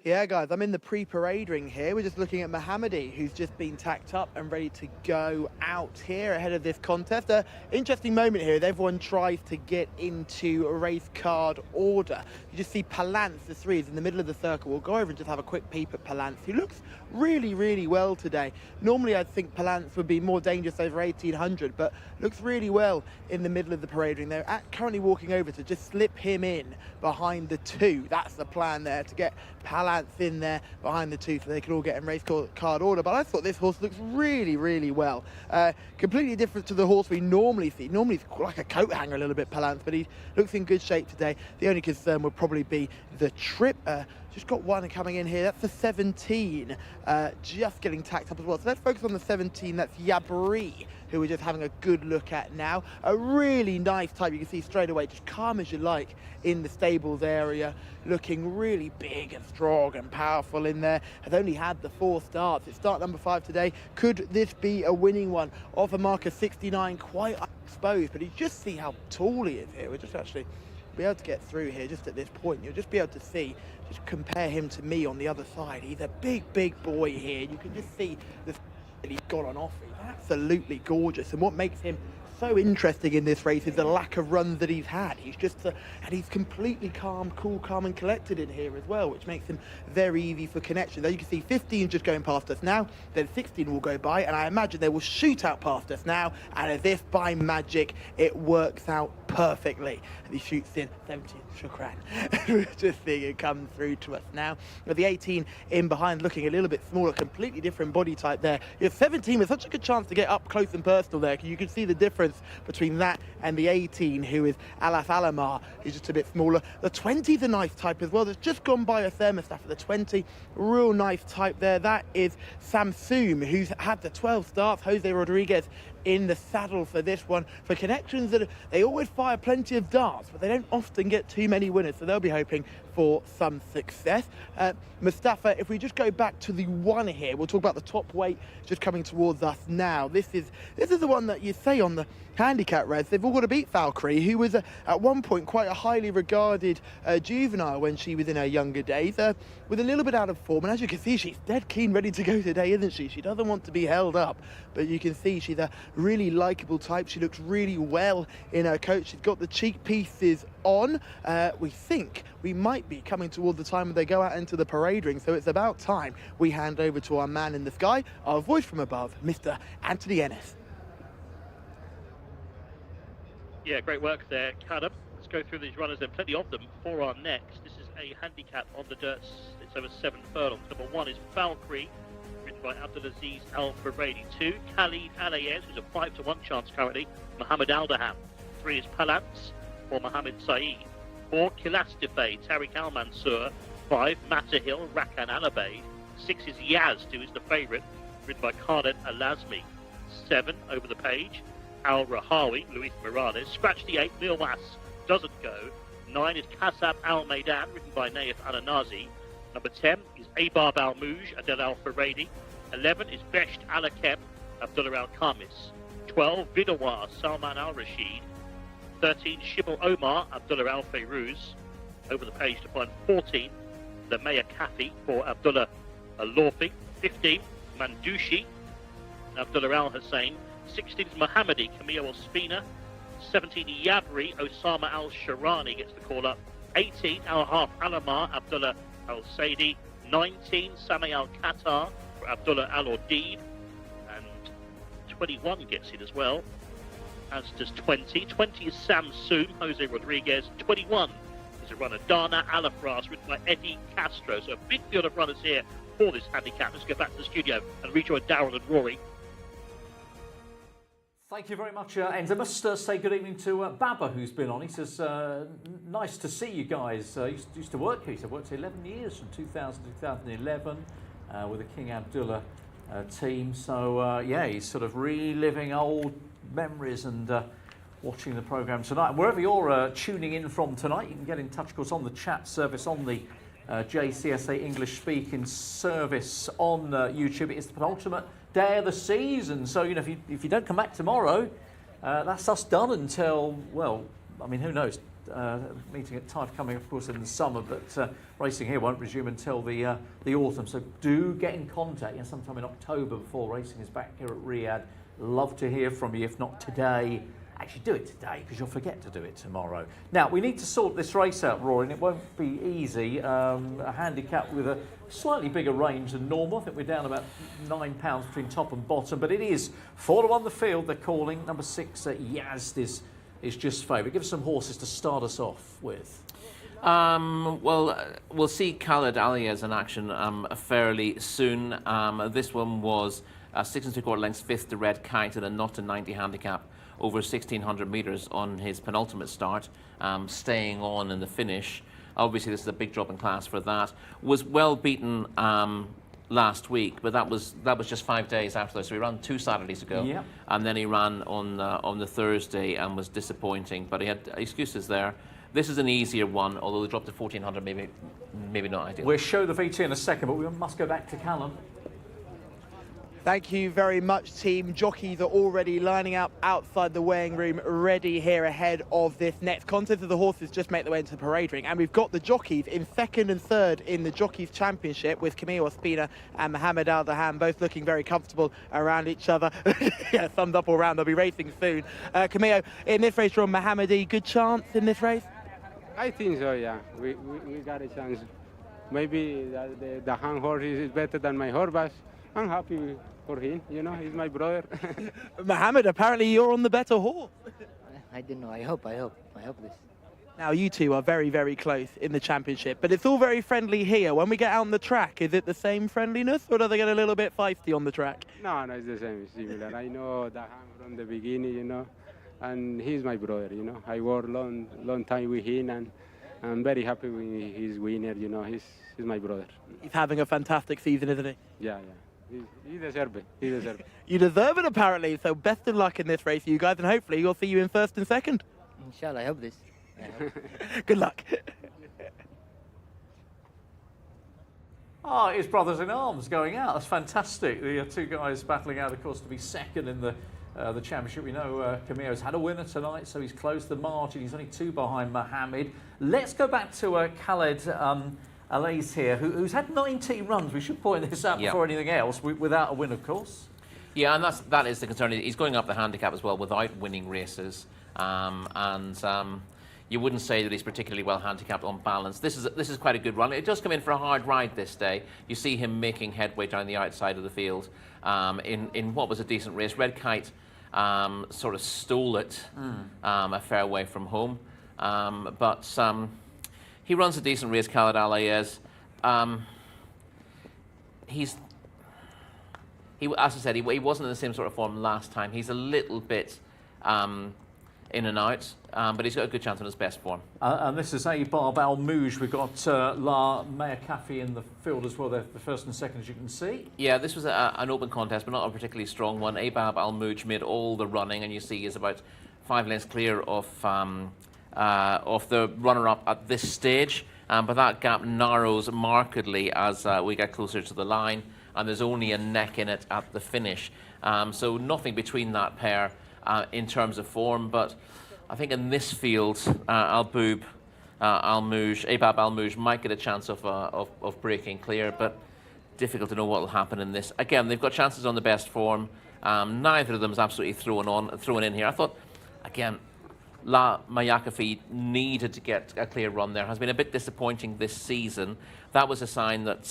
Yeah, guys, I'm in the pre-parade ring here. We're just looking at Mohammadi, who's just been tacked up and ready to go out here ahead of this contest. Interesting moment here as everyone tries to get into a race card order. You just see Palance, the three, is in the middle of the circle. We'll go over and just have a quick peep at Palance, who looks really, really well today. Normally, I'd think Palance would be more dangerous over 1800, but looks really well in the middle of the parade ring. They're currently walking over to just slip him in behind the two. That's the plan there, to get Palance in there behind the two so they can all get in race card order. But I thought this horse looks really, really well. Completely different to the horse we normally see. Normally it's like a coat hanger a little bit, Palance, but he looks in good shape today. The only concern would probably be the trip. Just got one coming in here. That's the 17, just getting tacked up as well. So let's focus on the 17. That's Yabri, who we're just having a good look at now. A really nice type. You can see straight away, just calm as you like in the stables area. Looking really big and strong and powerful in there. Has only had the 4 starts. It's start number 5 today. Could this be a winning one? Off a marker 69, quite exposed, but you just see how tall he is here. We're just actually be able to get through here just at this point. You'll just be able to see, just compare him to me on the other side. He's a big boy here. You can just see the that he's got on offer. He's absolutely gorgeous, and what makes him so interesting in this race is the lack of runs that he's had. He's just and he's completely calm, cool, calm and collected in here as well, which makes him very easy for connection. There you can see 15 just going past us now, then 16 will go by, and I imagine they will shoot out past us now, and as if by magic it works out perfectly, and he shoots in 17. Shukran. We're just seeing it come through to us now. With the 18 in behind, looking a little bit smaller, completely different body type there. Your 17 with such a good chance to get up close and personal there. You can see the difference between that and the 18, who is Alaf Alamar, who's just a bit smaller. The 20's a nice type as well. That's just gone by a thermostat for the 20. Real nice type there. That is Samsum, who's had the 12 starts. Jose Rodriguez in the saddle for this one. For connections, that they always fire plenty of darts, but they don't often get too many winners, so they'll be hoping for some success. Mustafa, if we just go back to the 1 here, we'll talk about the top weight just coming towards us now. This is the one that you say on the handicap race. They've all got to beat Valkyrie, who was at one point quite a highly regarded juvenile when she was in her younger days, with a little bit out of form. And as you can see, she's dead keen, ready to go today, isn't she? She doesn't want to be held up, but you can see she's a really likeable type. She looks really well in her coat. She's got the cheek pieces on. We think we might be coming towards the time when they go out into the parade ring, so it's about time we hand over to our man in the sky, our voice from above, Mr. Anthony Ennis. Yeah, great work there, Callum. Let's go through these runners. There are plenty of them for our next. This is a handicap on the dirt. It's over 7 furlongs. Number 1 is Valkyrie, written by Abdulaziz Al Faradi. 2, Khalid Alayez, who's a 5 to 1 chance currently. Mohammed Aldaham. 3 is Palance for Mohammed Saeed. 4, Kilastife, Tariq Al Mansour. 5, Matahil, Rakan Alabaid. 6 is Yaz, who is the favourite, written by Khaled Al-Lazmi. 7 over the page, Al Rahawi, Luis Morales. Scratch the 8, Milwas doesn't go. 9 is Kasab Al Maidan, written by Naif Al-Anazi. Number 10 is Abab Al Mouj, Adel Al Faradi. 11 is Besht Al Akem, Abdullah Al Khamis. 12, Vidawar, Salman Al Rashid. 13, Shibal Omar, Abdullah Al Fayruz. Over the page to find 14, Lamaya Kafi for Abdullah Al Lawfi. 15, Mandushi, Abdullah Al Hussein. 16 is Mohammadi, Camille Ospina. 17, Yabri, Osama Al Sharani gets the call up. 18, Al Harf Alamar, Abdullah Al Saidi. 19, Sami Al Qatar for Abdullah Al Ordid. And 21 gets it as well, as does 20. 20 is Samsum, Jose Rodriguez. 21 is a runner, Dana Alafras, written by Eddie Castro. So a big field of runners here for this handicap. Let's go back to the studio and rejoin Darryl and Rory. Thank you very much, Enzo. I must say good evening to Baba, who's been on. He says, nice to see you guys. Used to work here. He said, worked here 11 years, from 2000 to 2011. with the King Abdullah team. So yeah, he's sort of reliving old memories and watching the programme tonight. And wherever you're tuning in from tonight, you can get in touch, of course, on the chat service on the Jcsa English speaking service on YouTube. It is the penultimate day of the season, so you know if you don't come back tomorrow, that's us done until, well, I mean, who knows? Meeting at Taif coming, of course, in the summer, but racing here won't resume until the autumn. So do get in contact, you know, sometime in October before racing is back here at Riyadh. Love to hear from you. If not today, actually do it today, because you'll forget to do it tomorrow. Now, we need to sort this race out, Rory, and it won't be easy. A handicap with a slightly bigger range than normal. I think we're down about £9 between top and bottom, but it is 4 to 1 the field, they're calling. Number 6, Yazd is just favourite. Give us some horses to start us off with. Well, we'll see Khaled Alias in action fairly soon. This one was 6 3/4 lengths, 5th to Red Kite and a not to 90 handicap over 1,600 metres on his penultimate start, staying on in the finish. Obviously, this is a big drop in class for that. Was well beaten last week, but that was just 5 days after that. So he ran 2 Saturdays ago, yep. And then he ran on the Thursday and was disappointing. But he had excuses there. This is an easier one, although the drop to 1,400 maybe not ideal. We'll show the VT in a second, but we must go back to Callum. Thank you very much, team. Jockeys are already lining up outside the weighing room, ready here ahead of this next contest as the horses just make their way into the parade ring. And we've got the jockeys in 2nd and 3rd in the Jockeys Championship, with Camille Ospina and Mohamed Al Dahan both looking very comfortable around each other. Yeah, thumbs up all round. They'll be racing soon. Camille, in this race, you're on Mohamedi. Good chance in this race? I think so, yeah. We got a chance. Maybe the Dahan horse is better than my horse, but I'm happy for him, you know, he's my brother. Mohamed, apparently you're on the better horse. I don't know, I hope this. Now, you two are very, very close in the championship, but it's all very friendly here. When we get out on the track, is it the same friendliness, or do they get a little bit feisty on the track? No, it's the same, it's similar. I know Dahan from the beginning, you know, and he's my brother, you know. I worked long time with him, and I'm very happy when he's winner, you know. He's my brother. He's having a fantastic season, isn't he? Yeah. He deserves it. He deserves it. You deserve it, apparently. So best of luck in this race, you guys, and hopefully we'll see you in 1st and 2nd. Inshallah, I hope this. Good luck. It's brothers in arms going out. That's fantastic. The 2 guys battling out, of course, to be 2nd in the championship. We know Camille's had a winner tonight, so he's closed the margin. He's only 2 behind Mohamed. Let's go back to Khaled Alias here, who's had 19 runs. We should point this out before anything else, without a win, of course. Yeah, and that is the concern. He's going up the handicap as well without winning races, you wouldn't say that he's particularly well handicapped on balance. This is quite a good run. It does come in for a hard ride this day. You see him making headway down the outside of the field in what was a decent race. Red Kite sort of stole it a fair way from home, but he runs a decent race, Khaled Alias. As I said, he wasn't in the same sort of form last time. He's a little bit in and out, but he's got a good chance on his best form. And this is Abab Al Mouj. We've got La Maya Kafi in the field as well. They're the 1st and 2nd, as you can see. Yeah, this was an open contest, but not a particularly strong one. Abab Al Mouj made all the running, and you see he's about 5 lengths clear of the runner-up at this stage, but that gap narrows markedly as we get closer to the line, and there's only a neck in it at the finish. So nothing between that pair in terms of form, but I think in this field, Abab Al Mouj might get a chance of breaking clear, but difficult to know what will happen in this. Again, they've got chances on the best form. Neither of them is absolutely thrown in here. I thought, again, La Mayakafi needed to get a clear run there. Has been a bit disappointing this season. That was a sign that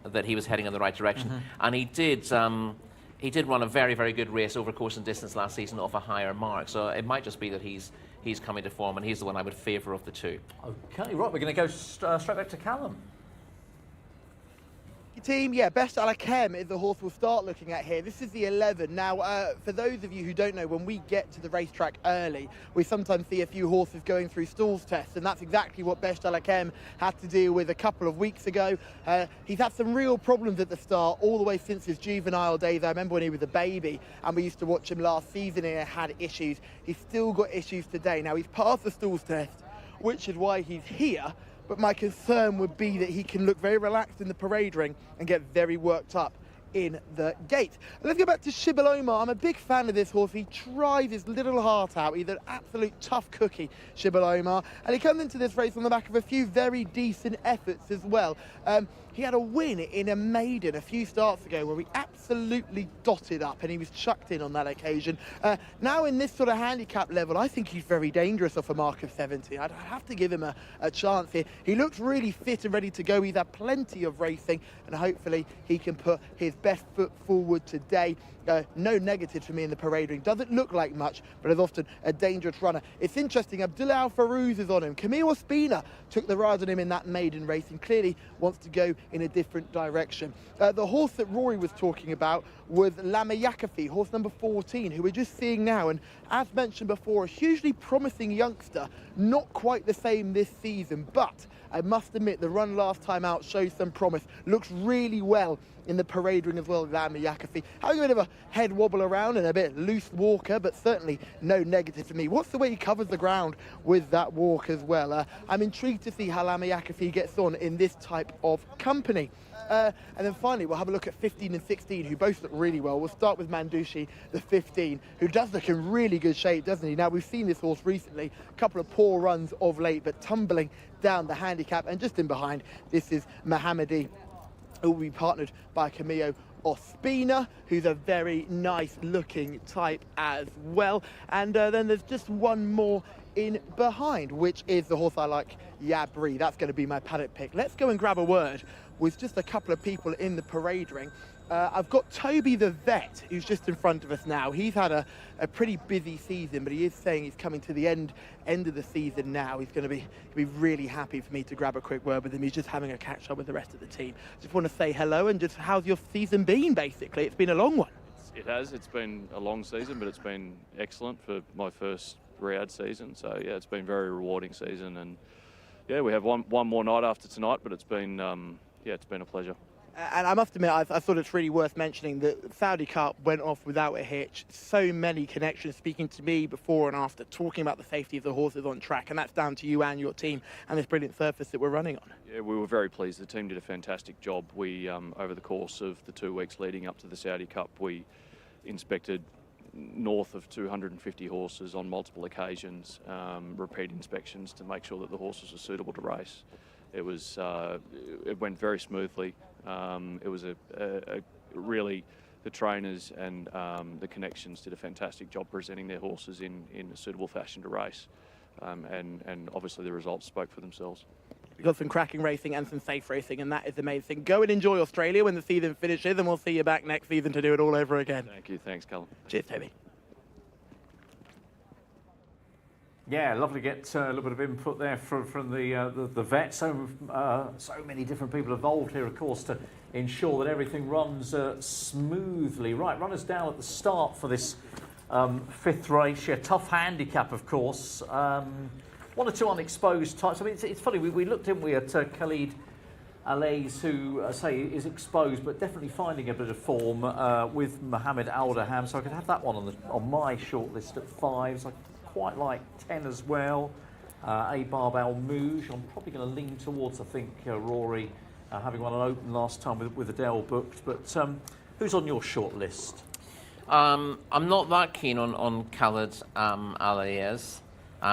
that he was heading in the right direction, and he did run a very, very good race over course and distance last season off a higher mark. So it might just be that he's coming to form, and he's the one I would favour of the 2. Okay, right. We're going to go straight back to Callum. Team, yeah, Best Alakem is the horse we'll start looking at here. This is the 11. Now, for those of you who don't know, when we get to the racetrack early, we sometimes see a few horses going through stalls tests, and that's exactly what Best Alakem had to deal with a couple of weeks ago. He's had some real problems at the start, all the way since his juvenile days. I remember when he was a baby, and we used to watch him last season, and he had issues. He's still got issues today. Now, he's passed the stalls test, which is why he's here. But my concern would be that he can look very relaxed in the parade ring and get very worked up in the gate. Let's go back to Shibal Omar. I'm a big fan of this horse. He tries his little heart out. He's an absolute tough cookie, Shibal Omar. And he comes into this race on the back of a few very decent efforts as well. He had a win in a maiden a few starts ago where he absolutely dotted up, and he was chucked in on that occasion. Now in this sort of handicap level, I think he's very dangerous off a mark of 70. I'd have to give him a chance here. He looks really fit and ready to go. He's had plenty of racing, and hopefully he can put his best foot forward today. No negatives for me in the parade ring. Doesn't look like much, but is often a dangerous runner. It's interesting, Abdullah Al Farouz is on him. Camille Ospina took the ride on him in that maiden race and clearly wants to go in a different direction. The horse that Rory was talking about was Lama Yakafi, horse number 14, who we're just seeing now. And as mentioned before, a hugely promising youngster, not quite the same this season, but I must admit the run last time out shows some promise. Looks really well in the parade ring as well, Lama Yakafi. Having a bit of a head wobble around and a bit loose walker, but certainly no negative for me. What's the way he covers the ground with that walk as well? I'm intrigued to see how Lama Yakafi gets on in this type of company. And then finally, we'll have a look at 15 and 16, who both look really well. We'll start with Mandushi, the 15, who does look in really good shape, doesn't he? Now, we've seen this horse recently, a couple of poor runs of late, but tumbling down the handicap. And just in behind, this is Mohammedi, who will be partnered by Camillo Ospina, who's a very nice looking type as well. And then there's just one more in behind, which is the horse I like, Yabri. That's going to be my paddock pick. Let's go and grab a word with just a couple of people in the parade ring. I've got Toby the vet, who's just in front of us now. He's had a pretty busy season, but he is saying he's coming to the end of the season now. He's going to be really happy for me to grab a quick word with him. He's just having a catch up with the rest of the team. Just want to say hello and just how's your season been, basically? It's been a long one. It has. It's been a long season, but it's been excellent for my first Riyadh season. So, yeah, it's been a very rewarding season. And, yeah, we have one more night after tonight, but it's been, it's been a pleasure. And I must admit, I thought it's really worth mentioning that Saudi Cup went off without a hitch. So many connections speaking to me before and after, talking about the safety of the horses on track, and that's down to you and your team and this brilliant surface that we're running on. Yeah, we were very pleased. The team did a fantastic job. We, over the course of the 2 weeks leading up to the Saudi Cup, we inspected north of 250 horses on multiple occasions, repeat inspections to make sure that the horses are suitable to race. It went very smoothly. It was a really, the trainers and the connections did a fantastic job presenting their horses in a suitable fashion to race. And obviously the results spoke for themselves. We've got some cracking racing and some safe racing, and that is the main thing. Go and enjoy Australia when the season finishes, and we'll see you back next season to do it all over again. Thank you. Thanks, Callum. Cheers, Toby. Yeah, lovely to get a little bit of input there from the vet. So many different people involved here, of course, to ensure that everything runs smoothly. Right, runners down at the start for this 5th race. Yeah, tough handicap, of course. 1 or 2 unexposed types. I mean, it's funny, we looked, didn't we, at Khalid Alays, who say is exposed, but definitely finding a bit of form with Mohammed Aldaham. So I could have that one on my shortlist at 5. So I quite like 10 as well. Abab Al Mouj, I'm probably going to lean towards, I think, Rory, having won an Open last time with Adele booked. But who's on your short list? I'm not that keen on Khalid Alays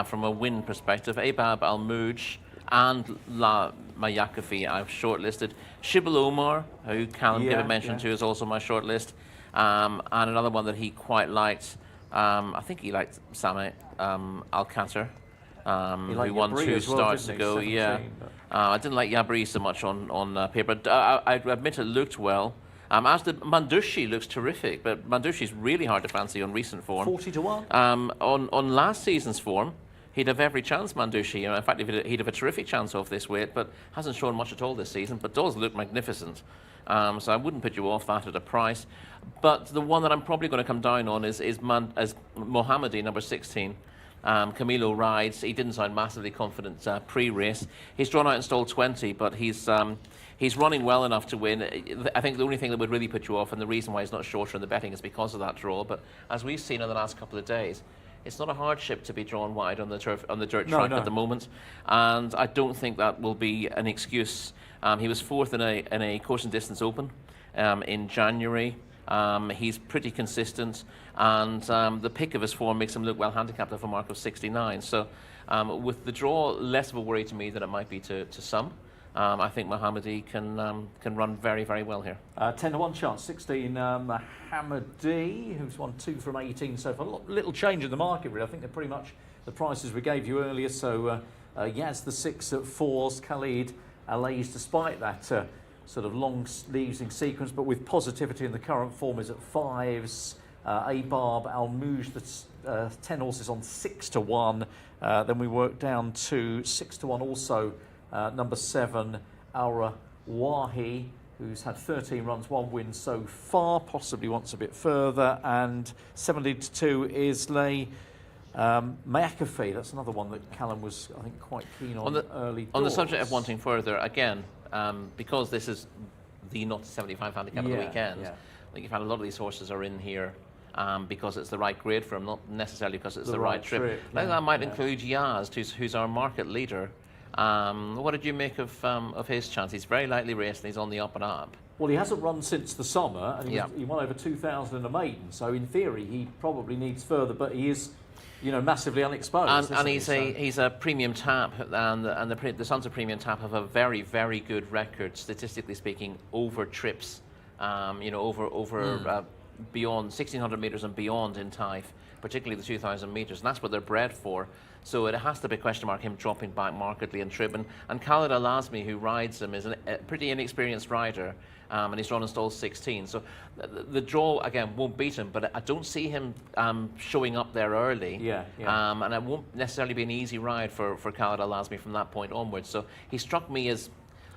from a win perspective. Abab Al Mouj and La Mayakafi I've shortlisted. Shibal Omar, who Callum gave a mention to, is also my shortlist. And another one that he quite liked, I think he liked Sami Al-Qatar, who won Yabri 2 starts ago. I didn't like Yabri so much on paper, but I admit it looked well. As did Mandushi, looks terrific, but Mandushi's really hard to fancy on recent form. 40 to 1. On last season's form, he'd have every chance, Mandushi. In fact, he'd have a terrific chance off this weight, but hasn't shown much at all this season, but does look magnificent. So I wouldn't put you off that at a price. But the one that I'm probably going to come down on is Mohammadi, number 16. Camilo rides. He didn't sound massively confident pre-race. He's drawn out in stall 20, but he's running well enough to win. I think the only thing that would really put you off, and the reason why he's not shorter in the betting, is because of that draw. But as we've seen in the last couple of days, it's not a hardship to be drawn wide on the dirt track at the moment, and I don't think that will be an excuse. He was fourth in a course and distance open in January. He's pretty consistent, and the pick of his form makes him look well handicapped of a mark of 69. So with the draw, less of a worry to me than it might be to some. I think Mohammadi can run very, very well here. 10 to 1 chance, 16 Mohammadi, who's won 2 from 18 so far. Little change in the market, really. I think they're pretty much the prices we gave you earlier. So Yaz the 6 at 4s, Khalid Alays, despite that sort of long losing sequence, but with positivity in the current form, is at 5s. Abab Al-Mouj, that's 10 horses on 6 to 1. Then we work down to 6 to 1 also. Number 7, Aura Wahi, who's had 13 runs, 1 win so far, possibly wants a bit further. And 17 to 2 is McAfee. That's another one that Callum was, I think, quite keen on early doors. On the subject of wanting further, again, because this is the not 75 handicap of the weekend, I think you've had a lot of these horses are in here because it's the right grade for them, not necessarily because it's the right trip. I think that might include Yaz, who's our market leader. What did you make of his chance? He's very lightly raced and he's on the up and up. Well, he hasn't run since the summer, and he won over 2,000 in a maiden. So in theory, he probably needs further, but he is, massively unexposed. And he's a premium tap, and the Sons of Premium Tap have a very, very good record, statistically speaking, over trips, beyond 1,600 metres and beyond in Taif, particularly the 2,000 metres, and that's what they're bred for. So it has to be a question mark him dropping back markedly in trip. And Khalid Al-Azmi, who rides him, is a pretty inexperienced rider, and he's drawn in stall 16. So the draw, again, won't beat him, but I don't see him showing up there early. And it won't necessarily be an easy ride for Khalid Al-Azmi from that point onwards. So he struck me as,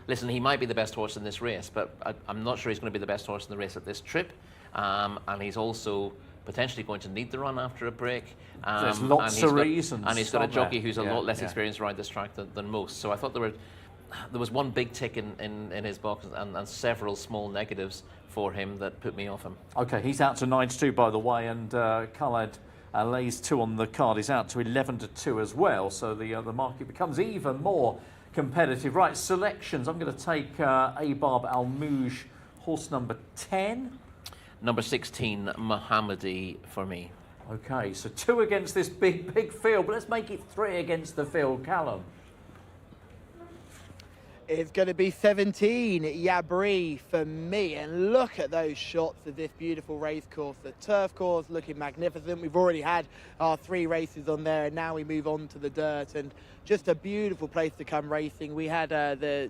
listen, he might be the best horse in this race, but I'm not sure he's going to be the best horse in the race at this trip. And he's also potentially going to need the run after a break. There's lots of reasons. And he's got a jockey who's a lot less experienced around this track than most. So I thought there was one big tick in his box and several small negatives for him that put me off him. Okay, he's out to 9 to 2, by the way, and Khalid lays 2 on the card. He's out to 11 to 2 as well, so the market becomes even more competitive. Right, selections. I'm going to take Abab Al-Mouj, horse number 10. Number 16, Mohammadi for me. Okay, so 2 against this big field, but let's make it 3 against the field. Callum. It's going to be 17 Yabri for me, and look at those shots of this beautiful race course. The turf course looking magnificent. We've already had our 3 races on there, and now we move on to the dirt, and just a beautiful place to come racing. We had the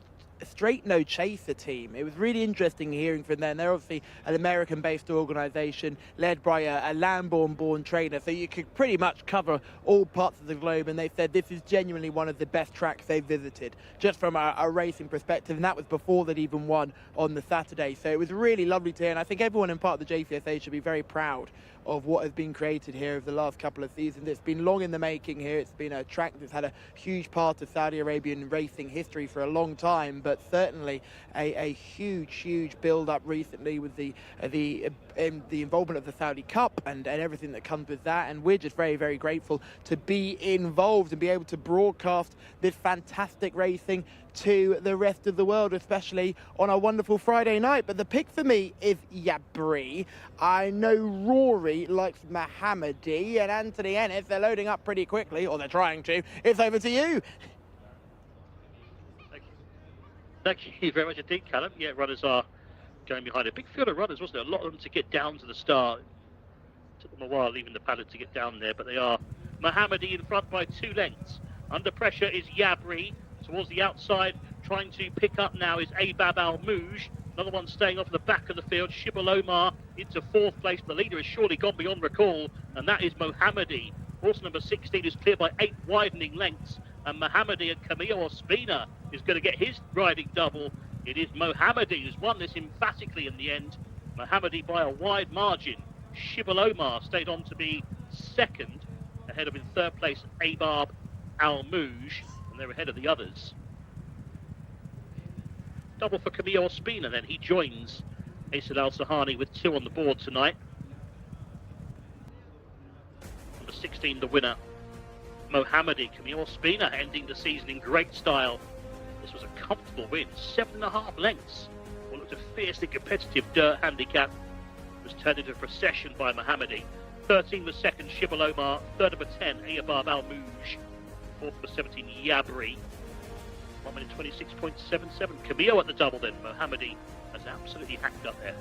Straight No Chaser team. It was really interesting hearing from them. They're obviously an American-based organisation led by a Lambourne-born trainer, so you could pretty much cover all parts of the globe, and they said this is genuinely one of the best tracks they've visited, just from a racing perspective, and that was before they'd even won on the Saturday. So it was really lovely to hear, and I think everyone in part of the Jcsa should be very proud of what has been created here over the last couple of seasons. It's been long in the making here. It's been a track that's had a huge part of Saudi Arabian racing history for a long time, but certainly a huge build-up recently with the involvement of the Saudi Cup and everything that comes with that. And we're just very, very grateful to be involved and be able to broadcast this fantastic racing to the rest of the world, especially on a wonderful Friday night. But the pick for me is Yabri. I know Rory likes Mohammadi, and Anthony Ennis, they're loading up pretty quickly, or they're trying to. It's over to you. Thank you very much indeed, Callum. Yeah, runners are going behind a big field of runners, wasn't there? A lot of them to get down to the start. Took them a while leaving the paddock to get down there, but they are. Mohammadi in front by 2 lengths. Under pressure is Yabri. Towards the outside, trying to pick up now is Abab Al-Mouj. Another one staying off the back of the field. Shibal Omar into 4th place. The leader has surely gone beyond recall, and that is Mohammadi. Horse number 16 is clear by 8 widening lengths, and Mohammadi and Camillo Ospina is going to get his riding double. It is Mohammadi who's won this emphatically in the end. Mohammadi by a wide margin. Shibal Omar stayed on to be second, ahead of in third place Abab Al Mouj, and they're ahead of the others. Double for Camillo Ospina then, he joins Asad Al Sahani with 2 on the board tonight. Number 16 the winner, Mohammadi. Camillo Ospina ending the season in great style. This was a comfortable win, 7.5 lengths. What looked a fiercely competitive dirt handicap was turned into a procession by Mohammadi. 13 was second, Shibal Omar. Third number 10, Ayabab Al Mouj. Fourth number 17, Yabri. 1 minute 26.77. Camillo at the double then. Mohammadi has absolutely hacked up there.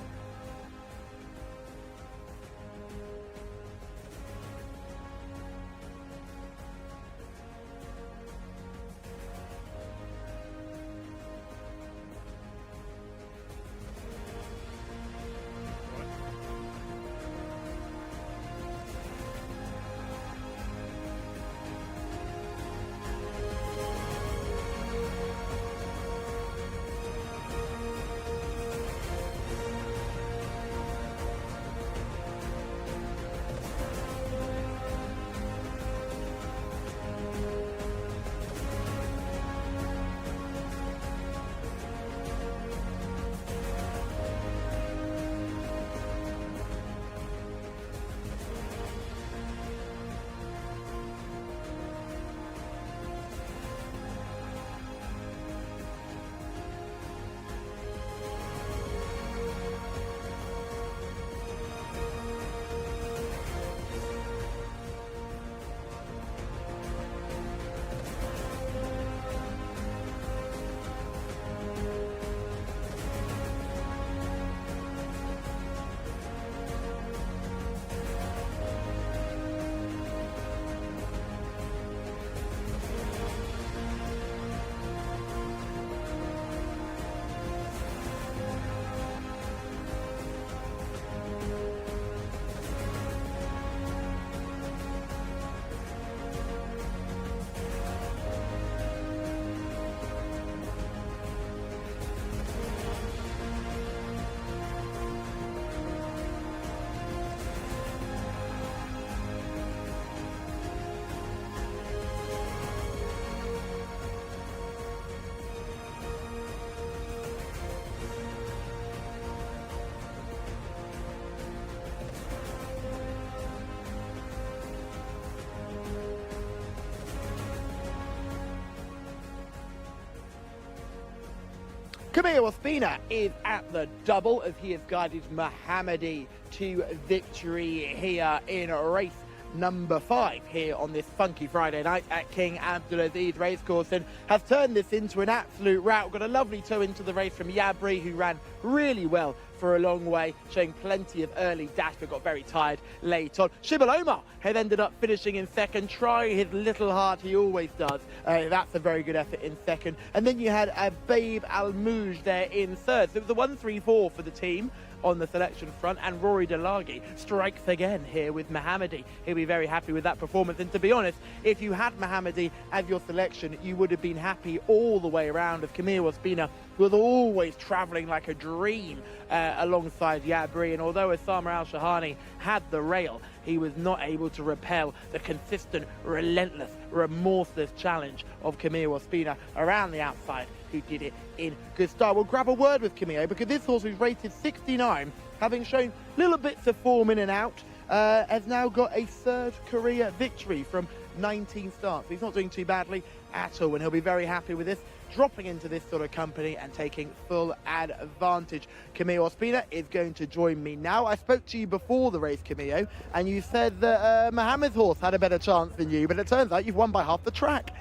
Camillo Ospina is at the double as he has guided Mohammadi to victory here in race number 5 here on this funky Friday night at King Abdulaziz Racecourse, and has turned this into an absolute rout. Got a lovely toe into the race from Yabri, who ran really well for a long way, showing plenty of early dash, but got very tired late on. Shibal Omar had ended up finishing in second, trying his little hard, he always does. That's a very good effort in second. And then you had Babe Al Mouj there in third. So it was a 1-3-4 for the team on the selection front, and Rory Delaghi strikes again here with Mohammadi. He'll be very happy with that performance, and to be honest, if you had Mohammadi as your selection, you would have been happy all the way around, as Camillo Ospina was always travelling like a dream alongside Yabri, and although Osama Al-Shahani had the rail, he was not able to repel the consistent, relentless, remorseless challenge of Camillo Ospina around the outside, who did it in good style. We'll grab a word with Camillo, because this horse, who's rated 69, having shown little bits of form in and out, has now got a third career victory from 19 starts. He's not doing too badly at all, and he'll be very happy with this, dropping into this sort of company and taking full advantage. Camillo Ospina is going to join me now. I spoke to you before the race, Camillo, and you said that Mohammed's horse had a better chance than you, but it turns out you've won by half the track.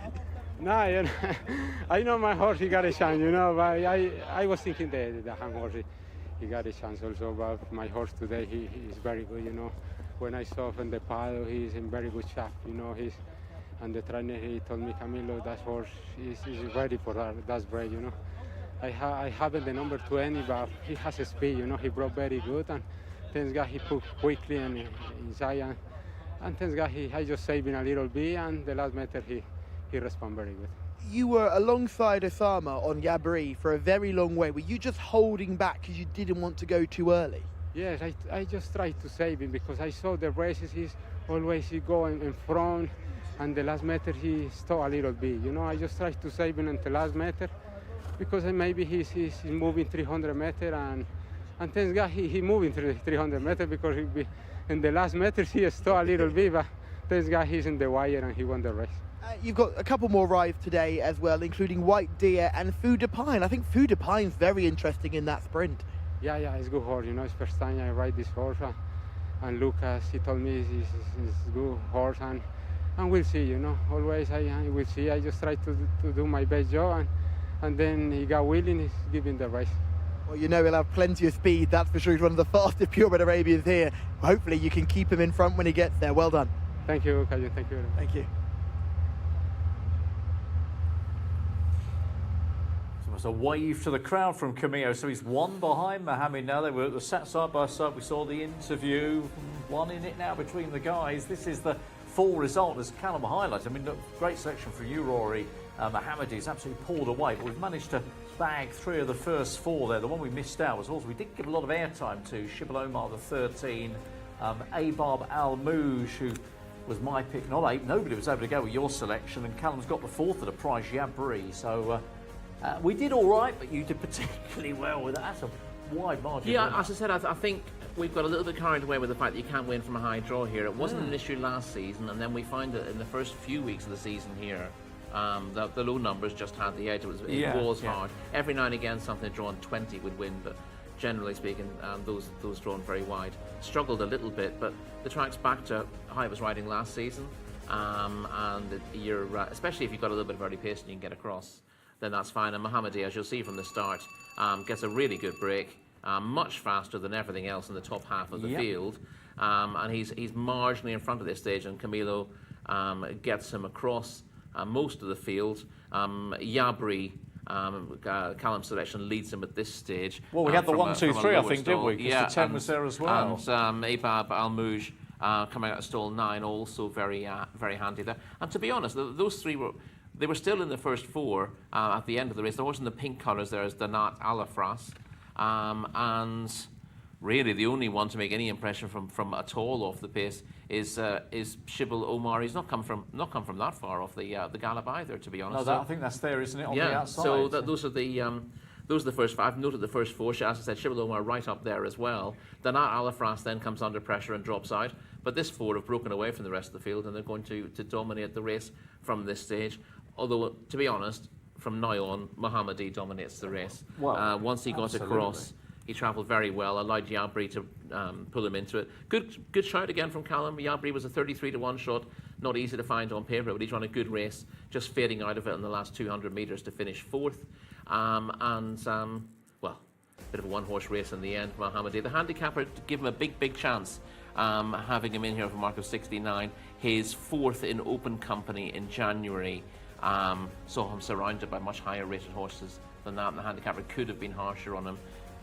No, you know, I know my horse, he got a chance, you know, but I was thinking the hand horse, he got a chance also, but my horse today, he is very good, you know. When I saw from the paddock, he's in very good shape, you know, and the trainer, he told me, Camillo, that horse is ready for that break, you know. I haven't the number 20, but he has a speed, you know, he broke very good, and thanks God he put quickly and inside, And thanks God, I just saved him a little bit, and the last meter he responded very good. You were alongside Osama on Yabri for a very long way. Were you just holding back because you didn't want to go too early? Yes, I just tried to save him because I saw the races he go in front, and the last meter he stalled a little bit. You know, I just tried to save him until the last meter because maybe he's moving 300 meters, and thanks God he moving 300 meters because in the last meters he stalled a little bit, but thanks God he's in the wire and he won the race. You've got a couple more rides today as well, including White Deer and Fou de Pine. I think Fou de Pine's very interesting in that sprint. Yeah, it's a good horse. You know, it's first time I ride this horse, and Lucas, he told me it's a good horse, and we'll see. You know, always I will see. I just try to do my best job, and then he got willing, he's giving the race. Well, you know he'll have plenty of speed. That's for sure. He's one of the fastest purebred Arabians here. Hopefully, you can keep him in front when he gets there. Well done. Thank you, Kajan. Thank you very much. Thank you. There's a wave to the crowd from Camillo, so he's one behind Mohammed now. They were sat side by side. We saw the interview, one in it now between the guys. This is the full result, as Callum highlighted. I mean, look, great selection for you, Rory. Mohammed is absolutely pulled away, but we've managed to bag 3 of the first 4 there. The one we missed out was also, we did give a lot of airtime to Shibal Omar, the 13, Abab Al-Mouj, who was my pick, not 8. Nobody was able to go with your selection, and Callum's got the 4th at a prize, Yabri. So we did all right, but you did particularly well with that. That's a wide margin. Yeah, as I said, I think we've got a little bit carried away with the fact that you can't win from a high draw here. It wasn't an issue last season, and then we find that in the first few weeks of the season here, the low numbers just had the edge. It was hard. Every now and again, something drawn 20 would win, but generally speaking, those drawn very wide. Struggled a little bit, but the track's back to how I was riding last season, and you're especially if you've got a little bit of early pace and you can get across, then that's fine. And Mohammadi, as you'll see from the start, gets a really good break, much faster than everything else in the top half of the field, and he's marginally in front at this stage, and Camilo gets him across most of the field. Yabri, Callum's selection, leads him at this stage. Well, we had the 1, 2, 3, I think, didn't we? Because Yeah, the 10 was there as well. And Abab Al-Mouj coming out of stall 9, also very handy there. And to be honest, those 3 were still in the first 4 at the end of the race. There wasn't the pink colours there as Danat Alafras, and really the only one to make any impression from at all off the pace is Shibal Omar. He's not come from that far off the gallop either, to be honest. No, I think that's there, isn't it, on the outside? So those are the first 5. I've noted the first 4. As I said, Shibal Omar right up there as well. Danat Alafras then comes under pressure and drops out. But this 4 have broken away from the rest of the field, and they're going to dominate the race from this stage. Although, to be honest, from now on, Mohammadi dominates the race. Well, once he got across, he travelled very well, allowed Yabri to pull him into it. Good shout again from Callum. Yabri was a 33-1 shot, not easy to find on paper, but he's run a good race, just fading out of it in the last 200 metres to finish 4th. Well, a bit of a one-horse race in the end, Mohammadi. The handicapper give him a big chance, having him in here for a mark of 69. His 4th in open company in January. Saw him surrounded by much higher rated horses than that, and the handicapper could have been harsher on him.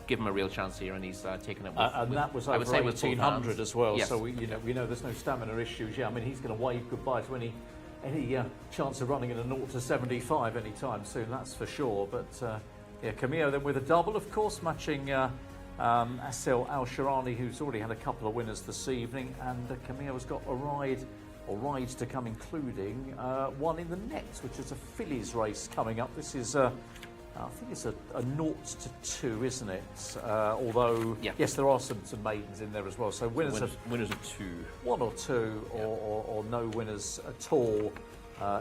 Give him a real chance here, and he's taken it with, and that was over 1800 as well. Yes. So we know there's no stamina issues. Yeah, I mean he's going to wave goodbye to any chance of running in a 0 to 75 anytime soon. That's for sure. But Camillo then with a double, of course, matching Asil Al-Sharani, who's already had a couple of winners this evening, and Camillo has got a rides to come, including one in the next, which is a fillies race coming up. This is I think it's a 0 to 2, isn't it? Although yes, there are some maidens in there as well. So winners of 2, 1 or 2, or no winners at all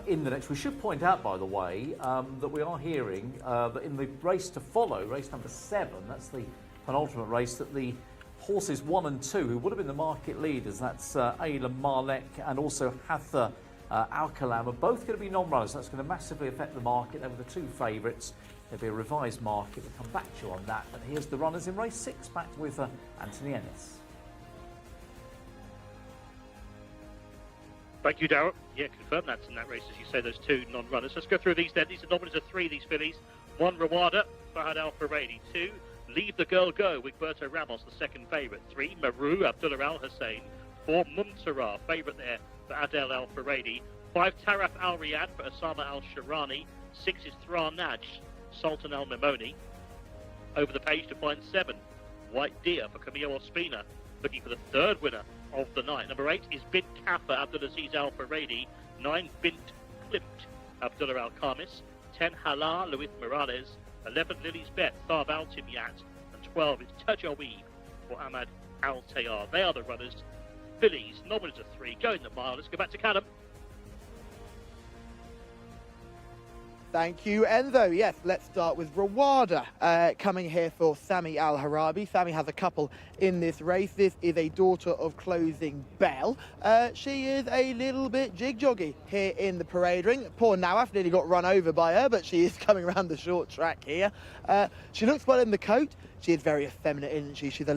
in the next. We should point out, by the way, that we are hearing that in the race to follow, race number 7, that's the penultimate race, that the horses 1 and 2, who would have been the market leaders, that's Ayla Malek and also Hatha Al-Kalam, are both going to be non-runners. That's going to massively affect the market over the 2 favourites. There'll be a revised market. We'll come back to you on that. But here's the runners in race 6, back with Anthony Ennis. Thank you, Darryl. Yeah, confirm that's in that race, as you say, those 2 non-runners. Let's go through these then. These are nominated of 3, these fillies. 1, Rawada, Fahad Al-Faradi. 2, Leave the Girl Go, Wigberto Ramos, the second favourite. 3, Maru, Abdullah Al-Hussein. 4 Mumtara, favourite there for Adel Al Faradi. 5 Taraf Al Riyadh for Osama Al Sharani. 6 is Thrar Naj, Sultan Al Mimoni. Over the page to find 7 White Deer for Camille Ospina, looking for the 3rd winner of the night. Number 8 is Bint Kafa Abdulaziz Al Faradi. 9 Bint Klimt Abdullah Al Khamis. 10 Hala Luis Morales. 11 Lily's Bet Thab Al Timyat. And 12 is Tajaweeb for Ahmad Al Tayyar. They are the runners. Fillies, nominals of 3, going the mile. Let's go back to Callum. Thank you, Enzo. Yes, let's start with Rawada coming here for Sami Al Harabi. Sami has a couple in this race. This is a daughter of Closing Bell. She is a little bit jig-joggy here in the parade ring. Poor Nawaf nearly got run over by her, but she is coming around the short track here. She looks well in the coat. She is very effeminate, isn't she? She's a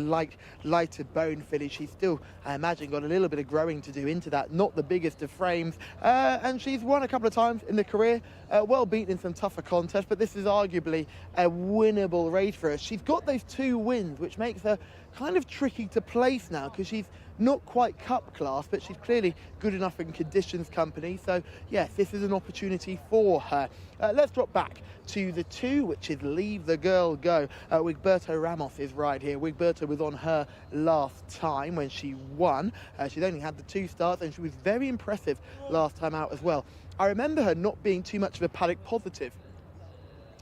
lighter bone filly. She's still, I imagine, got a little bit of growing to do into that. Not the biggest of frames. And she's won a couple of times in the career. Well beaten in some tougher contests, but this is arguably a winnable race for her. She's got those 2 wins, which makes her kind of tricky to place now because she's not quite cup class, but she's clearly good enough in conditions company. So yes, this is an opportunity for her. Let's drop back to the 2, which is Leave the Girl Go. Wigberto Ramos is right here. Wigberto was on her last time when she won. She's only had the 2 starts and she was very impressive last time out as well. I remember her not being too much of a paddock positive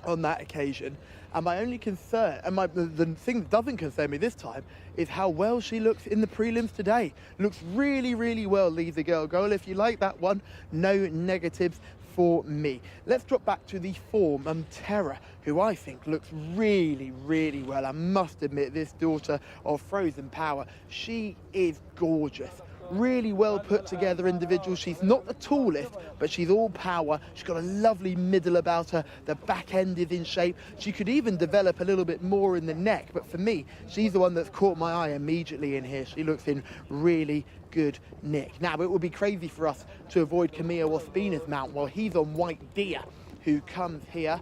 on that occasion. And my only concern, and the thing that doesn't concern me this time, is how well she looks in the prelims today. Looks really, really well, Leave the Girl Go. If you like that one, no negatives for me. Let's drop back to the 4 Terra, who I think looks really, really well. I must admit, this daughter of Frozen Power, she is gorgeous. Really well put together individual. She's not the tallest, but she's all power. She's got a lovely middle about her. The back end is in shape. She could even develop a little bit more in the neck, but for me, she's the one that's caught my eye immediately in here. She looks in really good nick. Now, it would be crazy for us to avoid Camille Ospina's mount while he's on White Deer, who comes here.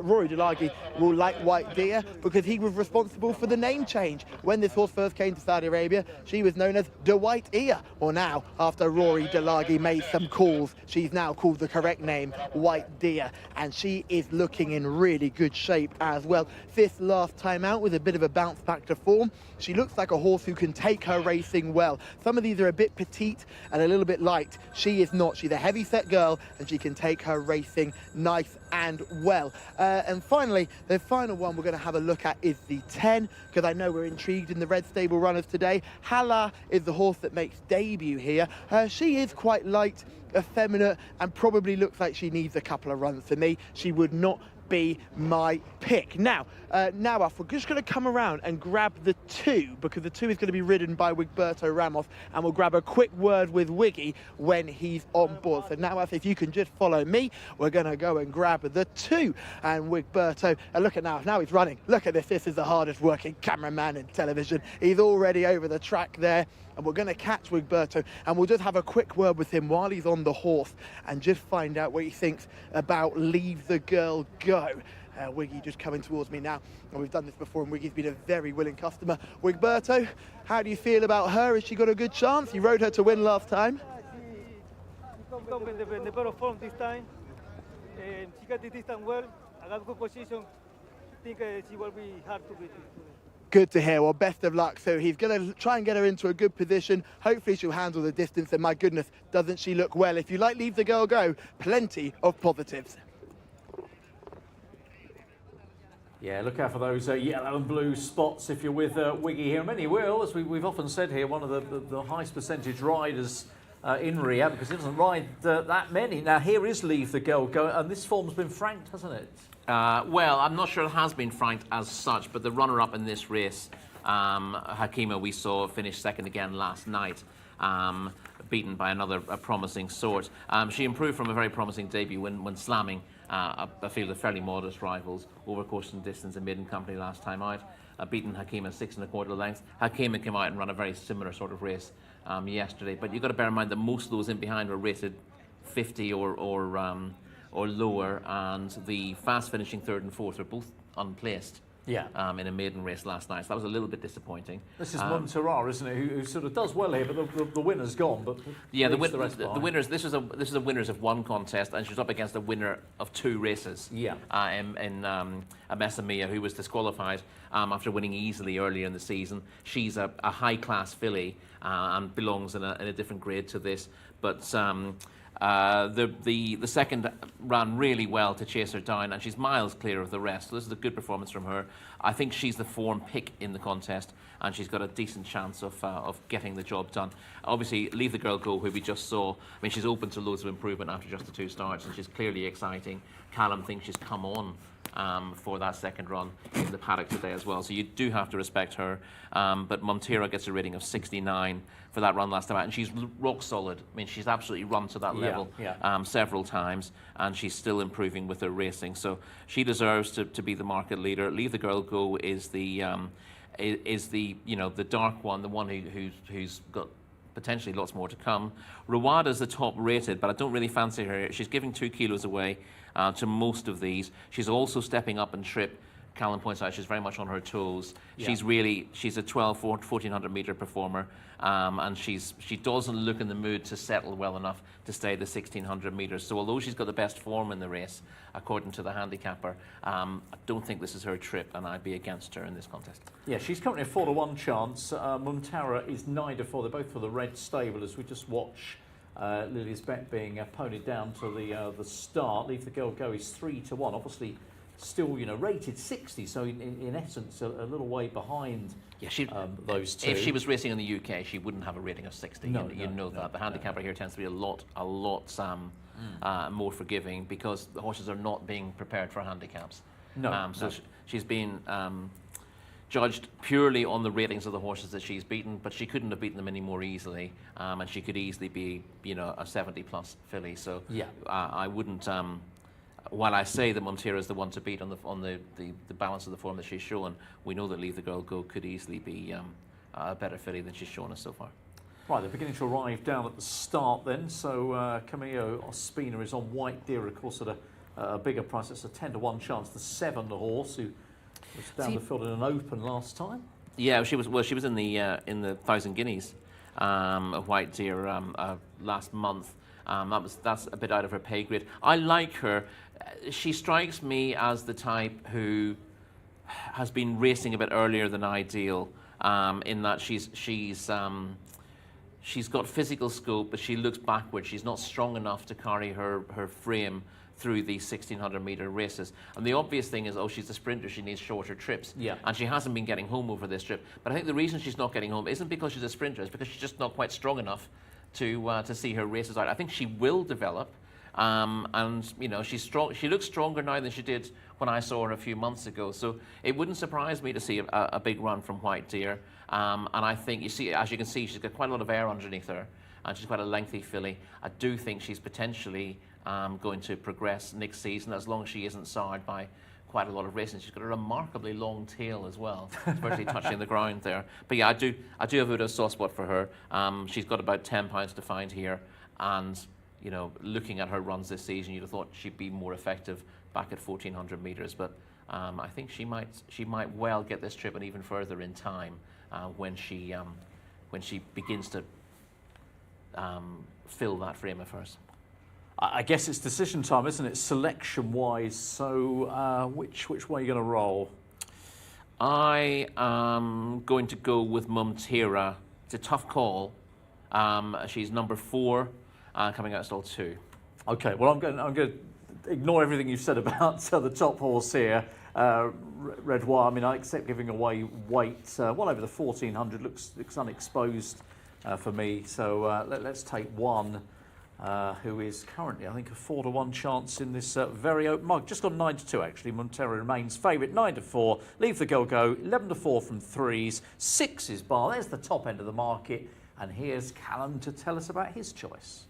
Rory Delagi will like White Deer because he was responsible for the name change. When this horse first came to Saudi Arabia, she was known as De White Ear. Well, now, after Rory Delagi made some calls, she's now called the correct name, White Deer, and she is looking in really good shape as well. This last time out with a bit of a bounce back to form. She looks like a horse who can take her racing well. Some of these are a bit petite and a little bit light. She is not. She's a heavy set girl and she can take her racing nice and well. And finally, the final one we're going to have a look at is the 10, because I know we're intrigued in the Red Stable runners today. Hala is the horse that makes debut here. She is quite light, effeminate, and probably looks like she needs a couple of runs for me. She would not be my pick. Now, we're just going to come around and grab the 2, because the 2 is going to be ridden by Wigberto Ramos, and we'll grab a quick word with Wiggy when he's on board. So now, if you can just follow me, we're going to go and grab the 2. And Wigberto, look at now he's running. Look at this. This is the hardest working cameraman in television. He's already over the track there. And we're going to catch Wigberto, and we'll just have a quick word with him while he's on the horse and just find out what he thinks about Leave the Girl Go. Wiggy just coming towards me now, and we've done this before, and Wiggy's been a very willing customer. Wigberto, how do you feel about her? Has she got a good chance? You rode her to win last time. She come in the better form this time. She got the distance well. I got good position. I think she will be hard to beat. Good to hear. Well, best of luck. So he's going to try and get her into a good position. Hopefully she'll handle the distance, and my goodness, doesn't she look well? If you like Leave the Girl Go, plenty of positives. Yeah, look out for those yellow and blue spots if you're with Wiggy here. Many will, as we've often said here, one of the highest percentage riders in Riyadh, because he doesn't ride that many. Now, here is Leave the Girl Go, and this form's been franked, hasn't it? Well, I'm not sure it has been franked as such, but the runner-up in this race, Hakima, we saw finish second again last night, beaten by another promising sort. She improved from a very promising debut when slamming a field of fairly modest rivals over course and distance in maiden company last time out, beaten Hakima 6 1/4 lengths. Hakima came out and ran a very similar sort of race yesterday, but you've got to bear in mind that most of those in behind were rated 50 or lower, and the fast finishing 3rd and 4th are both unplaced in a maiden race last night. So that was a little bit disappointing. This is Montera, isn't it, who sort of does well here, but the winner's gone. But yeah, the winners. This is a winners of one contest, and she's up against a winner of 2 races. Yeah. In Amessa Mia, who was disqualified after winning easily earlier in the season. She's a high-class filly and belongs in a different grade to this, but. The second ran really well to chase her down, and she's miles clear of the rest. So this is a good performance from her. I think she's the form pick in the contest, and she's got a decent chance of getting the job done. Obviously, Leave the Girl Go, who we just saw. I mean, she's open to loads of improvement after just the 2 starts, and she's clearly exciting. Callum thinks she's come on for that second run in the paddock today as well. So you do have to respect her. But Montera gets a rating of 69 for that run last time out, and she's rock solid. I mean, she's absolutely run to that level several times, and she's still improving with her racing. So she deserves to be the market leader. Leave the Girl Go is the the dark one, the one who's got potentially lots more to come. Ruwada's the top rated, but I don't really fancy her. She's giving 2 kilos away to most of these. She's also stepping up in trip. Callum points out she's very much on her toes. Yeah. She's a 1400 metre performer, and she doesn't look in the mood to settle well enough to stay the 1600 metres. So although she's got the best form in the race, according to the handicapper, I don't think this is her trip, and I'd be against her in this contest. Yeah, she's currently a 4-to-1 chance. Montera is 9-4. They're both for the red stable as we just watch Lily's Bet being ponied down to the start. Leave the Girl Go is 3-1. Obviously, still rated 60, so in essence a little way behind. Yeah, those two. If she was racing in the UK, she wouldn't have a rating of 60. No, you know that. The handicapper here tends to be a lot more forgiving because the horses are not being prepared for handicaps. No. She's been judged purely on the ratings of the horses that she's beaten, but she couldn't have beaten them any more easily, and she could easily be a 70+ filly. So yeah, I wouldn't. While I say that Montera is the one to beat on the balance of the form that she's shown, we know that Leave the Girl Go could easily be a better filly than she's shown us so far. Right, they're beginning to arrive down at the start then. So Camillo Ospina is on White Deer, of course, at a bigger price. It's a 10-to-1 chance. The 7, the horse, who was down the field in an open last time. Yeah, she was in the 1,000 Guineas White Deer last month. That's a bit out of her pay grade. I like her. She strikes me as the type who has been racing a bit earlier than ideal, in that she's got physical scope, but she looks backward. She's not strong enough to carry her frame through these 1600 metre races. And the obvious thing is, she's a sprinter, she needs shorter trips. Yeah. And she hasn't been getting home over this trip. But I think the reason she's not getting home isn't because she's a sprinter, it's because she's just not quite strong enough to see her races out. I think she will develop, and she's strong. She looks stronger now than she did when I saw her a few months ago. So it wouldn't surprise me to see a big run from White Deer. And I think as you can see, she's got quite a lot of air underneath her, and she's quite a lengthy filly. I do think she's potentially going to progress next season, as long as she isn't soured by quite a lot of racing. She's got a remarkably long tail as well, virtually touching the ground there. But yeah, I do have a bit of a soft spot for her. She's got about £10 to find here, and looking at her runs this season, you'd have thought she'd be more effective back at 1400 metres. But I think she might well get this trip and even further in time when she begins to fill that frame of hers. I guess it's decision time, isn't it, selection-wise? So which way are you going to roll? I am going to go with Montera. It's a tough call. She's number 4, coming out stall 2. Okay, well, I'm going to ignore everything you've said about the top horse here, Red Wire. I mean, I accept giving away weight. Well over the 1400 looks unexposed for me. So let's take one. Who is currently, I think, a 4-to-1 chance in this very open market. Just got 9-2 actually. Montera remains favourite. 9-4. Leave the Girl Go. 11-4 from 3s. 6 is bar. There's the top end of the market. And here's Callum to tell us about his choice.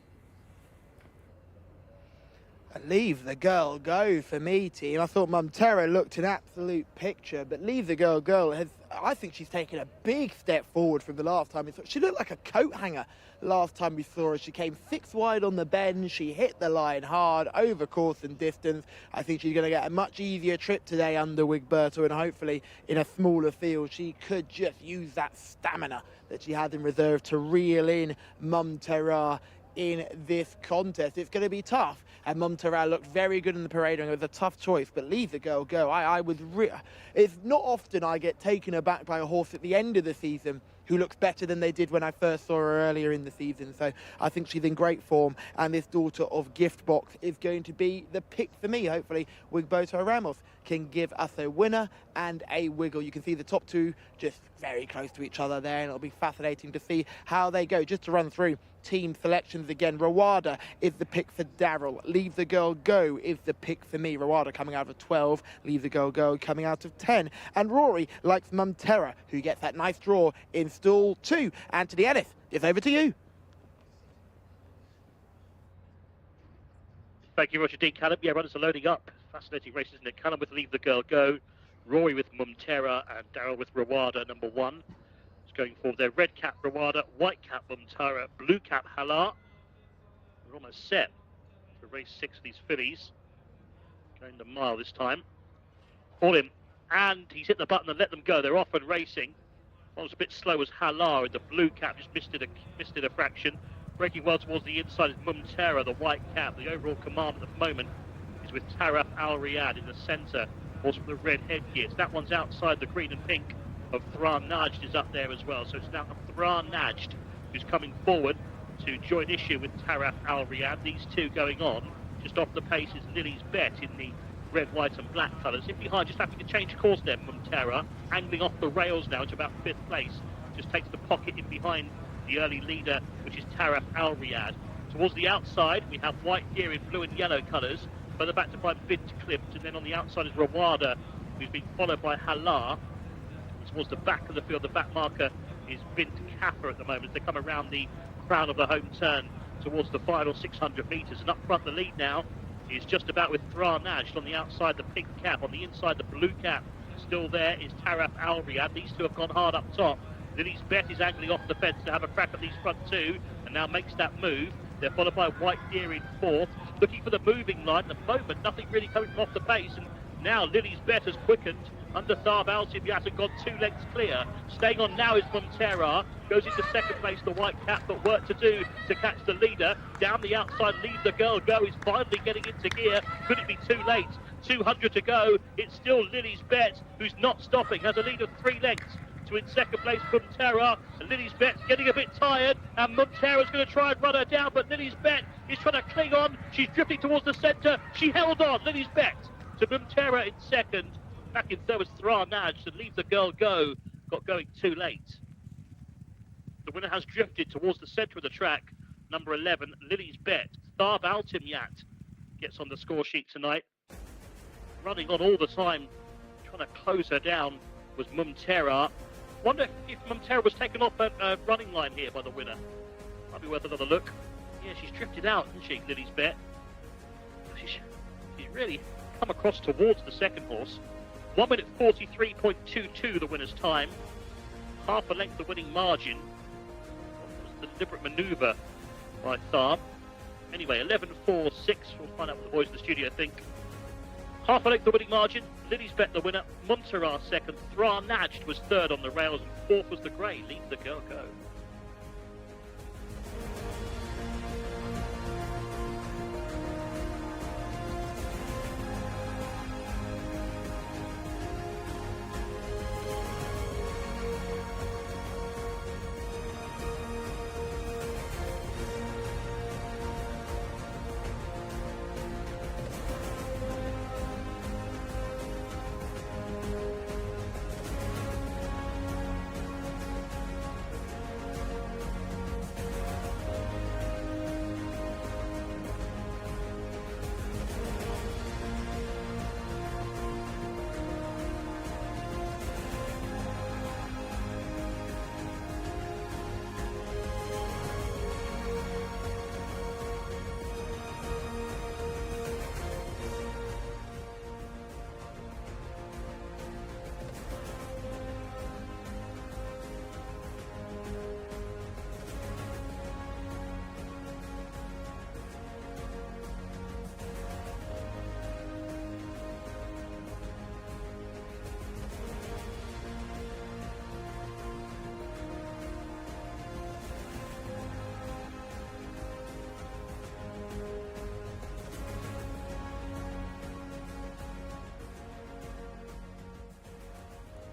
Leave the girl go for me, team. I thought Mum Terra looked an absolute picture, but Leave the Girl Go has, I think she's taken a big step forward from the last time we saw. She looked like a coat hanger last time we saw her. She came 6 wide on the bend. She hit the line hard, over course and distance. I think she's going to get a much easier trip today under Wigberto, and hopefully in a smaller field she could just use that stamina that she had in reserve to reel in Mum Terra in this contest. It's going to be tough, and Mum Terra looked very good in the parade, and it was a tough choice, but Leave the Girl Go. It's not often I get taken aback by a horse at the end of the season who looks better than they did when I first saw her earlier in the season. So I think she's in great form, and this daughter of Giftbox is going to be the pick for me. Hopefully Wigberto Ramos can give us a winner and a wiggle. You can see the top two just very close to each other there, and it'll be fascinating to see how they go. Just to run through team selections again, Rawada is the pick for Daryl. Leave the Girl Go is the pick for me. Rawada coming out of 12, Leave the Girl Go coming out of 10. And Rory likes Mum Terra, who gets that nice draw in stall 2. Anthony Ellis, it's over to you. Thank you, Roger Dean. Callum. Yeah, runners are loading up. Fascinating race, isn't it? Callum with Leave the Girl Go, Rory with Mum Terra, and Daryl with Rawada, number 1. Going forward there, red cap Rawada, white cap Mum Terra, blue cap Halar. We're almost set for race 6 of these fillies. Going the mile this time. All in, and he's hit the button and let them go. They're off and racing. What was a bit slow was Halar in the blue cap, just missed it a fraction. Breaking well towards the inside is Mum Terra, the white cap. The overall command at the moment is with Taraf Al Riyadh in the centre, also with the red headgear. So that one's outside the green and pink of Thran Najd is up there as well. So it's now Thran Najd who's coming forward to join issue with Taraf Al Riyadh. These two going on. Just off the pace is Lily's Bet in the red, white and black colours. In behind, just having to change course there, Mum Terra, angling off the rails now to about 5th place. Just takes the pocket in behind the early leader, which is Taraf Al Riyadh. Towards the outside, we have White Deer in blue and yellow colours. Further back to find Bint Clipped, and then on the outside is Rawada, who's been followed by Halar. Towards the back of the field, the back marker is Bint Kappa at the moment. They come around the crown of the home turn towards the final 600 metres. And up front, the lead now is just about with Thran Najd on the outside, the pink cap. On the inside, the blue cap. Still there is Taraf Al Riyadh. These two have gone hard up top. Lily's Bet is angling off the fence to have a crack at these front two, and now makes that move. They're followed by White Deer in 4th, looking for the moving line. At the moment, nothing really coming off the pace, and now Lily's Bet has quickened. Under Tharb Al-Tibyat and gone 2 lengths clear. Staying on now is Mum Terra. Goes into 2nd place, the white cap, but work to do to catch the leader. Down the outside, Leave the Girl Go is finally getting into gear. Could it be too late? 200 to go. It's still Lily's Bet, who's not stopping, has a lead of 3 lengths. To in 2nd place, Mum Terra. And Lily's Bet's getting a bit tired, and Mum Terra's going to try and run her down, but Lily's Bet is trying to cling on. She's drifting towards the centre. She held on, Lily's Bet, to Mum Terra in 2nd. Back in 3rd was Thran Najd, to Leave the Girl Go. Got going too late. The winner has drifted towards the centre of the track. Number 11, Lily's Bet. Tharb Al-Tibyat gets on the score sheet tonight. Running on all the time, trying to close her down, was Mum Terra. Wonder if Mum Terra was taken off a running line here by the winner. Might be worth another look. Yeah, she's drifted out, hasn't she, Lily's Bet? She's really come across towards the second horse. 1 minute 43.22 the winner's time. Half a length the winning margin. It was the deliberate manoeuvre by Tharb. Anyway, 11.46. We'll find out what the boys in the studio think. Half a length the winning margin. Lily's Bet the winner. Mum Terra 2nd. Thran Najd was 3rd on the rails, and 4th was the grey. Leave the Girl Go.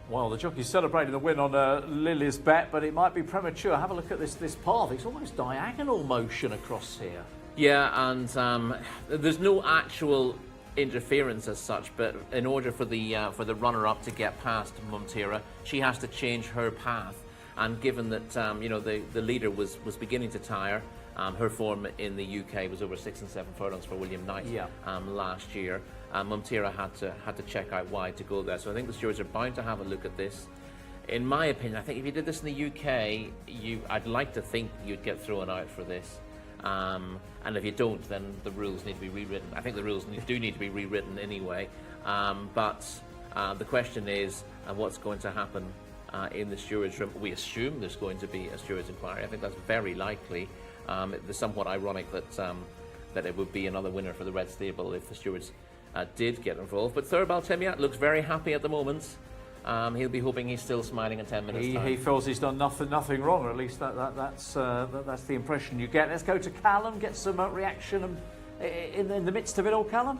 Well, the jockey's celebrating the win on Lily's Bet, but it might be premature. Have a look at this path. It's almost diagonal motion across here. Yeah, and there's no actual interference as such, but in order for the runner-up to get past Montera, she has to change her path. And given that the leader was beginning to tire, her form in the UK was over 6 and 7 furlongs for William Knight last year. Montera had to check out wide to go there. So I think the stewards are bound to have a look at this. In my opinion, I think if you did this in the UK, I'd like to think you'd get thrown out for this. And if you don't, then the rules need to be rewritten. I think the rules do need to be rewritten anyway. But the question is, what's going to happen in the stewards' room? We assume there's going to be a stewards' inquiry. I think that's very likely. It's somewhat ironic that it would be another winner for the Red Stable if the stewards did get involved. But Thurbal Temiat looks very happy at the moment. He'll be hoping he's still smiling in 10 minutes' time. He feels he's done nothing wrong, or at least that's the impression you get. Let's go to Callum, get some reaction in the midst of it all, Callum.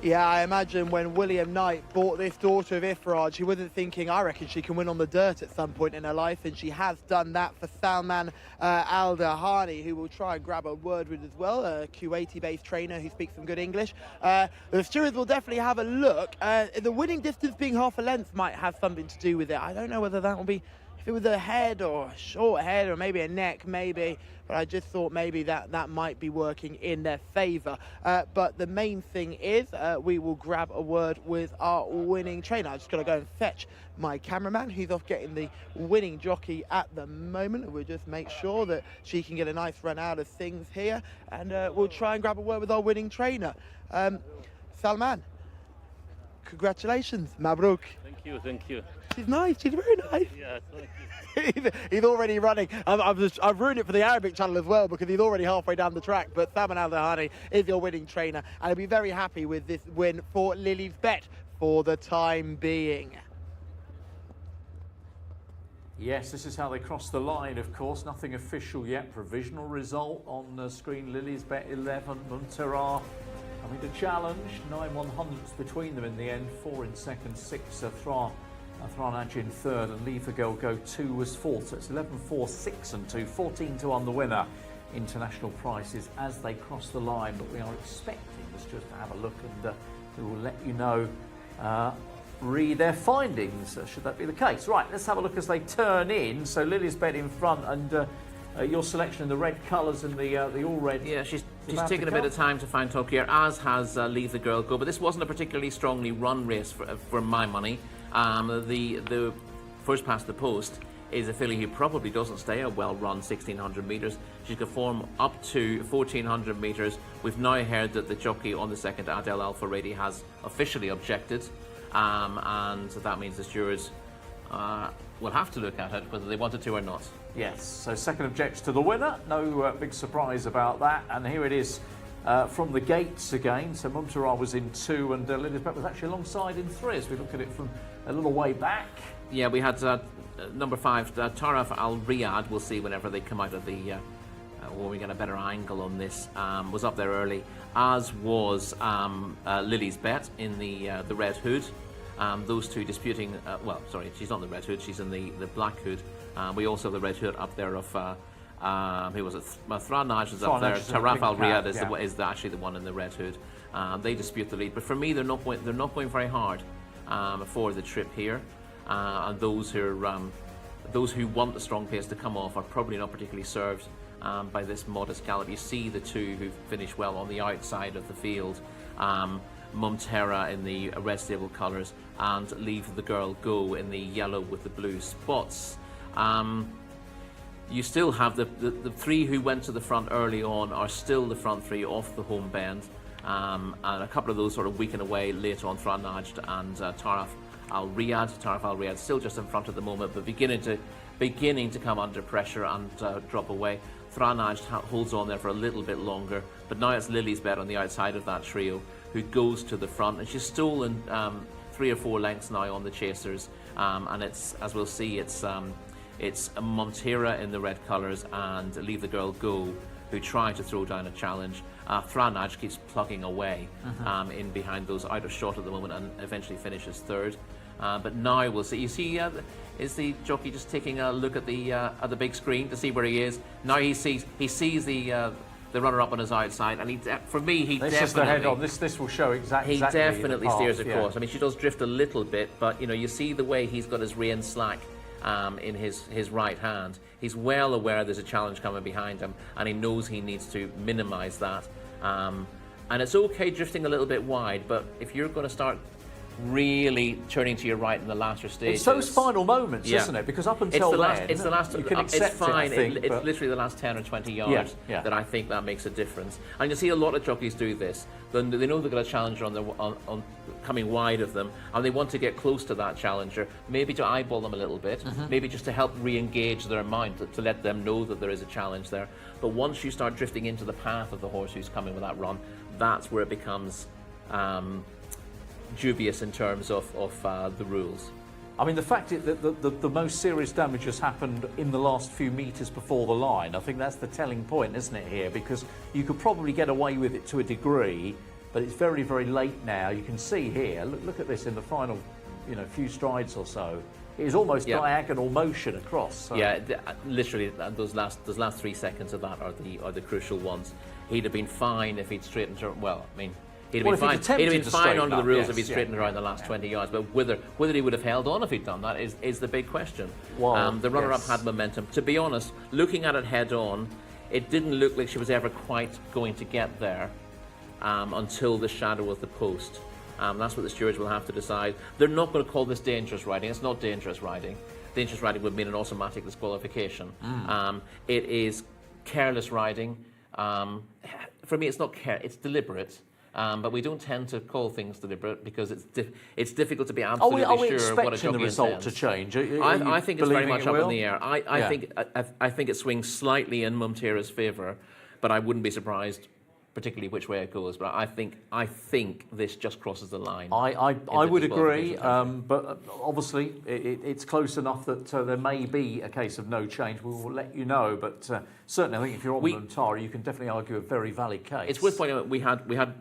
Yeah, I imagine when William Knight bought this daughter of Ifraj, he wasn't thinking, I reckon she can win on the dirt at some point in her life, and she has done that for Salman Al Dahani, who will try and grab a word with as well, a Kuwaiti-based trainer who speaks some good English. The stewards will definitely have a look. The winning distance being half a length might have something to do with it. I don't know whether that will be, if it was a head or a short head or maybe a neck, maybe. But I just thought maybe that might be working in their favour. But the main thing is we will grab a word with our winning trainer. I'm just going to go and fetch my cameraman, who's off getting the winning jockey at the moment. We'll just make sure that she can get a nice run out of things here. And we'll try and grab a word with our winning trainer. Salman, congratulations. Mabruk. Thank you. She's nice. She's very nice. Yeah, thank you. He's already running. I've ruined it for the Arabic channel as well because he's already halfway down the track. But Salman Al Dahani is your winning trainer, and I'll be very happy with this win for Lily's Bet for the time being. Yes, this is how they cross the line, of course. Nothing official yet. Provisional result on the screen. Lily's Bet 11, Montera having to challenge. 9 100ths between them in the end. 4 in second, 6 Thranaj in third, and Leave the Girl Go 2 was fourth. So it's 11-4, 6 and 2, 14-2 on the winner. International prices as they cross the line, but we are expecting us just to have a look, and we will let you know, read their findings, should that be the case. Right, let's have a look as they turn in. So Lily's Bet in front, and your selection in the red colours and the all red. Yeah, she's taken a bit of time to find top gear, as has Leave the Girl Go, but this wasn't a particularly strongly run race for my money. The first past the post is a filly who probably doesn't stay a well-run 1,600 metres. She's got form up to 1,400 metres. We've now heard that the jockey on the second, Adel Al Faredi, has officially objected, and that means the stewards will have to look at it whether they wanted to or not. Yes, so second objection to the winner. No big surprise about that. And here it is from the gates again. So Montera was in 2, and Lily's Bet was actually alongside in 3 as we look at it from a little way back. Yeah, we had number 5, Taraf Al Riyadh. We'll see whenever they come out of the, when we get a better angle on this, was up there early, as was Lily's Bet in the red hood. Those two disputing, well, sorry, she's not in the red hood, she's in the black hood. We also have the red hood up there of, who was it? Thranaj is up there. Taraf Al Riyadh is actually the one in the red hood. They dispute the lead, but for me, they're not going very hard for the trip here. And those who want the strong pace to come off are probably not particularly served by this modest gallop. You see the two who finished well on the outside of the field. Montera in the red stable colours and Leave the Girl Go in the yellow with the blue spots. You still have the 3 who went to the front early on are still the front 3 off the home bend, and a couple of those sort of weaken away later on. Thranaj and Taraf Al Riyadh. Taraf Al Riyadh still just in front at the moment, but beginning to come under pressure and drop away. Thranaj holds on there for a little bit longer, but now it's Lily's Bet on the outside of that trio who goes to the front, and she's stolen 3 or 4 lengths now on the chasers, and it's, as we'll see, it's Montera in the red colours and Leave the Girl Go who try to throw down a challenge. Thranaj keeps plugging away in behind those, out of shot at the moment, and eventually finishes third. But now we'll see. You see, is the jockey just taking a look at the big screen to see where he is? Now he sees the runner-up on his outside, and for me, he this definitely... is the head-on. This will show exactly He definitely the path, steers across. yeah. I mean, she does drift a little bit, but, you see the way he's got his rein slack in his right hand. He's well aware there's a challenge coming behind him, and he knows he needs to minimise that. And it's okay drifting a little bit wide, but if you're going to start really turning to your right in the latter stages. It's those final moments, isn't it? Because up until then, it's the last. You can accept it's fine. It, I think, it's literally the last 10 or 20 yards that I think that makes a difference. And you see a lot of jockeys do this. They know they've got a challenger on coming wide of them, and they want to get close to that challenger, maybe to eyeball them a little bit, maybe just to help re-engage their mind, to let them know that there is a challenge there. But once you start drifting into the path of the horse who's coming with that run, that's where it becomes dubious in terms of the rules. I mean, the fact that the most serious damage has happened in the last few metres before the line, I think that's the telling point, isn't it, here? Because you could probably get away with it to a degree, but it's very, very late now. You can see here, look at this in the final, few strides or so. It is almost diagonal motion across. So. Yeah, literally, those last 3 seconds of that are the crucial ones. He'd have been fine if he'd straightened her. Well, I mean, he'd have been fine. He'd have been fine under the rules if he'd straightened her out in the last 20 yards. But whether he would have held on if he'd done that is the big question. Well, the runner-up had momentum. To be honest, looking at it head-on, it didn't look like she was ever quite going to get there until the shadow of the post. That's what the stewards will have to decide. They're not going to call this dangerous riding. It's not dangerous riding. Dangerous riding would mean an automatic disqualification. It is careless riding. For me, it's not it's deliberate. But we don't tend to call things deliberate because it's difficult to be absolutely are we sure what a expecting jockey the result intends. to change? I think it's very much up in the air. I think it swings slightly in Mumtira's favour, but I wouldn't be surprised particularly which way it goes. But I think this just crosses the line. I would agree, but obviously it's close enough that there may be a case of no change. We will let you know, but certainly I think if you're on Mumtara, you can definitely argue a very valid case. It's worth pointing out we had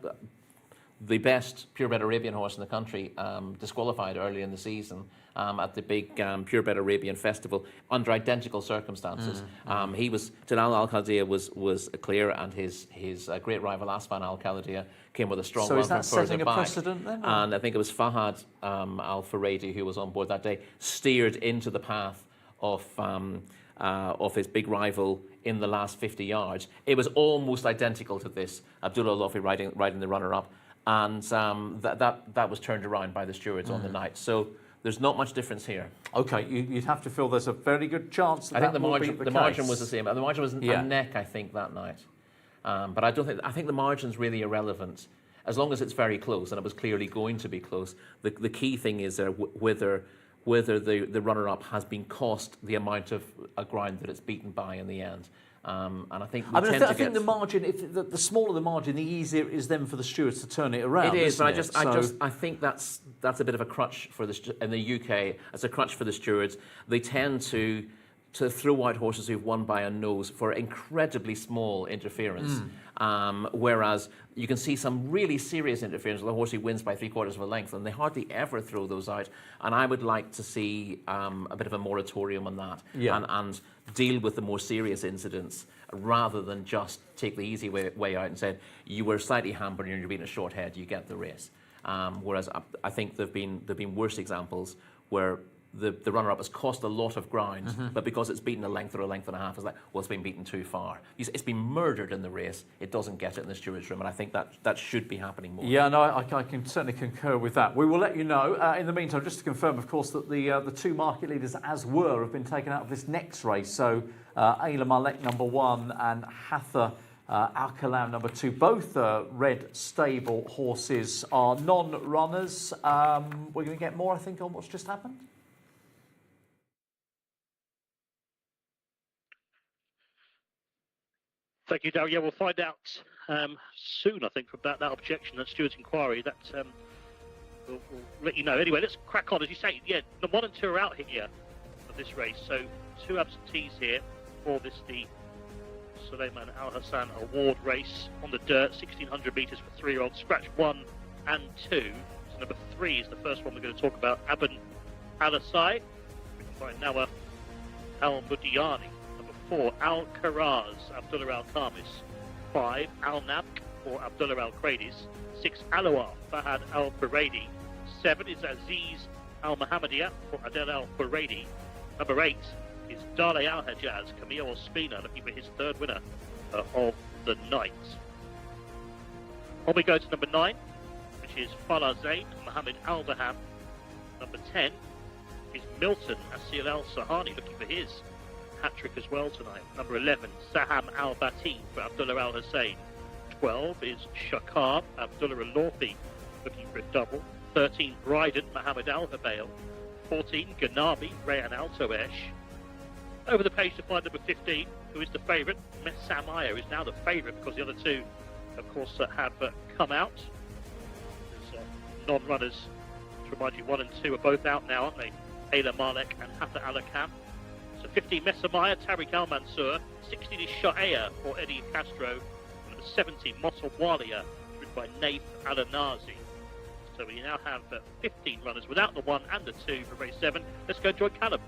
the best purebred Arabian horse in the country disqualified early in the season at the big purebred Arabian festival under identical circumstances. He was Tilal Al Khaldia was clear, and his great rival Asfan Al Khaldia came with a strong run from further back. So is that setting a precedent then? And I think it was Fahad Al Faredi who was on board that day, steered into the path of his big rival in the last 50 yards. It was almost identical to this. Abdullah Lofi riding the runner-up. And that was turned around by the stewards on the night. So there's not much difference here. Okay, you'd have to feel there's a very good chance that I think the margin was the same. The margin was a neck, I think, that night. But I think the margin's really irrelevant as long as it's very close, and it was clearly going to be close. The key thing is whether the runner-up has been cost the amount of ground that it's beaten by in the end. And I think I think the margin, if the smaller the margin, the easier it is then for the stewards to turn it around. It is, but I think that's a bit of a crutch for in the UK. It's a crutch for the stewards. They tend to throw out horses who've won by a nose for incredibly small interference, whereas you can see some really serious interference with a horse who wins by 3/4 of a length, and they hardly ever throw those out. And I would like to see a bit of a moratorium on that, and deal with the more serious incidents rather than just take the easy way out and say you were slightly hampered and you're being a short head, you get the race. Whereas I think there've been worse examples where the runner-up has cost a lot of ground, but because it's beaten a length or a length and a half, it's like, well, it's been beaten too far. It's been murdered in the race. It doesn't get it in the stewards' room, and I think that should be happening more. Yeah, no, I can certainly concur with that. We will let you know. In the meantime, just to confirm, of course, that the two market leaders, as were, have been taken out of this next race. So, Ayla Malek, number 1, and Hatha Al Kalam, number 2. Both red stable horses are non-runners. We're going to get more, I think, on what's just happened. Thank you, Darryl. Yeah, we'll find out soon, I think, about that objection, that steward's inquiry. That we'll let you know. Anyway, let's crack on. As you say, yeah, the 1 and 2 are out here for this race. So 2 absentees here for the Suleiman Al Hassan Award race on the dirt, 1,600 metres for 3-year-olds. Scratch 1 and 2. number 3 is the first one we're going to talk about. Aben Al-Asai, by Nawa Al-Mudiani. Number 4, Al-Karaz, Abdullah Al-Khamis. 5, Al-Nabk for Abdullah Al-Qradis. 6, Alawar, Fahad Al-Furedi. 7 is Aziz Al-Muhammadiyah for Adel Al-Furedi. Number 8 is Dale Al-Hajjaz, Camille Ospina, looking for his 3rd winner of the night. On we go to number 9, which is Falah Zain, Mohammed Al-Daham. Number 10 is Milton Asil Al-Sahani, looking for his hat-trick as well tonight. Number 11, Saham Al-Bati for Abdullah Al-Hussein. 12 is Shakar Abdullah Al-Lawfi, looking for a double. 13, Bryden Mohammed Al-Habail. 14, Ganabi Rayan Al-Toesh. Over the page to find number 15, who is the favourite. Messamaya is now the favourite because the other two, of course, have come out. There's non-runners, to remind you, 1 and 2 are both out now, aren't they? Ayla Malek and Hatta Alakam. So 15, Messamaya, Tariq Al-Mansur. 16 is Sha'aya for Eddie Castro. Number 17, Motawalia, driven by Naif Al-Anazi. So we now have 15 runners without the 1 and the 2 for race 7. Let's go and join Callum.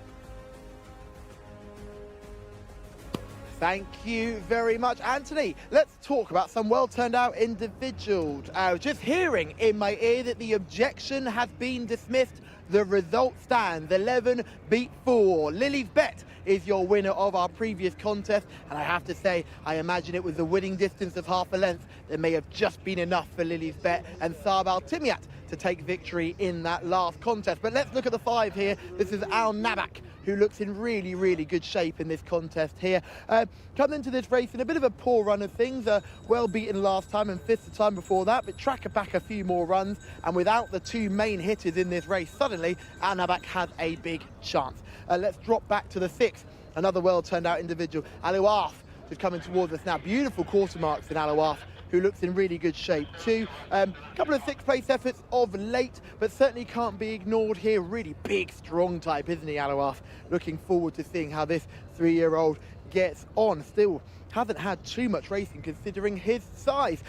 Thank you very much, Anthony. Let's talk about some well-turned-out individuals. I was just hearing in my ear that the objection has been dismissed. The result stands. 11 beat 4. Lily's Bet is your winner of our previous contest, and I have to say, I imagine it was a winning distance of half a length that may have just been enough for Lily's Bet and Saab Al-Timiat to take victory in that last contest. But let's look at the 5 here. This is Al-Nabak, who looks in really, really good shape in this contest here. Coming into this race in a bit of a poor run of things, well beaten last time and 5th the time before that, but track back a few more runs, and without the 2 main hitters in this race, suddenly Al-Nabak has a big chance. Let's drop back to the 6th, another well-turned-out individual, Alouaf, who's coming towards us now. Beautiful quarter marks in Alouaf, who looks in really good shape too. Couple of 6th place efforts of late, but certainly can't be ignored here. Really big, strong type, isn't he, Alouaf? Looking forward to seeing how this 3-year-old gets on. Still hasn't had too much racing considering his size.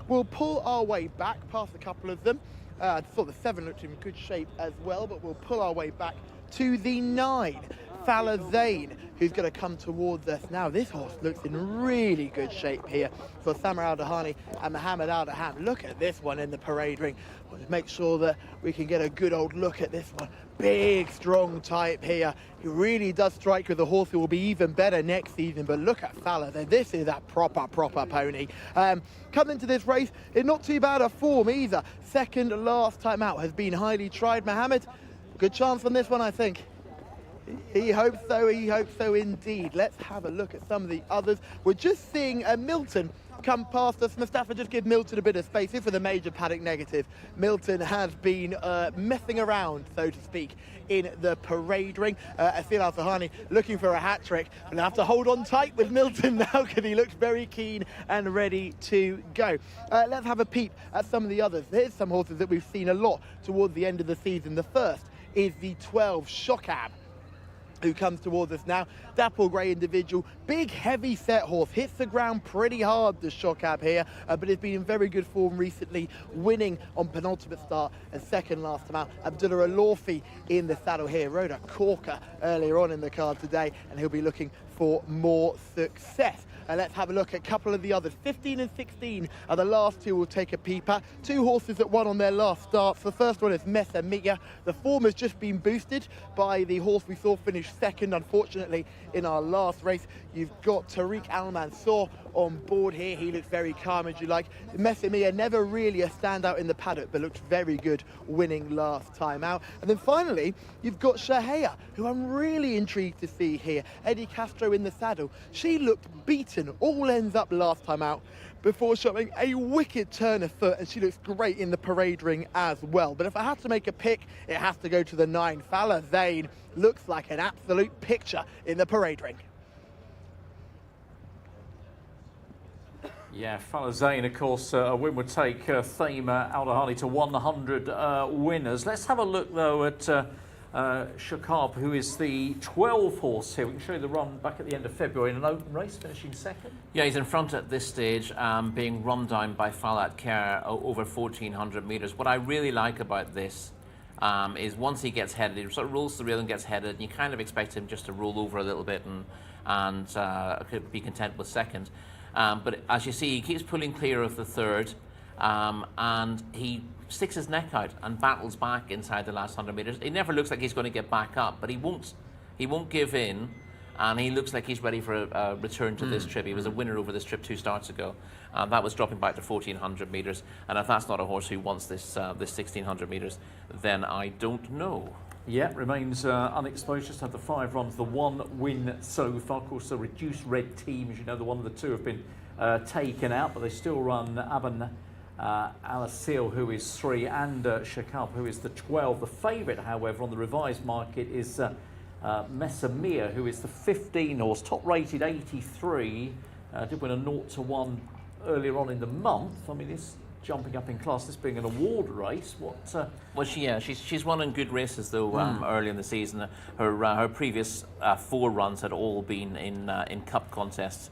We'll pull our way back past a couple of them. I thought the 7 looked in good shape as well, but we'll pull our way back to the 9. Falah Zain, who's going to come towards us now. This horse looks in really good shape here for Samar Al-Dahani and Mohammed Al-Daham. Look at this one in the parade ring. We'll just make sure that we can get a good old look at this one. Big, strong type here. He really does strike with a horse who will be even better next season. But look at Falah there. This is a proper pony. Coming into this race in not too bad a form either. 2nd last time out has been highly tried. Mohammed, good chance on this one, I think. He hopes so indeed. Let's have a look at some of the others. We're just seeing Milton come past us. Mustafa, just give Milton a bit of space. This was a major paddock negative. Milton has been messing around, so to speak, in the parade ring. Asil Al-Sahani looking for a hat-trick. We'll have to hold on tight with Milton now because he looks very keen and ready to go. Let's have a peep at some of the others. Here's some horses that we've seen a lot towards the end of the season. The first is the 12 Shokab, who comes towards us now. Dapple grey individual, big heavy set horse, hits the ground pretty hard, the Shokab here, but has been in very good form recently, winning on penultimate start and 2nd last time out. Abdullah Al-Lawfi in the saddle here, rode a corker earlier on in the card today, and he'll be looking for more success. Let's have a look at a couple of the others. 15 and 16 are the last 2 we'll take a peep at. 2 horses that won on their last starts. The first one is Mesa Miga. The form has just been boosted by the horse we saw finish 2nd, unfortunately, in our last race. You've got Tariq Al-Mansur on board here. He looks very calm, as you like. Mesa Miga, never really a standout in the paddock, but looked very good winning last time out. And then finally, you've got Shahaya, who I'm really intrigued to see here. Eddie Castro in the saddle. She looked beaten all ends up last time out before showing a wicked turn of foot, and she looks great in the parade ring as well. But if I had to make a pick, it has to go to the 9. Falah Zain looks like an absolute picture in the parade ring. Yeah, Falah Zain, of course, a win would take Thema Al-Dahani to 100 winners. Let's have a look, though, at Shakab, who is the 12 horse here. We can show you the run back at the end of February in an open race, finishing second. Yeah, he's in front at this stage, being run down by Falat Kerr over 1,400 metres. What I really like about this is once he gets headed, he sort of rolls the rail and gets headed, and you kind of expect him just to roll over a little bit and could be content with second. But as you see, he keeps pulling clear of the third, and he sticks his neck out and battles back inside the last 100 metres. It never looks like he's going to get back up, but he won't give in, and he looks like he's ready for a return to this trip. He was a winner over this trip 2 starts ago. That was dropping back to 1,400 metres, and if that's not a horse who wants this 1,600 metres, then I don't know. Yeah, remains unexposed, just had the 5 runs, the 1 win so far. Of course, the reduced red team, as you know, the one of the 2 have been taken out, but they still run Aban Alasil, who is 3, and Shakab, who is the 12. The favourite, however, on the revised market is Messamir, who is the 15 horse, top rated 83, did win a 0-1 earlier on in the month. I mean, it's jumping up in class, this being an award race. Well, she's run in good races though early in the season. Her previous 4 runs had all been in cup contests.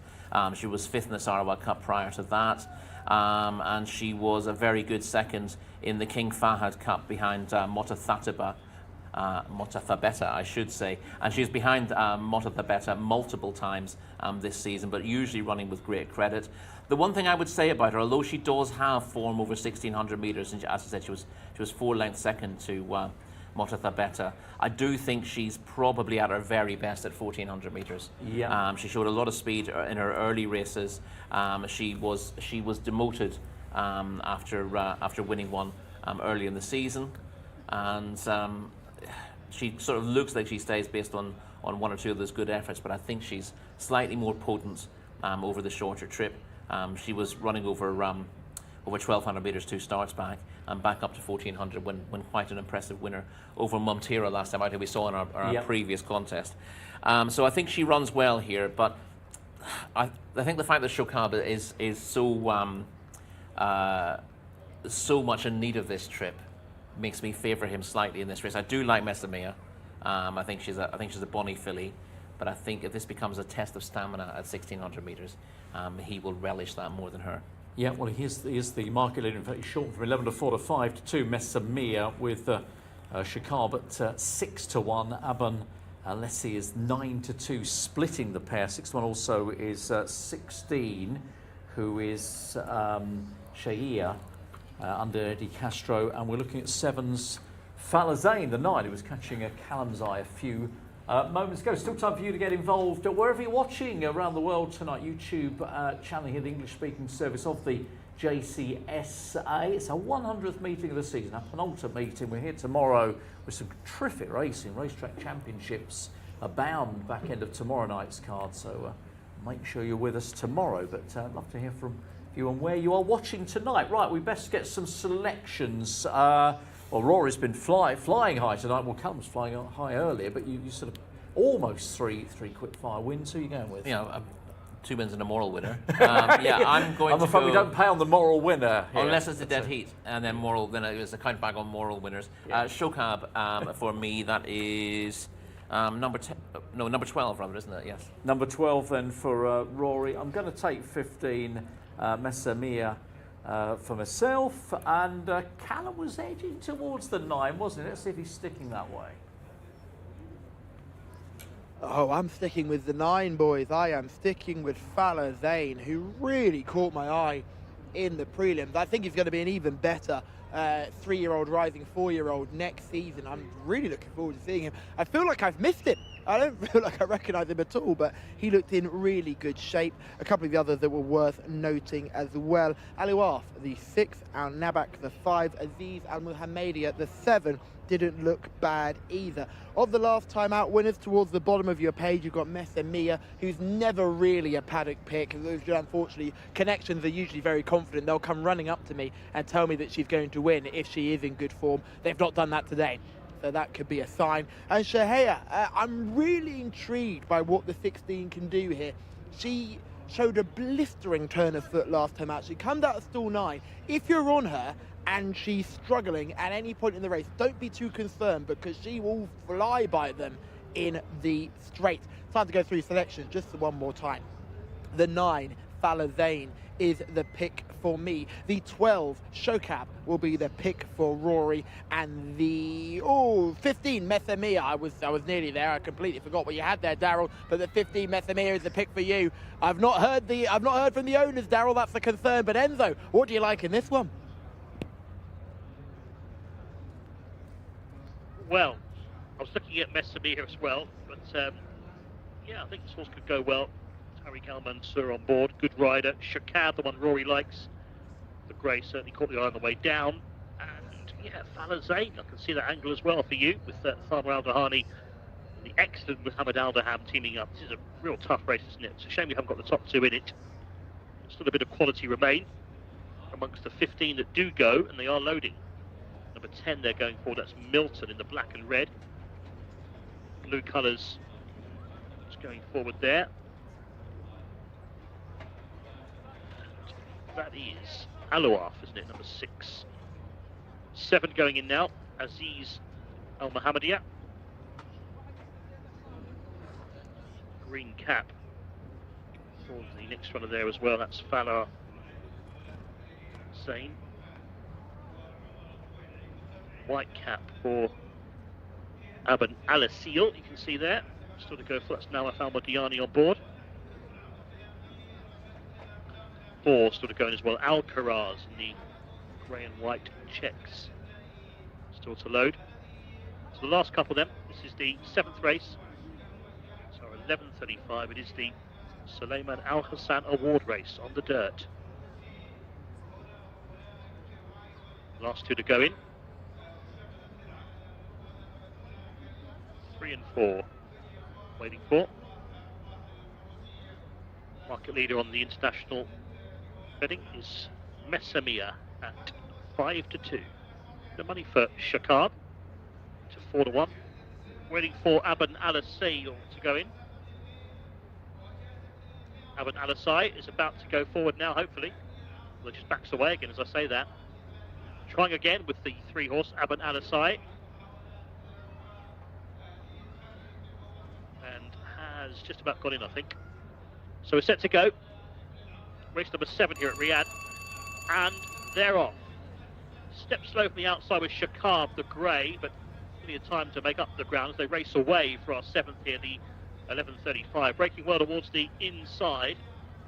She was 5th in the Sarawak Cup prior to that, and she was a very good second in the King Fahad Cup behind Motathabeta, I should say, and she's behind Motathabeta multiple times this season, but usually running with great credit. The one thing I would say about her, although she does have form over 1,600 metres, and as I said, she was 4 lengths second to Motathabeta, I do think she's probably at her very best at 1,400 metres. Yeah. She showed a lot of speed in her early races. She was demoted after winning one early in the season, and she sort of looks like she stays based on 1 or 2 of those good efforts, but I think she's slightly more potent over the shorter trip. She was running over 1,200 metres 2 starts back, and back up to 1,400 when quite an impressive winner over Montero last time out, who we saw in our previous contest. So I think she runs well here, but I think the fact that Shokab is so much in need of this trip makes me favour him slightly in this race. I do like Messamia. I think she's a bonny filly, but I think if this becomes a test of stamina at 1,600 metres, he will relish that more than her. Yeah, well, he is the market leader. In fact, he's short from 11-4 to 5-2. Messamia with Shakab at 6-1. Aban Alessi is 9-2, splitting the pair. 6-1 also is 16, who is Jcsa under Eddie Castro, and we're looking at 7's Falazain, the 9, who was catching Callum's eye a few moments ago. Still time for you to get involved wherever you're watching around the world tonight. YouTube channel here, the English-speaking service of the Jcsa. It's our 100th meeting of the season, our penultimate meeting. We're here tomorrow with some terrific racing. Racetrack championships abound back end of tomorrow night's card, so make sure you're with us tomorrow. But I'd love to hear from you and where you are watching tonight. Right, we best get some selections. Well, Rory's been flying high tonight. Well, Callum's flying high earlier, but you sort of almost three quick fire wins. Who are you going with? 2 wins and a moral winner. I'm afraid we don't pay on the moral winner here. Unless it's a dead heat, and then moral. Then it's a count back on moral winners. Yeah. Shokab for me, that is number 12 rather, isn't it? Yes. Number 12 then for Rory. I'm going to take 15 Messamia for myself, and Callum was edging towards the 9, wasn't it? Let's see if he's sticking that way. Oh, I'm sticking with the 9, boys. I am sticking with Falazain, who really caught my eye in the prelims. I think he's going to be an even better 3-year-old rising 4-year-old next season. I'm really looking forward to seeing him. I feel like I've missed him. I don't feel like I recognise him at all, but he looked in really good shape. A couple of the others that were worth noting as well. Aliwaf, the 6, Al Nabak, the 5, Aziz Al Muhammadia, the 7, didn't look bad either. Of the last time out winners, towards the bottom of your page, you've got Messamia, who's never really a paddock pick. Unfortunately, connections are usually very confident. They'll come running up to me and tell me that she's going to win if she is in good form. They've not done that today, so that could be a sign. And Jcsa, I'm really intrigued by what the 16 can do here. She showed a blistering turn of foot last time out. She comes out of stall 9. If you're on her and she's struggling at any point in the race. Don't be too concerned because she will fly by them in the straight. Time to go through selections just one more time. The 9, Fala Zane, is the pick for me. The 12, Shokab, will be the pick for Rory, and the 15, Messamia. I was nearly there. I completely forgot what you had there, Daryl. But the 15, Messamia, is the pick for you. I've not heard from the owners, Daryl. That's the concern. But Enzo, what do you like in this one? Well, I was looking at Messamia as well, but yeah, I think this horse could go well. Tariq Al-Mansour on board, good rider. Shakab, the one Rory likes. The grey certainly caught the eye on the way down. And yeah, Fala Zane, I can see that angle as well for you with Farmer Al-Dahani and the excellent Muhammad Al-Daham teaming up. This is a real tough race, isn't it? It's a shame we haven't got the top 2 in it. Still a bit of quality remain amongst the 15 that do go, and they are loading. Number 10 they're going for, that's Milton in the black and red. Blue colours just going forward there. That is Alouaf, isn't it? Number 6. 7 going in now. Aziz Al Mohammedia. Green cap. For the next runner there as well. That's Fala Zane. White cap for Aban Alasil. You can see there. Still to go for. That's Nawaf Al Modiani on board. 4 still to go in as well. Alcaraz in the grey and white checks. Still to load. So the last couple then. This is the 7th race. So 11:35. It is the Suleiman Al Hassan Award race on the dirt. Last 2 to go in. 3 and 4. Waiting for. Market leader on the international betting is Messamia at 5-2. The money for Shakab to 4-1. Waiting for Aban Alasai to go in. Aban Alasai is about to go forward now, hopefully. Well, it just backs away again as I say that. Trying again with the 3 horse, Aban Alasai. And has just about got in, I think. So we're set to go. Race number 7 here at Riyadh, and they're off. Step slow from the outside with Shakab, the grey, but plenty of time to make up the ground as they race away for our 7th here, the 11:35. Breaking well towards the inside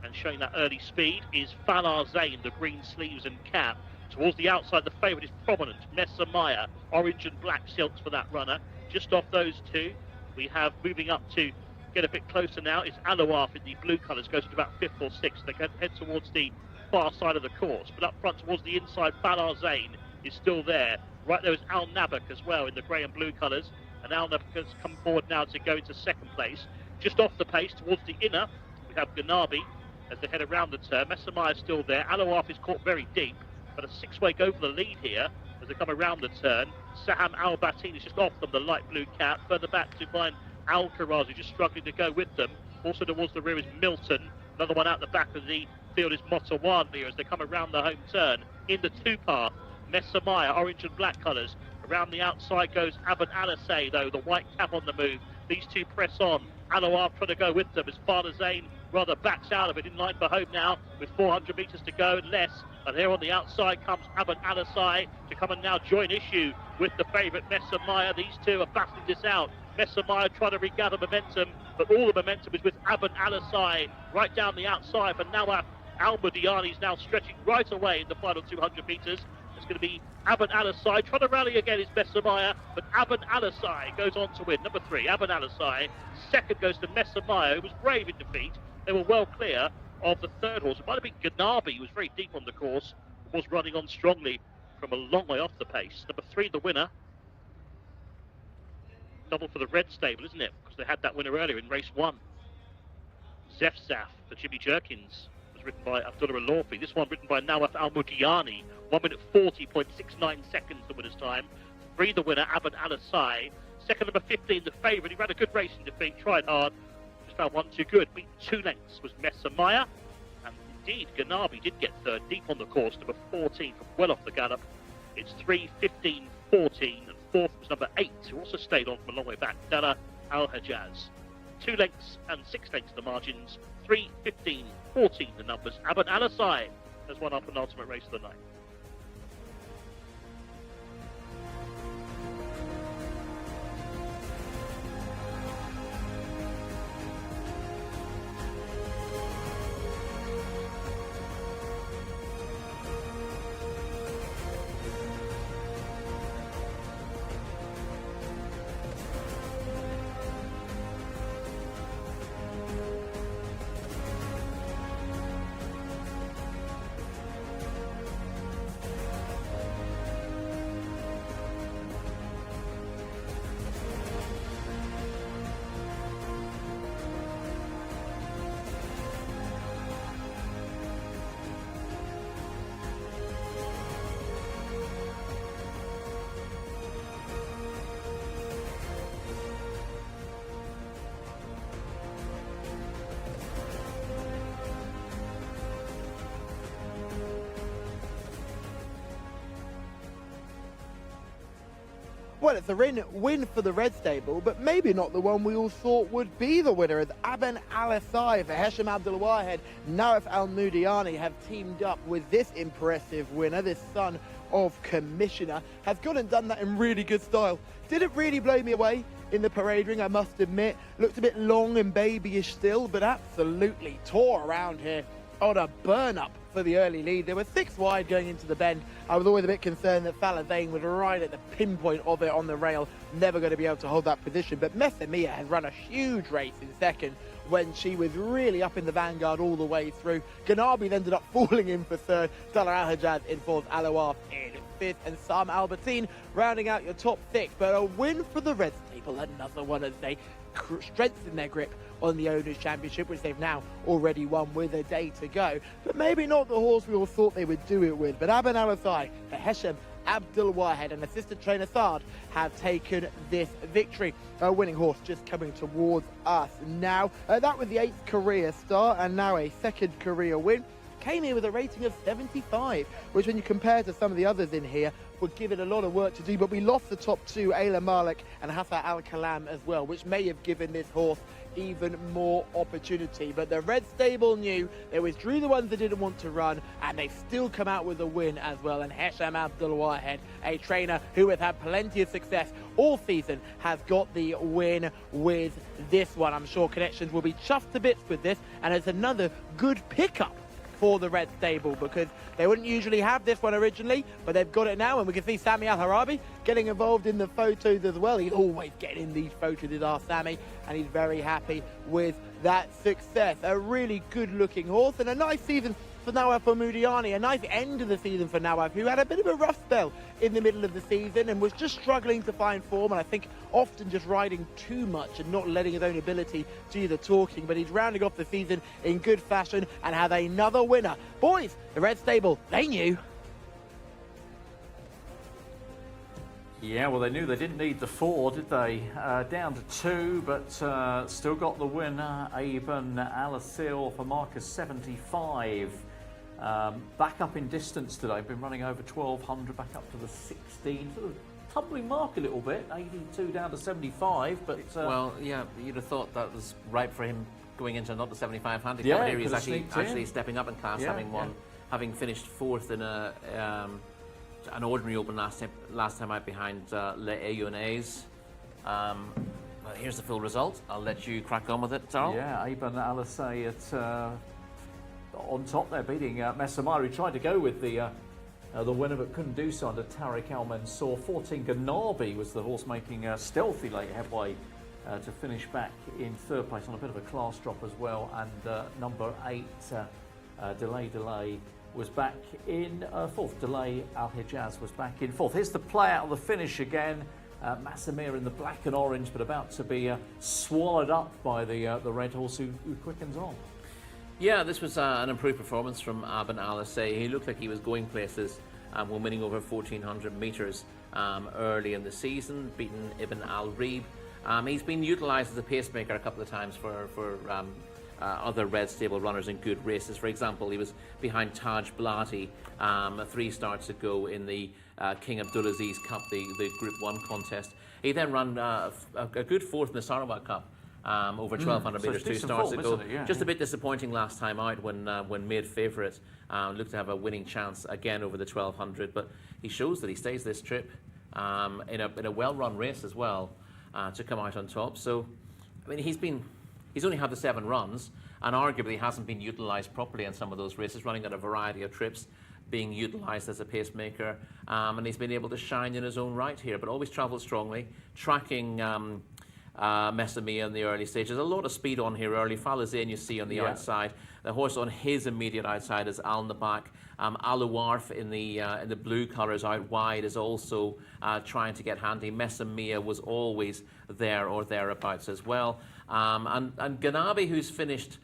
and showing that early speed is Fala Zane, the green sleeves and cap. Towards the outside, the favourite is prominent, Messamia, orange and black silks for that runner. Just off those 2, we have moving up to get a bit closer now is Alouaf in the blue colours, goes to about 5th or 6th. They head towards the far side of the course, but up front towards the inside, Fala Zane is still there. Right there is Al Nabak as well in the grey and blue colours, and Al Nabak has come forward now to go into 2nd place. Just off the pace towards the inner, we have Ganabi as they head around the turn. Messamia is still there. Alouaf is caught very deep, but a 6-way go for the lead here as they come around the turn. Saham Al Batin is just off them, the light blue cap. Further back to find Alcaraz, who's just struggling to go with them. Also towards the rear is Milton. Another one out the back of the field is Motawan here as they come around the home turn. In the 2-path, Messamia, orange and black colours. Around the outside goes Aban Alasai, though, the white cap on the move. These 2 press on. Alouaf trying to go with them as Fala Zane rather backs out of it, in line for home now with 400 metres to go and less. And here on the outside comes Aban Alasai to come and now join issue with the favourite Messamia. These 2 are battling this out. Messamia trying to regather momentum, but all the momentum is with Aban Alasai right down the outside. But now Al Modiani is now stretching right away in the final 200 metres. It's going to be Aban Alasai trying to rally again is Messamia, but Aban Alasai goes on to win. Number 3, Aban Alasai. 2nd goes to Messamia, who was brave in defeat. They were well clear of the 3rd horse. It might have been Ganabi, who was very deep on the course, was running on strongly from a long way off the pace. Number 3, the winner. Double for the red stable, isn't it? Because they had that winner earlier in race 1. Zefzaf for Jimmy Jerkins was written by Abdullah Al-Lawfi. This one written by Nawaf Al Modiani. 1 minute 40.69 seconds the winner's time. 3 the winner, Aban Alasai. 2nd number 15, the favourite. He ran a good race in defeat, tried hard. Just found 1 too good. Beat 2 lengths was Messamia. And indeed, Ganabi did get 3rd, deep on the course. Number 14 from well off the gallop. It's 3:15.14, and fourth was number 8, who also stayed on from a long way back, Dala Al Hajaz. 2 lengths and 6 lengths the margins. 3:15.14 the numbers. Aban Al-Asai has won our penultimate race of the night. Well, it's a win for the Red Stable, but maybe not the one we all thought would be the winner, as Aban Al-Asai for Hesham Abdul-Wahed, Nawaf Al-Mudiani have teamed up with this impressive winner, this son of Commissioner, has gone and done that in really good style. Didn't really blow me away in the parade ring, I must admit. Looked a bit long and babyish still, but absolutely tore around here on a burn-up for the early lead. There were 6 wide going into the bend. I was always a bit concerned that Falazane was right at the pinpoint of it on the rail, never going to be able to hold that position. But Messamia has run a huge race in second when she was really up in the vanguard all the way through. Ganabi ended up falling in for third, Salah Al-Hajaz in fourth, Alawaf in fifth, and Sam Albertine rounding out your top 6. But a win for the Red Stable, another one as they strengthen their grip on the Owners' Championship, which they've now already won with a day to go. But maybe not the horse we all thought they would do it with. But Aban Al-Asai for Hesham Abdul-Wahed and assistant trainer Saad have taken this victory. A winning horse just coming towards us now. That was the 8th career start and now a 2nd career win. Came here with a rating of 75, which when you compare to some of the others in here, would give it a lot of work to do. But we lost the top 2, Ayla Malik and Hassan Al-Kalam as well, which may have given this horse even more opportunity. But the Red Stable knew they withdrew the ones that didn't want to run, and they've still come out with a win as well. And Hesham Abdul-Wahed, a trainer who has had plenty of success all season, has got the win with this one. I'm sure Connections will be chuffed to bits with this, and it's another good pickup for the Red Stable, because they wouldn't usually have this one originally, but they've got it now. And we can see Sami Al-Harabi getting involved in the photos as well. He's always getting in these photos, is our Sami, and he's very happy with that success. A really good looking horse and a nice season for Nawaf Al-Mudiani, a nice end of the season for Nawaf, who had a bit of a rough spell in the middle of the season and was just struggling to find form, and I think often just riding too much and not letting his own ability do the talking. But he's rounding off the season in good fashion and had another winner. Boys, the Red Stable, they knew. Yeah, well, they knew they didn't need the 4, did they? Down to 2, but still got the winner, Aban Al-Asai for Marcus 75. Back up in distance today, been running over 1200, back up to the 16. Sort of tumbling mark a little bit, 82 down to 75, but... well, yeah, you'd have thought that was right for him going into not the 75 handicap. Yeah, Here he's actually stepping up in class, Yeah, having finished 4th in an ordinary open last time out behind Le Ayonnaise. Well, here's the full result. I'll let you crack on with it, Darryl. Yeah, Aban Al-Asai on top there, beating Messamari. Tried to go with the winner, but couldn't do so under Tariq Al-Mansour. 14 Ganabi was the horse making stealthy late headway to finish back in 3rd place on a bit of a class drop as well. And number 8, Delay was back in 4th. Delay Al-Hijaz was back in 4th. Here's the play out of the finish again. Massamir in the black and orange, but about to be swallowed up by the red horse who quickens on. Yeah, this was an improved performance from Aban Al-Asai. He looked like he was going places when winning over 1,400 metres early in the season, beating Ibn Al-Reeb. He's been utilised as a pacemaker a couple of times for other Red Stable runners in good races. For example, he was behind Taj Blati 3 starts ago in the King Abdulaziz Cup, the Group 1 contest. He then ran a good fourth in the Sarawak Cup. Over 1,200 So metres, it's 2 starts form, ago. isn't it? Yeah, Just a bit disappointing last time out when made favourite. Looked to have a winning chance again over the 1,200, but he shows that he stays this trip in a well-run race as well to come out on top. So, I mean, he's only had the 7 runs, and arguably hasn't been utilised properly in some of those races, running on a variety of trips, being utilised as a pacemaker, and he's been able to shine in his own right here, but always travels strongly, tracking Messamia in the early stages. A lot of speed on here early. Falazane you see on the outside. The horse on his immediate outside is Al Nabak. Aluarf in the blue colours out wide is also trying to get handy. Messamia was always there or thereabouts as well. And Ganabi, who's finished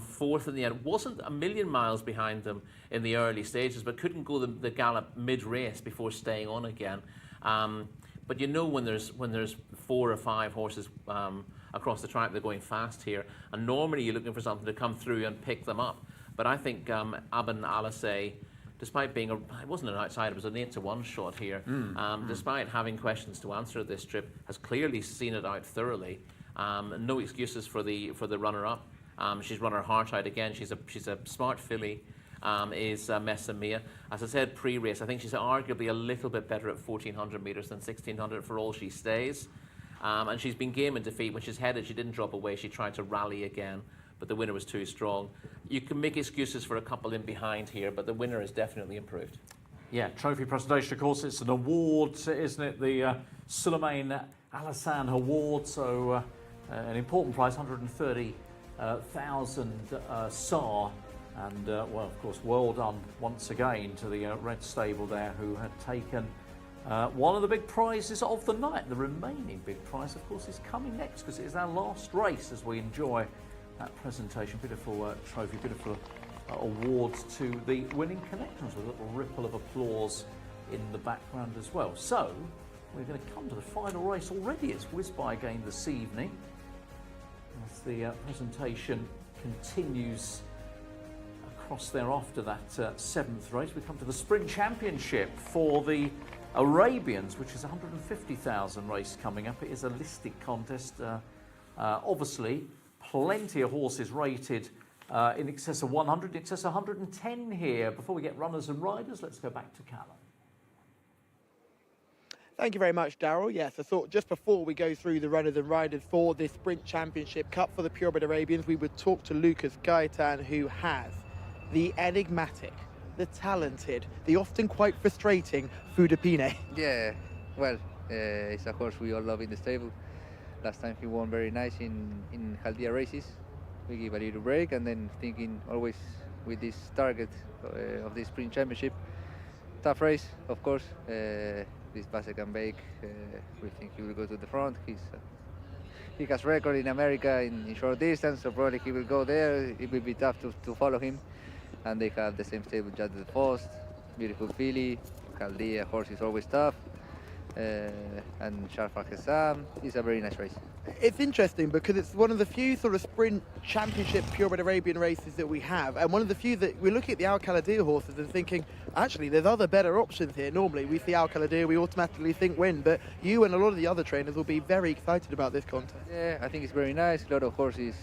fourth in the end, wasn't a million miles behind them in the early stages, but couldn't go the gallop mid-race before staying on again. But you know when there's 4 or 5 horses across the track, they're going fast here, and normally you're looking for something to come through and pick them up. But I think Aben Alasay, despite being it wasn't an outsider, it was an 8-1 shot here. Despite having questions to answer this trip, has clearly seen it out thoroughly. No excuses for the runner-up. She's run her heart out again. She's a smart filly. Is Messamia. As I said pre-race, I think she's arguably a little bit better at 1,400 metres than 1,600 for all she stays. And she's been game in defeat. When she's headed, she didn't drop away. She tried to rally again, but the winner was too strong. You can make excuses for a couple in behind here, but the winner is definitely improved. Yeah, trophy presentation, of course, it's an award, isn't it? The Suleiman Alassane Award, so an important prize, 130,000 SAR. And, well, of course, well done once again to the Red Stable there, who had taken one of the big prizes of the night. The remaining big prize, of course, is coming next, because it is our last race as we enjoy that presentation. Beautiful trophy, beautiful awards to the winning connections, with a little ripple of applause in the background as well. So, we're going to come to the final race already. It's whizzed by again this evening as the presentation continues across there after that 7th race. We come to the Sprint Championship for the Arabians, which is a 150,000 race coming up. It is a listed contest. Obviously, plenty of horses rated in excess of 100, in excess of 110 here. Before we get runners and riders, let's go back to Callum. Thank you very much, Daryl. Yes, I thought just before we go through the runners and riders for this Sprint Championship Cup for the Purebred Arabians, we would talk to Lucas Gaitan, who has the enigmatic, the talented, the often quite frustrating Fudapine. Yeah, well, it's a horse we all love in the stable. Last time he won very nice in Haldia races. We give a little break, and then thinking always with this target of this Sprint Championship. Tough race, of course. This Basek and Bake, we think he will go to the front. He has record in America in short distance, so probably he will go there. It will be tough to follow him. And they have the same stable, Jad the Post, beautiful filly. Haldia horse is always tough. And Sharf al-Hessam. It's a very nice race. It's interesting because it's one of the few sort of Sprint Championship Purebred Arabian races that we have, and one of the few that we're looking at the Al Khaladir horses and thinking, actually, there's other better options here. Normally, we see Al Khaladir, we automatically think win, but you and a lot of the other trainers will be very excited about this contest. Yeah, I think it's very nice. A lot of horses,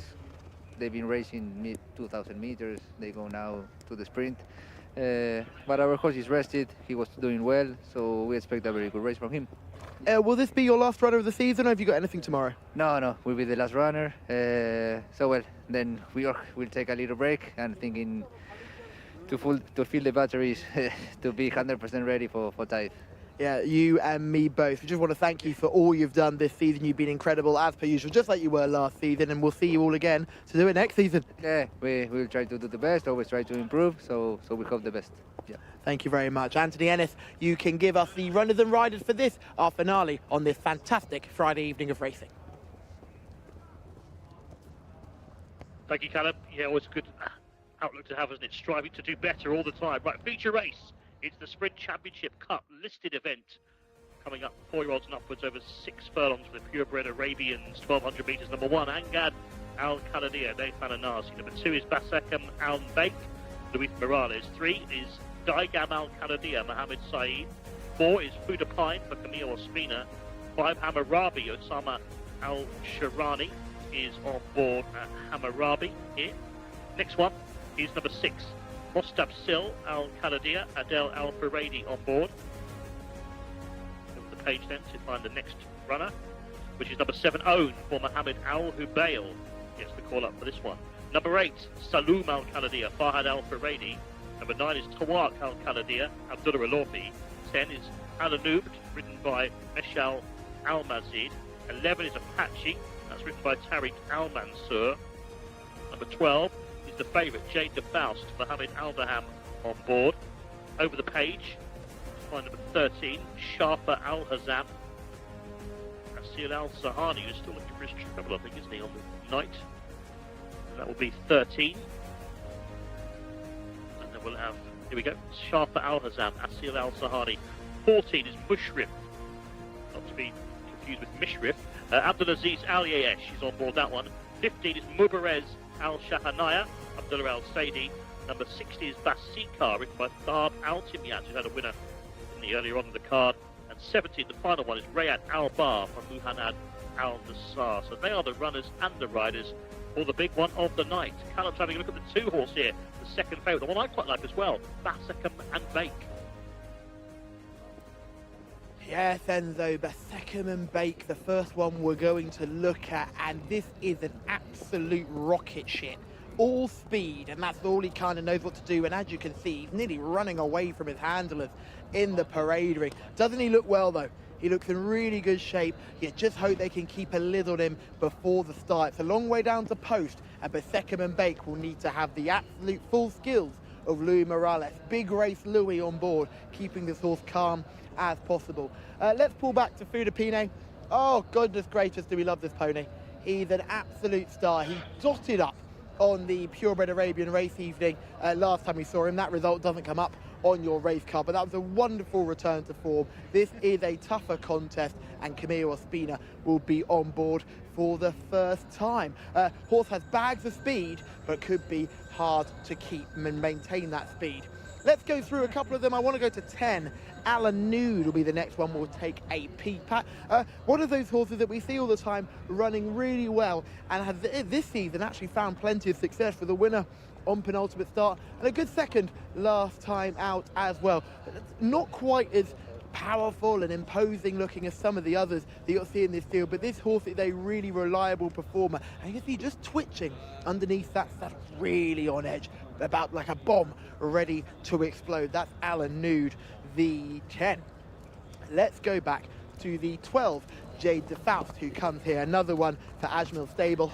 they've been racing 2,000 meters. They go now to the sprint. But our horse is rested. He was doing well, so we expect a very good race from him. Will this be your last runner of the season, or have you got anything tomorrow? No, we'll be the last runner. So, well, then we'll take a little break and thinking to fill the batteries to be 100% ready for Taif. Yeah, you and me both. We just want to thank you for all you've done this season. You've been incredible, as per usual, just like you were last season, and we'll see you all again to do it next season. Yeah, we'll try to do the best, always try to improve, so we hope the best. Yeah. Thank you very much. Anthony Ennis, you can give us the runners and riders for this, our finale on this fantastic Friday evening of racing. Thank you, Callum. Yeah, always a good outlook to have, isn't it? Striving to do better all the time. Right, feature race. It's the Sprint Championship Cup listed event. Coming up, 4-year-olds and upwards over 6 furlongs for the purebred Arabians. 1,200 metres. Number 1, Angad Al Khaladir, Nathan Anasi. Number 2 is Basekam Al Baik, Luis Morales. 3 is Daigam Al Khaladir, Mohammed Saeed. 4 is Fuda Pine for Camille Ospina. 5, Hammurabi, Osama Al-Sharani is on board at Hammurabi here. Next one is number 6, Mustabsil Al-Khaladia, Adel Al-Faradi on board. Over the page then to find the next runner, which is number 7, Own for Mohammed Al-Hubail. Gets the call up for this one. Number 8, Saloom Al-Khaladia, Fahad Al-Faradi. Number 9 is Tawak Al-Khaladia, Abdullah Alofi. 10 is Al-Anub, written by Meshal Al-Mazid. 11 is Apache, that's written by Tariq Al-Mansur. Number 12 is the favourite, Jade de Faust, Mohammed Al-Daham on board. Over the page, find number 13, Shafa Al-Hazam. Asil Al-Sahani is still looking for his treble, I think, isn't he, on the night? And that will be 13. And then we'll have, here we go, Shafa Al-Hazam, Asil Al-Sahani. 14 is Mushrif, not to be confused with Mishrif. Abdulaziz Al-Yayesh is on board that one. 15 is Mubarez Al-Shahanaya, Abdullah Al-Saidi. Number 60 is Basikar, written by Thab Al-Timyat, who had a winner in the earlier on in the card. And 17, the final one, is Rayad Al-Bar from Muhannad Al-Nassar. So they are the runners and the riders for the big one of the night. Callum's having a look at the 2 horse here, the second favourite, the one I quite like as well, Basicum and Bake. Yes, Enzo, Basecum and Bake, the first one we're going to look at, and this is an absolute rocket ship. All speed, and that's all he kind of knows what to do, and as you can see, he's nearly running away from his handlers in the parade ring. Doesn't he look well, though? He looks in really good shape. You just hope they can keep a lid on him before the start. It's a long way down to post, and Basecum and Bake will need to have the absolute full skills of Louis Morales. Big race Louis on board, keeping this horse calm as possible. Let's pull back to Fuda Pine. Oh, goodness gracious, do we love this pony. He's an absolute star. He dotted up on the purebred Arabian race evening last time we saw him. That result doesn't come up on your race card, but that was a wonderful return to form. This is a tougher contest, and Camille Ospina will be on board for the first time. Horse has bags of speed, but could be hard to keep and maintain that speed. Let's go through a couple of them. I want to go to 10. Alan Nude will be the next one we'll take a peep at. One of those horses that we see all the time running really well, and has this season actually found plenty of success for the winner on penultimate start, and a good second last time out as well. Not quite as powerful and imposing looking as some of the others that you'll see in this field, but this horse is a really reliable performer, and you can see just twitching underneath that stuff, really on edge, about like a bomb ready to explode. That's Alan Nude, the 10. Let's go back to the 12, Jade de Faust, who comes here, another one for Ajmal Stable.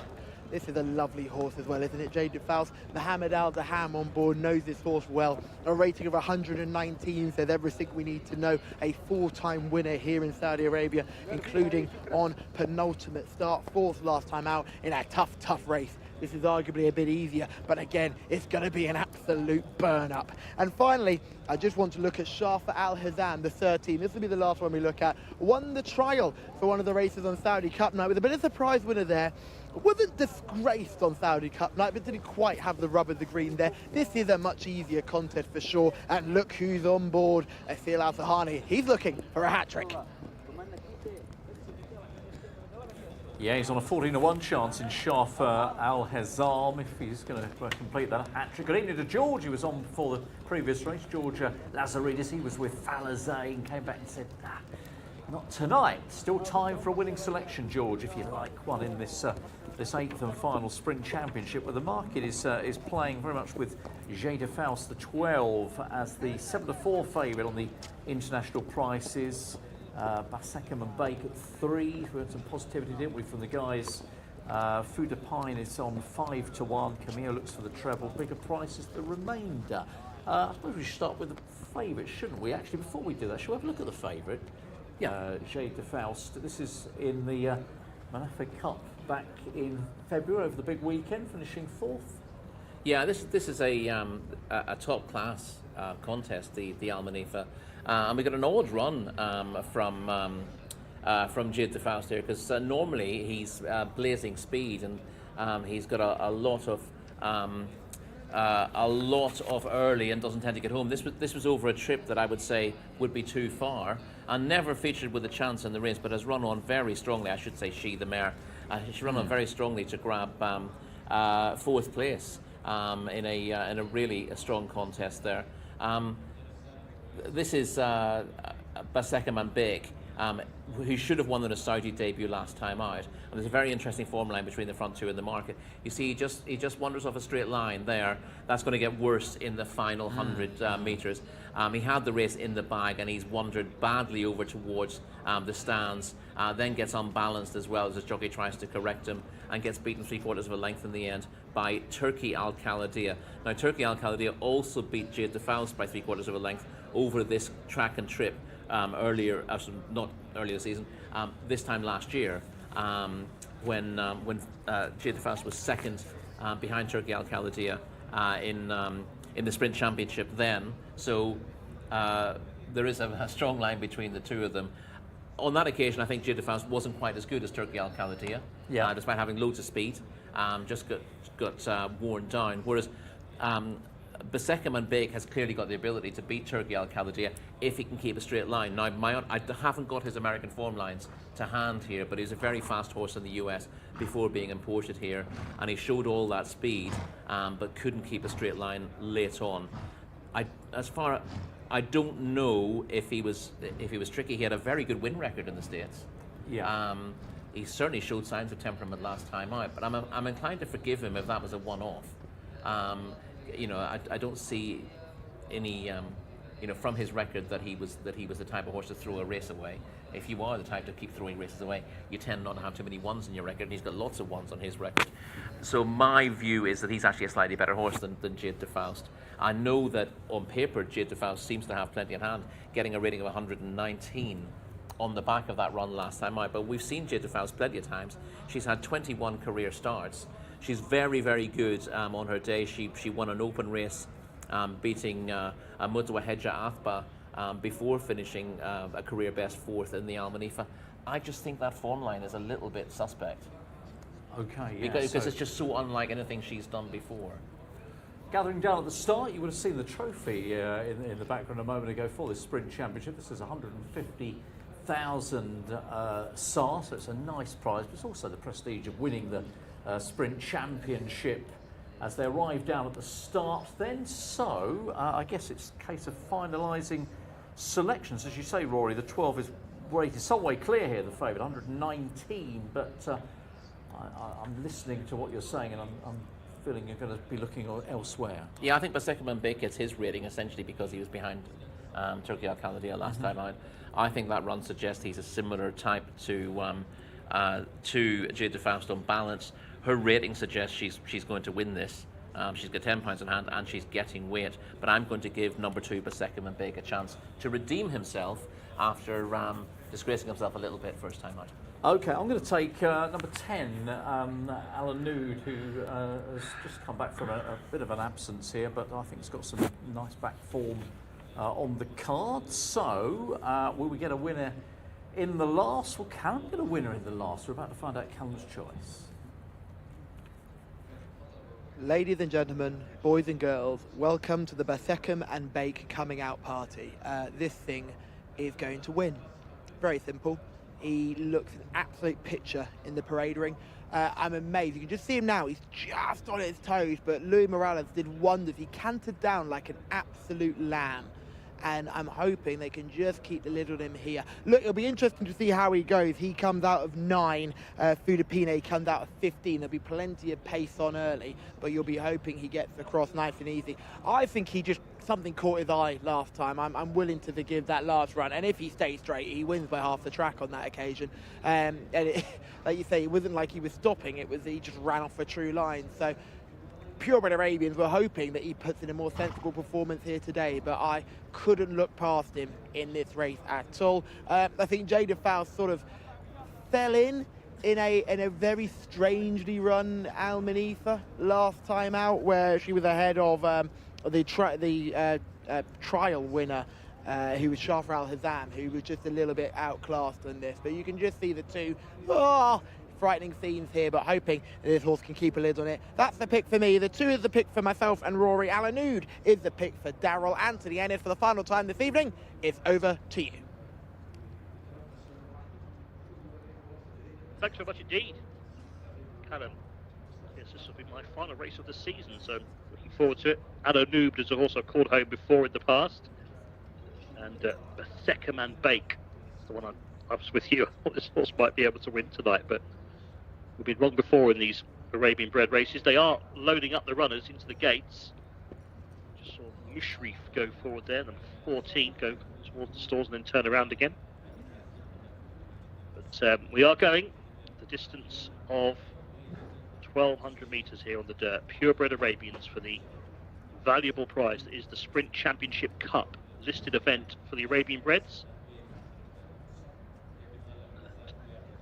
This is a lovely horse as well, isn't it? Jade de Faust. Mohammed Al-Daham on board knows this horse well. A rating of 119 says everything we need to know. A 4-time winner here in Saudi Arabia, including on penultimate start. 4th last time out in a tough race. This is arguably a bit easier, but again, it's going to be an absolute burn-up. And finally, I just want to look at Shafa Al-Hazam, the 13. This will be the last one we look at. Won the trial for one of the races on Saudi Cup night with a bit of surprise winner there. Wasn't disgraced on Saudi Cup night, but didn't quite have the rub of the green there. This is a much easier contest for sure. And look who's on board. Asil Al-Sahani. He's looking for a hat-trick. Yeah, he's on a 14-1 chance in Shafa Al-Hazam if he's going to complete that hat-trick. Good evening to George, who was on for the previous race. George Lazaridis, he was with Falazay and came back and said, not tonight. Still time for a winning selection, George, if you like one in this this 8th and final sprint championship, where the market is playing very much with Jade de Faust, the 12, as the 7-4 favourite on the international prices. Basecum and Bake at 3. We had some positivity, didn't we, from the guys. Fuda Pine is on 5-1. Camille looks for the treble. Bigger prices the remainder. I suppose we should start with the favourite, shouldn't we? Actually, before we do that, shall we have a look at the favourite? Yeah, Jade de Faust. This is in the Manafa Cup back in February over the big weekend, finishing 4th. Yeah, this is a top class contest, the Al Manifa, and we got an odd run from Jade de Faust here, because normally he's blazing speed, and he's got a lot of a lot of early and doesn't tend to get home. This was over a trip that I would say would be too far, and never featured with a chance in the race, but has run on very strongly. I should say she, the mare, she run on very strongly to grab fourth place in a really strong contest there. This is Basekam and Bake, who should have won in a Saudi debut last time out. And there's a very interesting form line between the front two in the market. You see, he just wanders off a straight line there. That's going to get worse in the final 100 metres. He had the race in the bag, and he's wandered badly over towards the stands, then gets unbalanced as well as his jockey tries to correct him, and gets beaten 3/4 of a length in the end by Turkey Al Khaladia. Now, Turkey Al Khaladia also beat Jade de Faust by 3/4 of a length over this track and trip earlier, not earlier this season, this time last year, when Jade de Faust was second behind Turkey Al Khaladia in the sprint championship then. So there is a strong line between the two of them. On that occasion, I think Jade de Faust wasn't quite as good as Turkey Al Khaladia, despite having loads of speed, just got worn down. Whereas Basekam and Bake has clearly got the ability to beat Turkey Al Khaladia if he can keep a straight line. Now, I haven't got his American form lines to hand here, but he's a very fast horse in the US before being imported here, and he showed all that speed, but couldn't keep a straight line late on. I don't know if he was tricky. He had a very good win record in the States. Yeah. He certainly showed signs of temperament last time out, but I'm inclined to forgive him if that was a one-off. I don't see any, from his record that he was the type of horse to throw a race away. If you are the type to keep throwing races away, you tend not to have too many ones in your record, and he's got lots of ones on his record. So my view is that he's actually a slightly better horse than Jade de Faust. I know that on paper, Jade de Faust seems to have plenty in hand, getting a rating of 119 on the back of that run last time out, but we've seen Jade de Faust plenty of times. She's had 21 career starts. She's very, very good on her day. She won an open race, beating Mutawahedja Athba before finishing a career best fourth in the Al Manifa. I just think that form line is a little bit suspect. Okay, yeah. Because it's just so unlike anything she's done before. Gathering down at the start, you would have seen the trophy in the background a moment ago for this sprint championship. This is 150,000 SAR, so it's a nice prize, but it's also the prestige of winning the sprint championship as they arrive down at the start then. So I guess it's a case of finalising selections. As you say, Rory, the 12 is rated some way clear here, the favourite, 119, but I'm listening to what you're saying, and I'm feeling you're going to be looking elsewhere. Yeah, I think Basekam and Bake gets his rating essentially because he was behind Turkey Al Khaladia last time out. I think that run suggests he's a similar type to Jade de Faust on balance. Her rating suggests she's going to win this. She's got £10 in hand and she's getting weight. But I'm going to give number 2 Basekam and Bake a chance to redeem himself after disgracing himself a little bit first time out. Okay, I'm going to take number 10, Alan Nude, who has just come back from a bit of an absence here, but I think he's got some nice back form on the card. So, will we get a winner in the last? Well, Callum get a winner in the last. We're about to find out Callum's choice. Ladies and gentlemen, boys and girls, welcome to the Basekam and Bake coming out party. This thing is going to win. Very simple. He looks an absolute picture in the parade ring. I'm amazed. You can just see him now. He's just on his toes, but Louis Morales did wonders. He cantered down like an absolute lamb. And I'm hoping they can just keep the lid on him here. Look, it'll be interesting to see how he goes. He comes out of 9, Fudipine comes out of 15. There'll be plenty of pace on early, but you'll be hoping he gets across nice and easy. I think something caught his eye last time. I'm willing to forgive that last run, and if he stays straight, he wins by half the track on that occasion. And like you say, it wasn't like he was stopping, he just ran off a true line. So purebred Arabians were hoping that he puts in a more sensible performance here today, but I couldn't look past him in this race at all. I think Jade de Faust sort of fell in a very strangely run Al Manifa last time out, where she was ahead of the trial winner, who was Shafra Al Hazam, who was just a little bit outclassed on this. But you can just see the two frightening scenes here, but hoping that this horse can keep a lid on it. That's the pick for me. The 2 is the pick for myself and Rory. Alanud is the pick for Darrell. Anthony Ennis for the final time this evening. It's over to you. Thanks very much indeed, Callum. Yes, this will be my final race of the season, so looking forward to it. Alanud is a horse I've called home before in the past. And Beckham and Bake, the one I was with you. I thought this horse might be able to win tonight, but we've been wrong before in these Arabian bred races. They are loading up the runners into the gates. Just saw Mushrif go forward there, number 14 go towards the stalls and then turn around again. But we are going the distance of 1,200 metres here on the dirt. Purebred Arabians for the valuable prize that is the Sprint Championship Cup, listed event for the Arabian breds.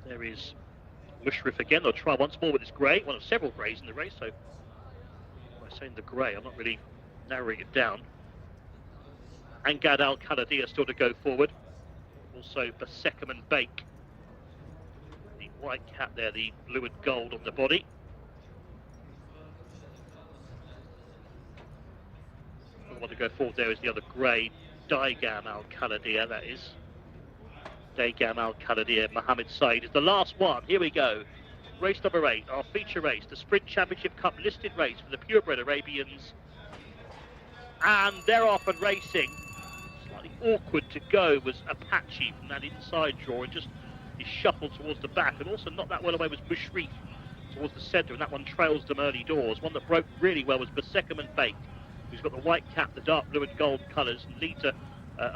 There is Mushrif again. They'll try once more with this grey, one of several greys in the race, so by saying the grey, I'm not really narrowing it down. Angad Al Khaladia still to go forward. Also Beckham and Bake. The white cap there, the blue and gold on the body. The one to go forward there is the other grey, Daigam Al Khaladia, that is. Daigam Al Khaladia, Mohammed Said is the last one. Here we go. Race number 8, our feature race, the Sprint Championship Cup listed race for the purebred Arabians. And they're off and racing. Slightly awkward to go was Apache from that inside draw and just is shuffled towards the back, and also not that well away was Mushrif towards the centre, and that one trails them early doors. One that broke really well was Beckham and Bake, who's got the white cap, the dark blue and gold colours, and leads a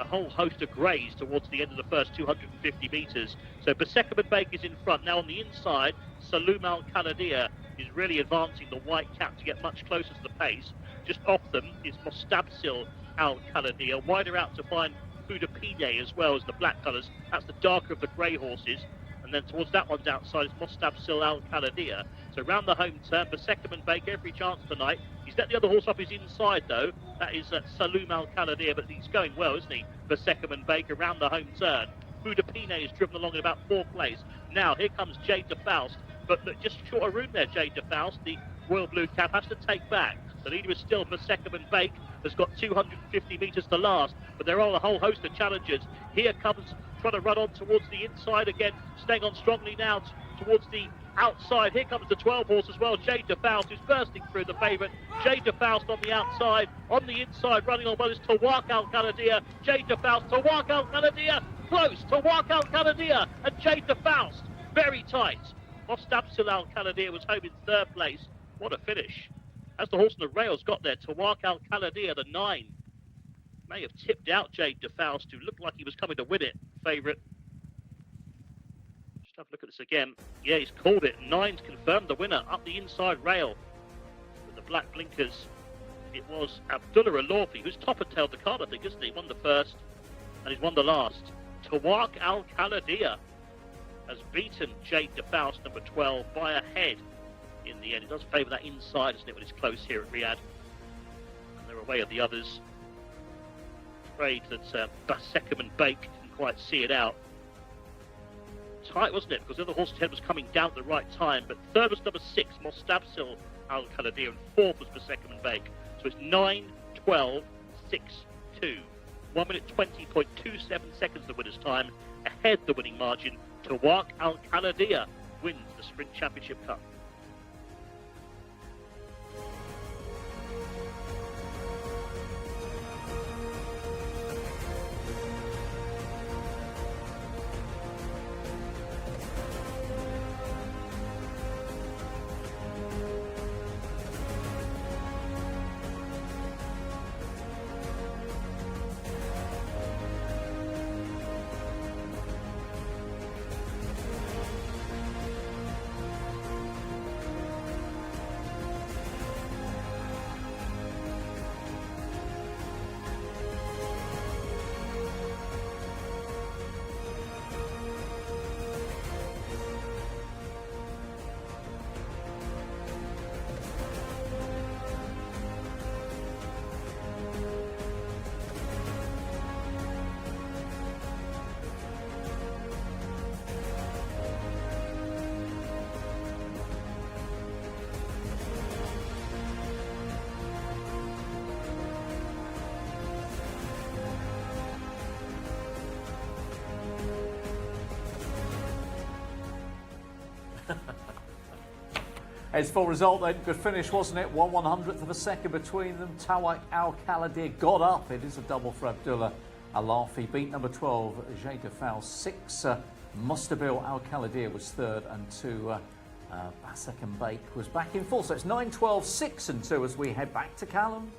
whole host of greys towards the end of the first 250 metres. So Beckham and Bake is in front. Now on the inside, Saloom Al Khaladia is really advancing the white cap to get much closer to the pace. Just off them is Mustabsil Al Khaladia. Wider out to find Budapine as well as the black colours. That's the darker of the grey horses. And then towards that one's outside is Mustabsil Al Khaladia. So round the home turn, Beckham and Bake, every chance tonight. He's let the other horse off his inside though. That is Saloom Al Khaladia, but he's going well, isn't he? Beckham and Bake around the home turn. Budapine is driven along in about 4th place. Now here comes Jade de Faust, but look, just short of room there, Jade de Faust. The royal blue cap has to take back. The leader is still Beckham and Bake. Has got 250 metres to last, but there are a whole host of challengers. Here comes trying to run on towards the inside again, staying on strongly now towards the outside. Here comes the 12 horse as well, Jade de Faust, who's bursting through the favourite. Jade de Faust on the outside, on the inside, running on well is Tawak Al Khaladia. Jade de Faust, Tawak Al Khaladia, close, Tawak Al Khaladia and Jade de Faust, very tight. Mustabsil Al Khaladia was home in 3rd place. What a finish. As the horse on the rails got there, Tawak Al Khaladia, the 9, may have tipped out Jade de Faust, who looked like he was coming to win it, favourite. Just have a look at this again. Yeah, he's called it. 9's confirmed the winner up the inside rail. With the black blinkers, it was Abdullah Alorfi, who's top and tailed the card, I think, isn't he? Won the first, and he's won the last. Tawak Al Khaladia has beaten Jade de Faust, number 12, by a head. In the end, it does favour that inside, doesn't it, when it's close here at Riyadh. And they're away of the others. Afraid that Beckham and Bake didn't quite see it out. Tight, wasn't it? Because the other horse's head was coming down at the right time. But 3rd was number 6, Mustabsil Al Khaladia, and 4th was Beckham and Bake. So it's 9, 12, 6, 2. 1 minute 20.27 seconds the winner's time. Ahead the winning margin. Tawak Al Khaladia wins the Sprint Championship Cup. It's full result then. Good finish, wasn't it? 1/100th of a second between them. Tawak Al Khalidi got up. It is a double for Abdullah Alafi. Beat number 12, Jcsa. 6, Mustabil Al Khalidi was third, and 2, Paddock and Bake was back in full. So it's 9-12, 6 and 2 as we head back to Callum.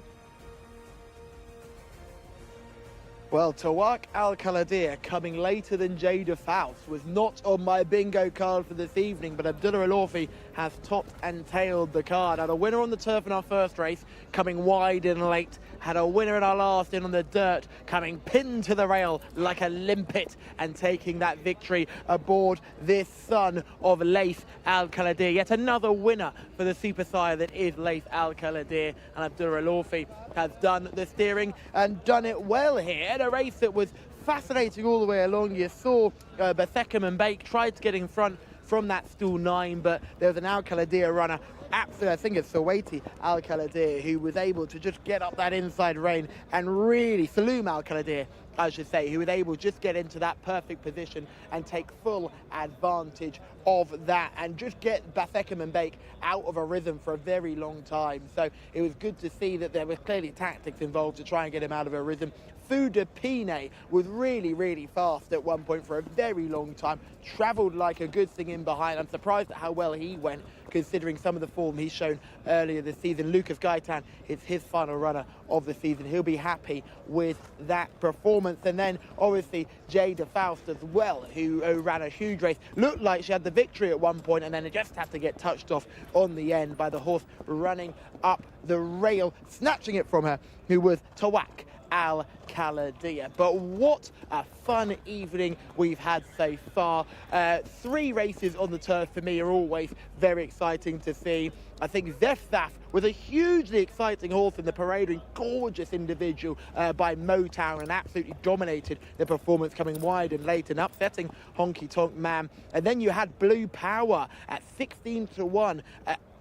Well, Tawak Al Khalidi coming later than Jada Faust was not on my bingo card for this evening, but Abdullah Alafi has topped and tailed the card. Had a winner on the turf in our first race, coming wide and late. Had a winner in our last in on the dirt, coming pinned to the rail like a limpet and taking that victory aboard this son of Laith Al Khalidi. Yet another winner for the super sire that is Laith Al Khalidi, and Abdullah Alafi has done the steering and done it well here in a race that was fascinating all the way along. You saw Batheckham and Bake tried to get in front from that stool 9, but there was an Al Khalidi runner, absolutely, I think it's Sawaiti Al Khalidi, who was able to just get up that inside rein and really, Saloom Al Khalidi, I should say, who was able to just get into that perfect position and take full advantage of that and just get Batheckham and Bake out of a rhythm for a very long time. So it was good to see that there was clearly tactics involved to try and get him out of a rhythm. Fuda Pine was really, really fast at one point for a very long time, travelled like a good thing in behind. I'm surprised at how well he went, considering some of the form he's shown earlier this season. Lucas Gaitan is his final runner of the season. He'll be happy with that performance. And then, obviously, Jada Faust as well, who ran a huge race. Looked like she had the victory at one point, and then it just had to get touched off on the end by the horse running up the rail, snatching it from her, who was Tawak Al Khalidi. But what a fun evening we've had so far. 3 races on the turf for me are always very exciting to see. I think Zefzaf was a hugely exciting horse in the parade, and gorgeous individual by Motown, and absolutely dominated the performance, coming wide and late and upsetting Honky Tonk Man. And then you had Blue Power at 16-1.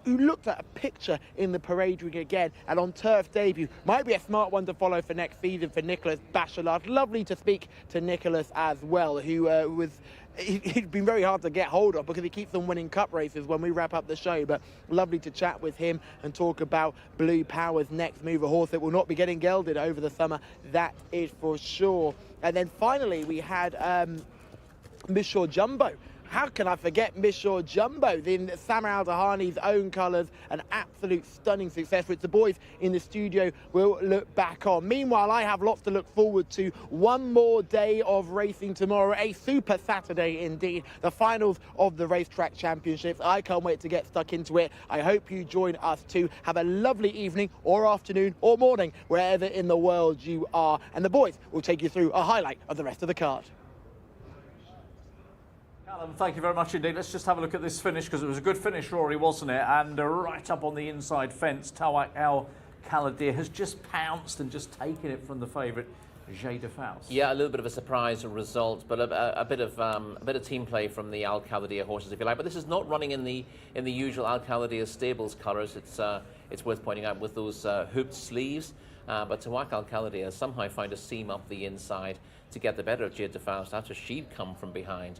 Who looked at a picture in the parade ring again, and on turf debut. Might be a smart one to follow for next season for Nicholas Bachelard. Lovely to speak to Nicholas as well, who he's been very hard to get hold of because he keeps on winning cup races when we wrap up the show, but lovely to chat with him and talk about Blue Power's next move, a horse that will not be getting gelded over the summer, that is for sure. And then finally we had Mishore Jumbo. How can I forget Mishore Jumbo, in Samar Al-Dahani's own colours, an absolute stunning success, which the boys in the studio will look back on. Meanwhile, I have lots to look forward to. One more day of racing tomorrow, a super Saturday indeed, the finals of the Racetrack Championships. I can't wait to get stuck into it. I hope you join us too. Have a lovely evening or afternoon or morning, wherever in the world you are. And the boys will take you through a highlight of the rest of the card. Callum, thank you very much indeed. Let's just have a look at this finish, because it was a good finish, Rory, wasn't it? And right up on the inside fence, Tawak Al Khalidi has just pounced and just taken it from the favourite, Jada Faust. Yeah, a little bit of a surprise result, but a bit of team play from the Al Khalidi horses, if you like. But this is not running in the usual Al Khalidi stables colours. It's worth pointing out, with those hooped sleeves. But Tawak Al Khalidi has somehow found a seam up the inside to get the better of Jada Faust after she'd come from behind,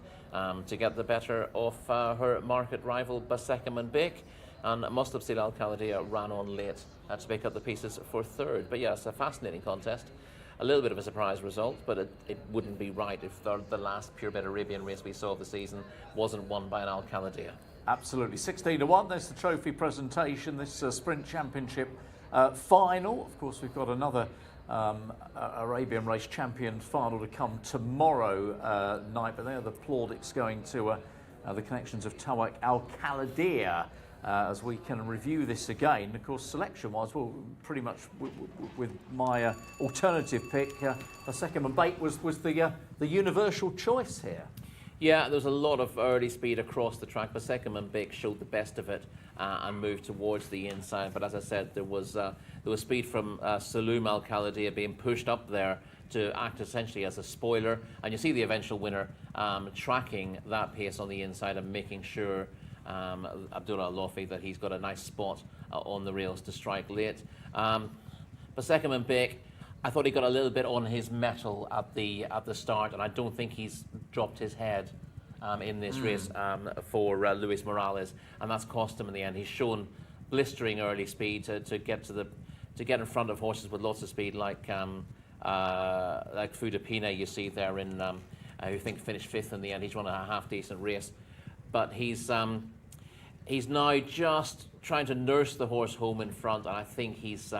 to get the better of her market rival Batheckham and Bake. And Mustabil Al Khalidi ran on late to pick up the pieces for third. But yeah, it's a fascinating contest. A little bit of a surprise result, but it wouldn't be right if the last pure bet Arabian race we saw of the season wasn't won by an Al Khalidi. Absolutely. 16-1. There's the trophy presentation. This Sprint Championship final. Of course, we've got another Arabian Race Champion final to come tomorrow night, but there are the plaudits going to the connections of Tawak Al Khalidi. As we can review this again, of course, selection-wise, well, pretty much with my alternative pick, Batheckham and Bake was the universal choice here. Yeah, there was a lot of early speed across the track. Batheckham and Bake showed the best of it and moved towards the inside. But as I said, there was speed from Saloom Al Khalidi being pushed up there to act essentially as a spoiler. And you see the eventual winner tracking that pace on the inside and making sure Abdullah Alafi that he's got a nice spot on the rails to strike late. Batheckham and Bake, I thought he got a little bit on his mettle at the start, and I don't think he's dropped his head in this race for Luis Morales, and that's cost him in the end. He's shown blistering early speed to get in front of horses with lots of speed, like Fudapina you see there in who I think finished 5th in the end. He's run a half decent race, but he's now just trying to nurse the horse home in front, and I think he's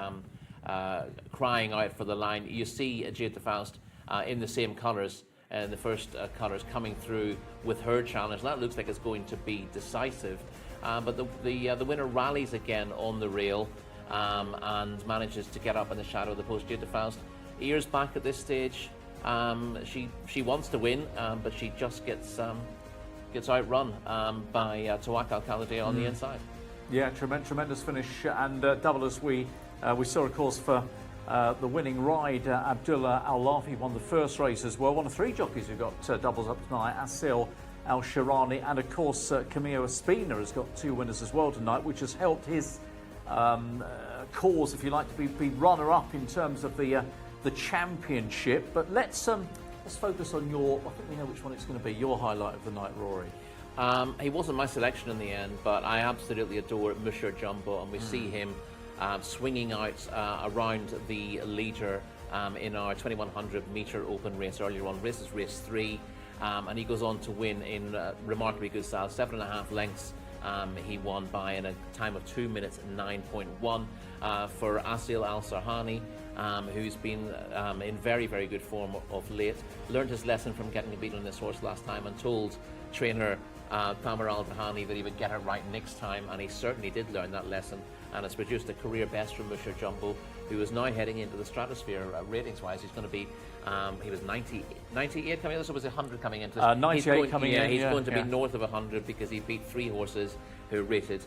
crying out for the line. You see Jade de Faust in the same colours, and the first colours coming through with her challenge. That looks like it's going to be decisive, but the winner rallies again on the rail and manages to get up in the shadow of the post. Jade de Faust, ears back at this stage. She wants to win, but she just gets outrun by Tawakal Khalideh on the inside. Yeah, tremendous finish, and double as we saw, of course, for the winning ride. Abdullah Al-Lafi won the first race as well. One of 3 jockeys who got doubles up tonight, Asil Al-Shirani, and of course Camillo Espina has got 2 winners as well tonight, which has helped his cause, if you like, to be runner-up in terms of the championship. But let's focus on your, I think we know which one it's going to be, your highlight of the night, Rory. He wasn't my selection in the end, but I absolutely adore Monsieur Jumbo, and we see him swinging out around the leader in our 2100 metre open race earlier on. This is race 3, and he goes on to win in remarkably good style, 7.5 lengths. He won by in a time of 2 minutes 9.1 for Asil Al-Sarhani, who's been in very, very good form of late. Learned his lesson from getting beaten on this horse last time, and told trainer Tamer Al-Dahani that he would get it right next time, and he certainly did learn that lesson, and it's produced a career best from Monsieur Jumbo, who is now heading into the stratosphere ratings-wise. He's going to be, he was 98 coming in, so was 100 coming into this. 98 coming in, he's going to be north of 100 because he beat 3 horses who rated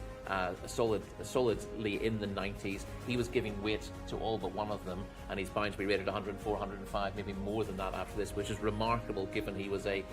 solidly in the 90s. He was giving weight to all but one of them, and he's bound to be rated 104, 105, maybe more than that after this, which is remarkable given he was a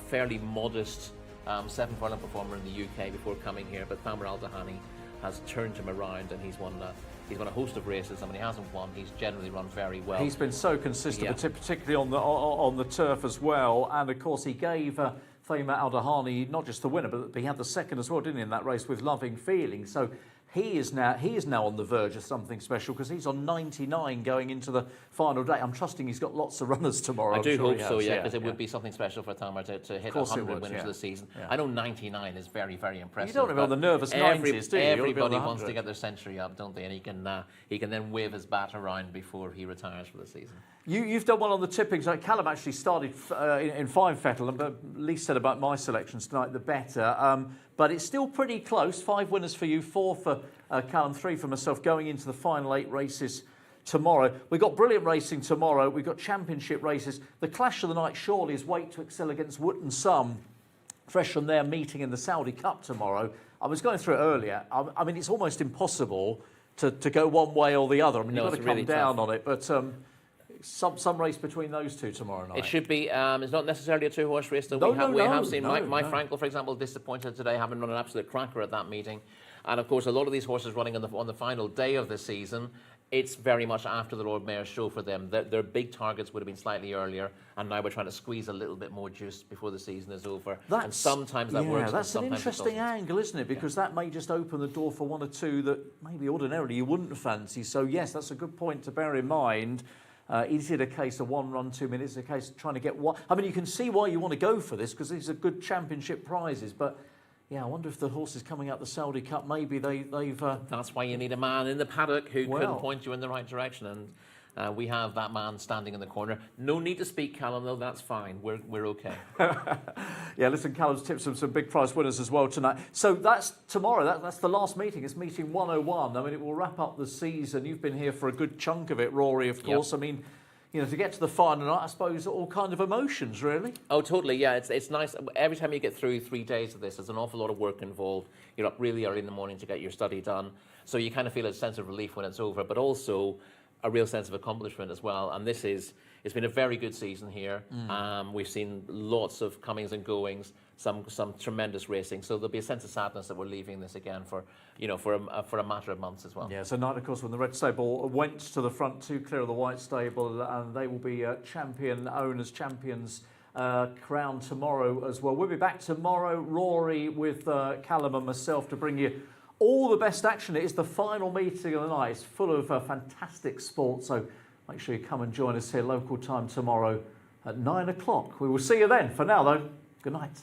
fairly modest 7-furlong performer in the UK before coming here. But Tamer Al-Dahani has turned him around, and he's won a host of races, and when he hasn't won, he's generally run very well. He's been so consistent, particularly on the turf as well, and of course he gave Tamer Al-Dahani not just the winner, but he had the second as well, didn't he, in that race with Loving Feeling. So he is now on the verge of something special, because he's on 99 going into the final day. I'm trusting he's got lots of runners tomorrow. I do hope so, because it would be something special for Tamer to hit 100 winners of the season. I know 99 is very, very impressive. You don't remember the nervous 90s, do you? Everybody wants to get their century up, don't they? And he can then wave his bat around before he retires for the season. You've done well on the tippings. Callum actually started in 5 Fettel, but least said about my selections tonight, the better. But it's still pretty close. 5 winners for you, 4 for Callum, 3 for myself, going into the final 8 races tomorrow. We've got brilliant racing tomorrow. We've got championship races. The clash of the night surely is Wait to Excel against Wootton Sum, fresh from their meeting in the Saudi Cup tomorrow. I was going through it earlier. I mean, it's almost impossible to go one way or the other. I mean, you've got to come down on it, but some race between those two tomorrow night. It should be. It's not necessarily a 2-horse race. We have seen Mike Frankel, for example, disappointed today, having run an absolute cracker at that meeting. And of course, a lot of these horses running on the final day of the season, it's very much after the Lord Mayor's show for them. Their big targets would have been slightly earlier, and now we're trying to squeeze a little bit more juice before the season is over. And sometimes that works. That's an interesting angle, isn't it? Because that may just open the door for 1 or 2 that maybe ordinarily you wouldn't fancy. So yes, that's a good point to bear in mind. Is it a case of 1 run, 2 minutes? A case of trying to get one? I mean, you can see why you want to go for this, because these are good championship prizes. But yeah, I wonder if the horses coming out the Saudi Cup, maybe they've. That's why you need a man in the paddock who can point you in the right direction, and we have that man standing in the corner. No need to speak, Callum, though. That's fine. We're okay. Yeah, listen, Callum's tipped some big prize winners as well tonight. So that's tomorrow. That's the last meeting. It's meeting 101. I mean, it will wrap up the season. You've been here for a good chunk of it, Rory, of course. I mean, you know, to get to the final night, I suppose all kind of emotions, really. Oh, totally, yeah. It's nice. Every time you get through 3 days of this, there's an awful lot of work involved. You're up really early in the morning to get your study done. So you kind of feel a sense of relief when it's over, but also a real sense of accomplishment as well. And it's been a very good season here. We've seen lots of comings and goings, some tremendous racing. So there'll be a sense of sadness that we're leaving this again for a matter of months as well. Yeah, so tonight, of course, when the Red Stable went to the front 2 clear of the White Stable, and they will be champion owners, champions crowned tomorrow as well. We'll be back tomorrow, Rory, with Callum and myself to bring you all the best action. It is the final meeting of the night. It's full of fantastic sport, so make sure you come and join us here local time tomorrow at 9 o'clock. We will see you then. For now, though, good night.